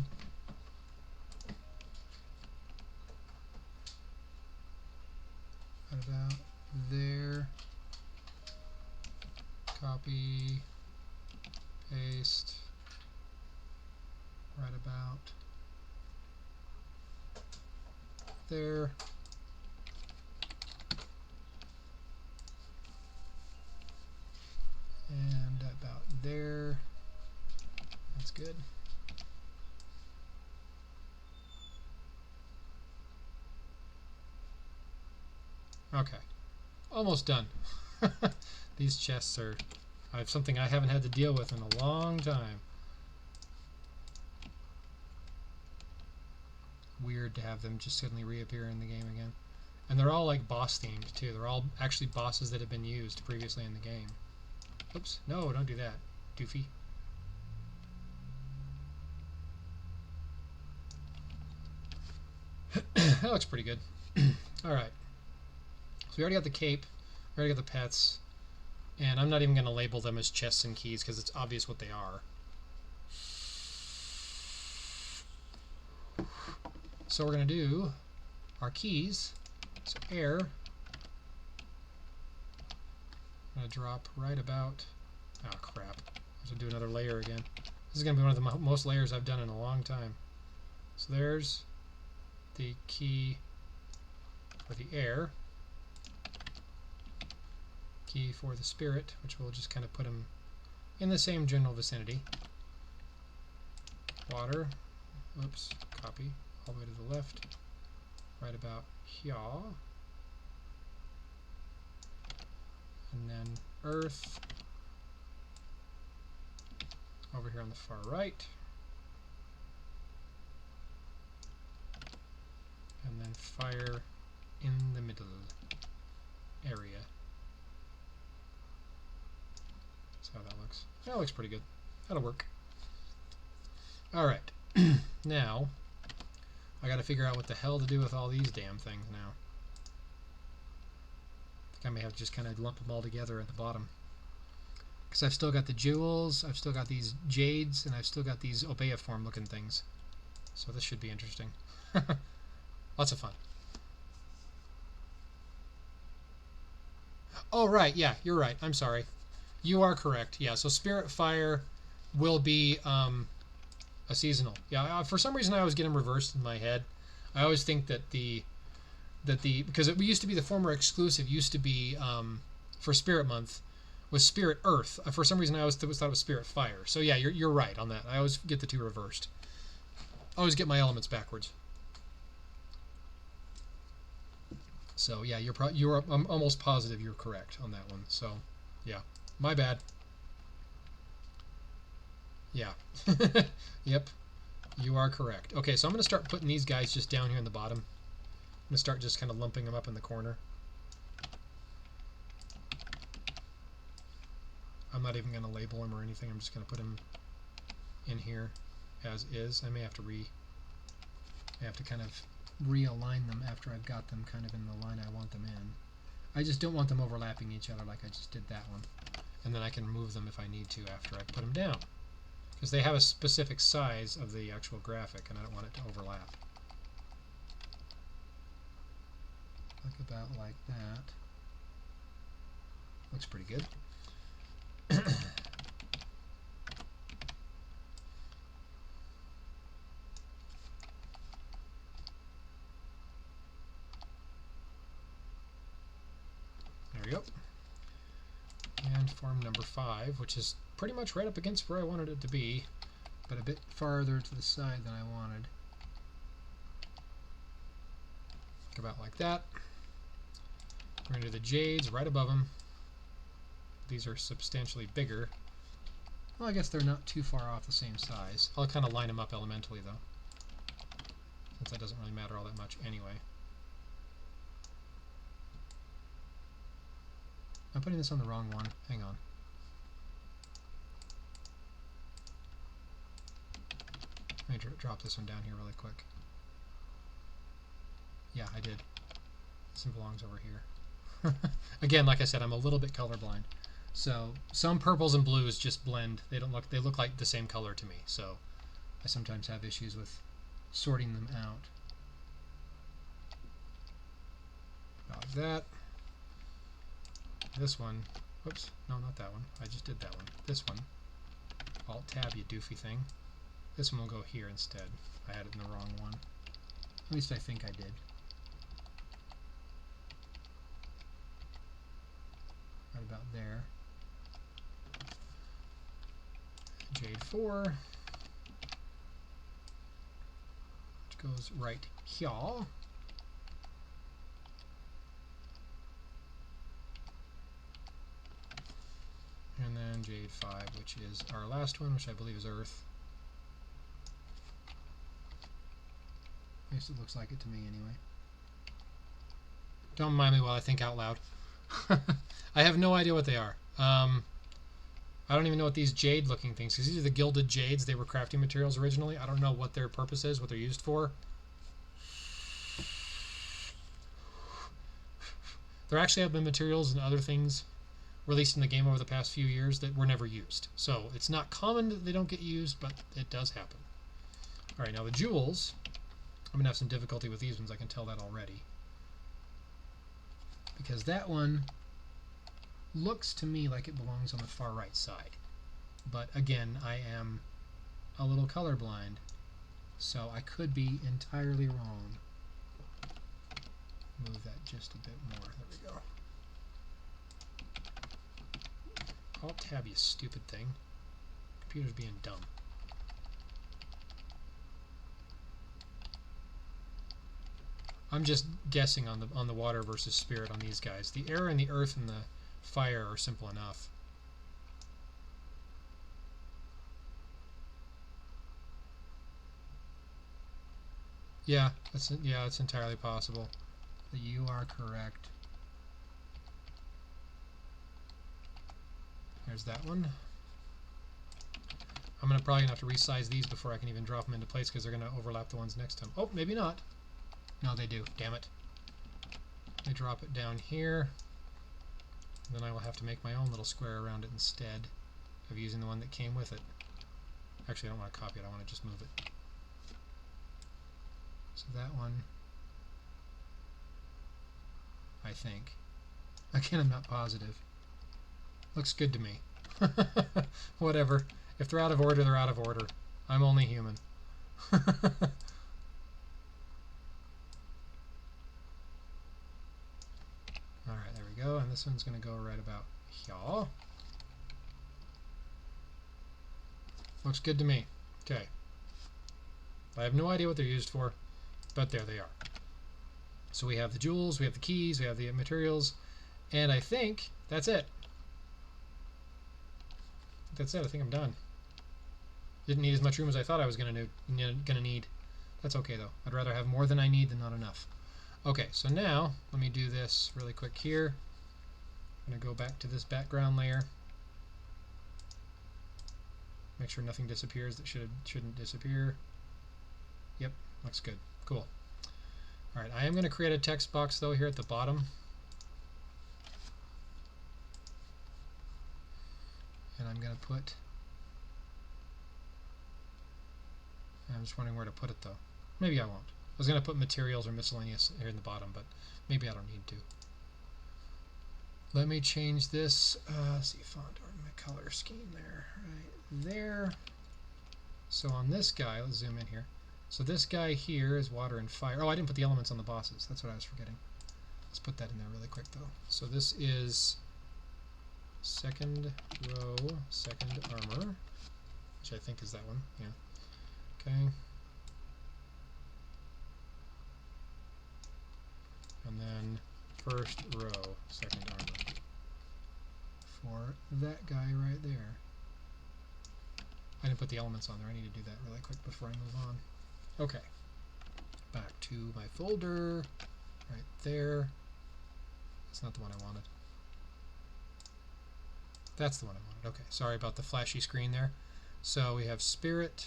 Right about there. Copy, paste, right about there. And about there. That's good. Okay. Almost done. These chests are something I haven't had to deal with in a long time. Weird to have them just suddenly reappear in the game again. And they're all like boss themed too. They're all actually bosses that have been used previously in the game. Oops. No, don't do that, doofy. That looks pretty good. Alright. So we already got the cape. We already got the pets. And I'm not even going to label them as chests and keys because it's obvious what they are. So we're going to do our keys. So air. I'm going to drop right about... Oh, crap. I have to do another layer again. This is going to be one of the most layers I've done in a long time. So there's the key for the air. Key for the spirit, which we'll just kind of put them in the same general vicinity. Water. Oops. Copy. All the way to the left. Right about here. And then earth. Over here on the far right. And then fire in the middle area. That's how that looks. That looks pretty good. That'll work. Alright. Now, I gotta figure out what the hell to do with all these damn things now. I think I may have to just kind of lump them all together at the bottom. Because I've still got the jewels, I've still got these jades, and I've still got these obeiform looking things. So this should be interesting. Lots of fun. Oh, right, yeah, you're right. I'm sorry. You are correct. Yeah, so Spirit Fire will be a seasonal. Yeah, for some reason I always get them reversed in my head. I always think that because it used to be the former exclusive used to be for Spirit Month was Spirit Earth. For some reason I always thought it was Spirit Fire. So yeah, you're right on that. I always get the two reversed. I always get my elements backwards. So yeah, I'm almost positive you're correct on that one. So yeah, my bad. Yeah. Yep. You are correct. Okay, so I'm going to start putting these guys just down here in the bottom. I'm going to start just kind of lumping them up in the corner. I'm not even going to label them or anything. I'm just going to put them in here as is. I may have to kind of realign them after I've got them kind of in the line I want them in. I just don't want them overlapping each other like I just did that one. And then I can move them if I need to after I put them down. Because they have a specific size of the actual graphic and I don't want it to overlap. Look about like that. Looks pretty good. There we go. And form number 5, which is pretty much right up against where I wanted it to be, but a bit farther to the side than I wanted. Look about like that. We're going to do the jades right above them. These are substantially bigger. Well, I guess they're not too far off the same size. I'll kind of line them up elementally, though, since that doesn't really matter all that much anyway. I'm putting this on the wrong one. Hang on. Let me drop this one down here really quick. Yeah, I did. This one belongs over here. Again, like I said, I'm a little bit colorblind. So some purples and blues just blend. They look like the same color to me. So I sometimes have issues with sorting them out. Like that. This one. Whoops. No, not that one. I just did that one. This one. Alt-tab, you doofy thing. This one will go here instead. I had it in the wrong one. At least I think I did. Right about there. Jade 4. Which goes right here. And then Jade 5, which is our last one, which I believe is Earth. At least it looks like it to me anyway. Don't mind me while I think out loud. I have no idea what they are. I don't even know what these jade-looking things, because these are the gilded jades. They were crafting materials originally. I don't know what their purpose is, what they're used for. There actually have been materials and other things released in the game over the past few years that were never used. So it's not common that they don't get used, but it does happen. All right, now the jewels. I'm going to have some difficulty with these ones. I can tell that already. Because that one looks to me like it belongs on the far right side. But again, I am a little colorblind, so I could be entirely wrong. Move that just a bit more. There we go. Alt-tab, you stupid thing. Computer's being dumb. I'm just guessing on the water versus spirit on these guys. The air and the earth and the fire are simple enough. Yeah, it's entirely possible that you are correct. There's that one. I'm probably gonna have to resize these before I can even drop them into place because they're gonna overlap the ones next to them. Oh, maybe not. No, they do. Damn it. They drop it down here. Then I will have to make my own little square around it instead of using the one that came with it. Actually, I don't want to copy it. I want to just move it. So that one, I think. Again, I'm not positive. Looks good to me. Whatever. If they're out of order, they're out of order. I'm only human. Alright, there we go. And this one's going to go right about here. Looks good to me. Okay. I have no idea what they're used for, but there they are. So we have the jewels, we have the keys, we have the materials, and I think that's it. That's it. I think I'm done. Didn't need as much room as I thought I was gonna need. That's okay though. I'd rather have more than I need than not enough. Okay, so now let me do this really quick here. I'm gonna go back to this background layer. Make sure nothing disappears that shouldn't disappear. Yep, looks good. Cool. Alright, I am going to create a text box though here at the bottom. And I'm going to put... I'm just wondering where to put it though. Maybe I won't. I was going to put materials or miscellaneous here in the bottom, but maybe I don't need to. Let me change this. Let's see, font or my color scheme there. Right there. So on this guy, let's zoom in here. So this guy here is water and fire. Oh, I didn't put the elements on the bosses. That's what I was forgetting. Let's put that in there really quick though. So this is second row, second armor, which I think is that one. Yeah. Okay. And then first row, second armor. For that guy right there. I didn't put the elements on there. I need to do that really quick before I move on. Okay. Back to my folder. Right there. That's not the one I wanted. That's the one I wanted. Okay. Sorry about the flashy screen there. So we have spirit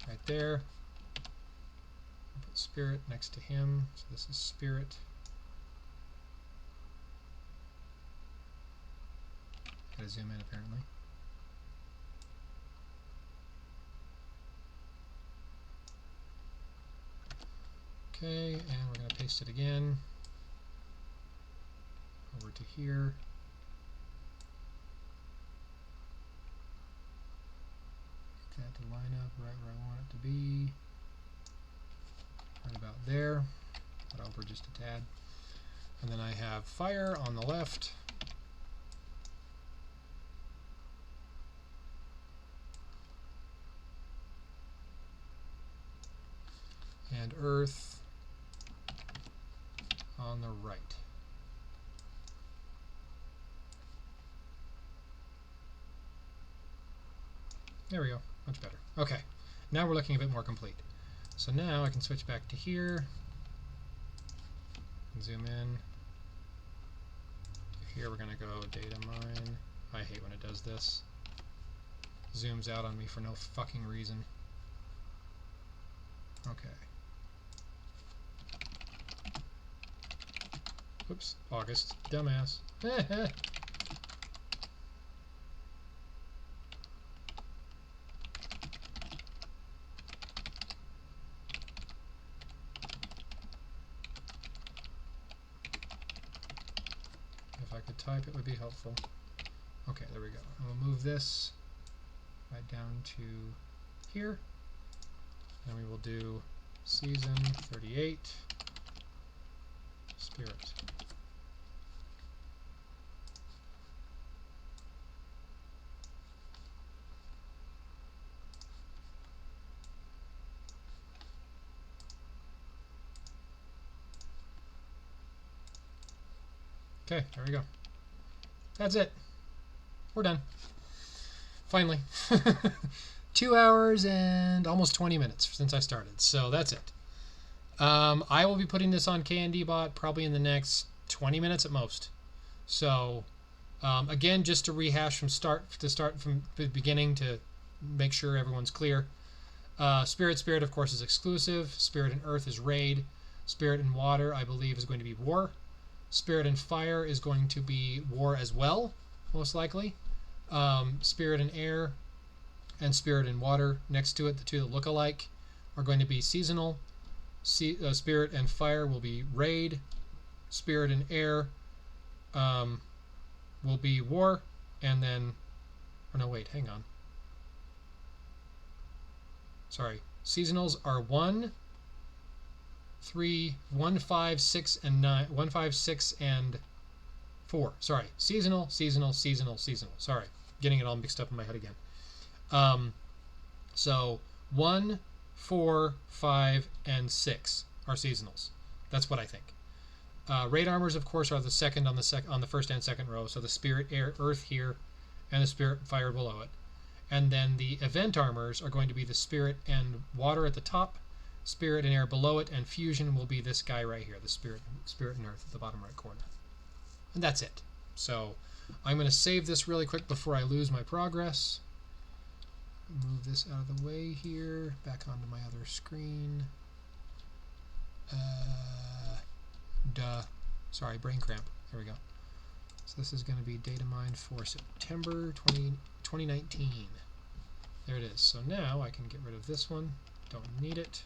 right there. I'll put spirit next to him. So this is spirit. Gotta zoom in apparently. Okay, and we're going to paste it again over to here. Get that to line up right where I want it to be. Right about there. Put over just a tad. And then I have fire on the left. And earth on the right. There we go. Much better. Okay. Now we're looking a bit more complete. So now I can switch back to here. And zoom in. Here we're going to go Datamine. I hate when it does this. zooms out on me for no fucking reason. Okay. Oops, August. Dumbass. If I could type, it would be helpful. Okay, there we go. And we'll move this right down to here. And we will do season 38, spirit. Okay, there we go. That's it. We're done. Finally. 2 hours and almost 20 minutes since I started. So that's it. I will be putting this on KnD bot probably in the next 20 minutes at most. So again, just to rehash from start from the beginning to make sure everyone's clear. Spirit, of course, is exclusive. Spirit and Earth is raid. Spirit and Water, I believe, is going to be war. Spirit and Fire is going to be war as well, most likely. Spirit and Air and Spirit and Water next to it, the two that look alike, are going to be seasonal. Spirit and Fire will be raid. Spirit and Air will be war. And then, or no, wait, hang on. Sorry, seasonals are 1, 3, 1, 5, 6, and 9. 1, 5, 6, and 4. Sorry, seasonal. Sorry, getting it all mixed up in my head again. So 1, 4, 5, and 6 are seasonals. That's what I think. Raid armors, of course, are the second on the first and second row. So the Spirit, Air, Earth here, and the Spirit, Fire below it. And then the event armors are going to be the Spirit and Water at the top, Spirit and Air below it, and Fusion will be this guy right here, the Spirit and Earth at the bottom right corner. And that's it. So I'm going to save this really quick before I lose my progress. Move this out of the way here, back onto my other screen. Sorry, brain cramp. There we go. So this is going to be Datamine for September 2019. There it is. So now I can get rid of this one. Don't need it.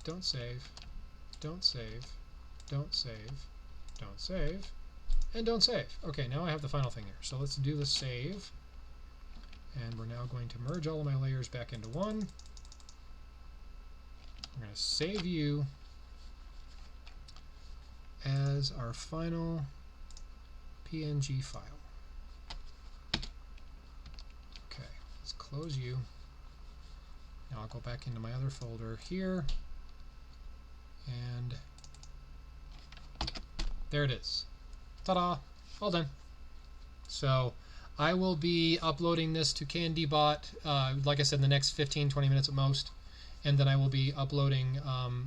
Don't save. Don't save. Don't save. Don't save. And don't save. Okay, now I have the final thing here. So let's do the save. And we're now going to merge all of my layers back into one. We're going to save you as our final PNG file. Okay, let's close you. Now I'll go back into my other folder here. And there it is. Ta-da! All done. So I will be uploading this to KnD bot, like I said, in the next 15-20 minutes at most. And then I will be uploading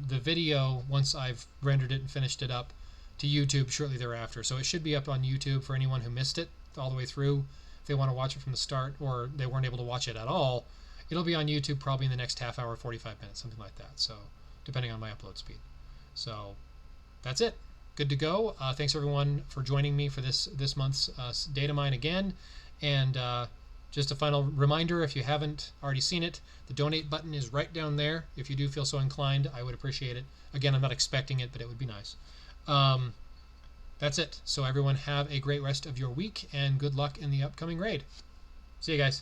the video once I've rendered it and finished it up to YouTube shortly thereafter. So it should be up on YouTube for anyone who missed it all the way through. If they want to watch it from the start or they weren't able to watch it at all, it'll be on YouTube probably in the next half hour, 45 minutes, something like that. So depending on my upload speed. So that's it. Good to go. Thanks everyone for joining me for this month's Datamine again. And just a final reminder, if you haven't already seen it, the donate button is right down there. If you do feel so inclined, I would appreciate it. Again, I'm not expecting it, but it would be nice. That's it. So everyone have a great rest of your week and good luck in the upcoming raid. See you guys.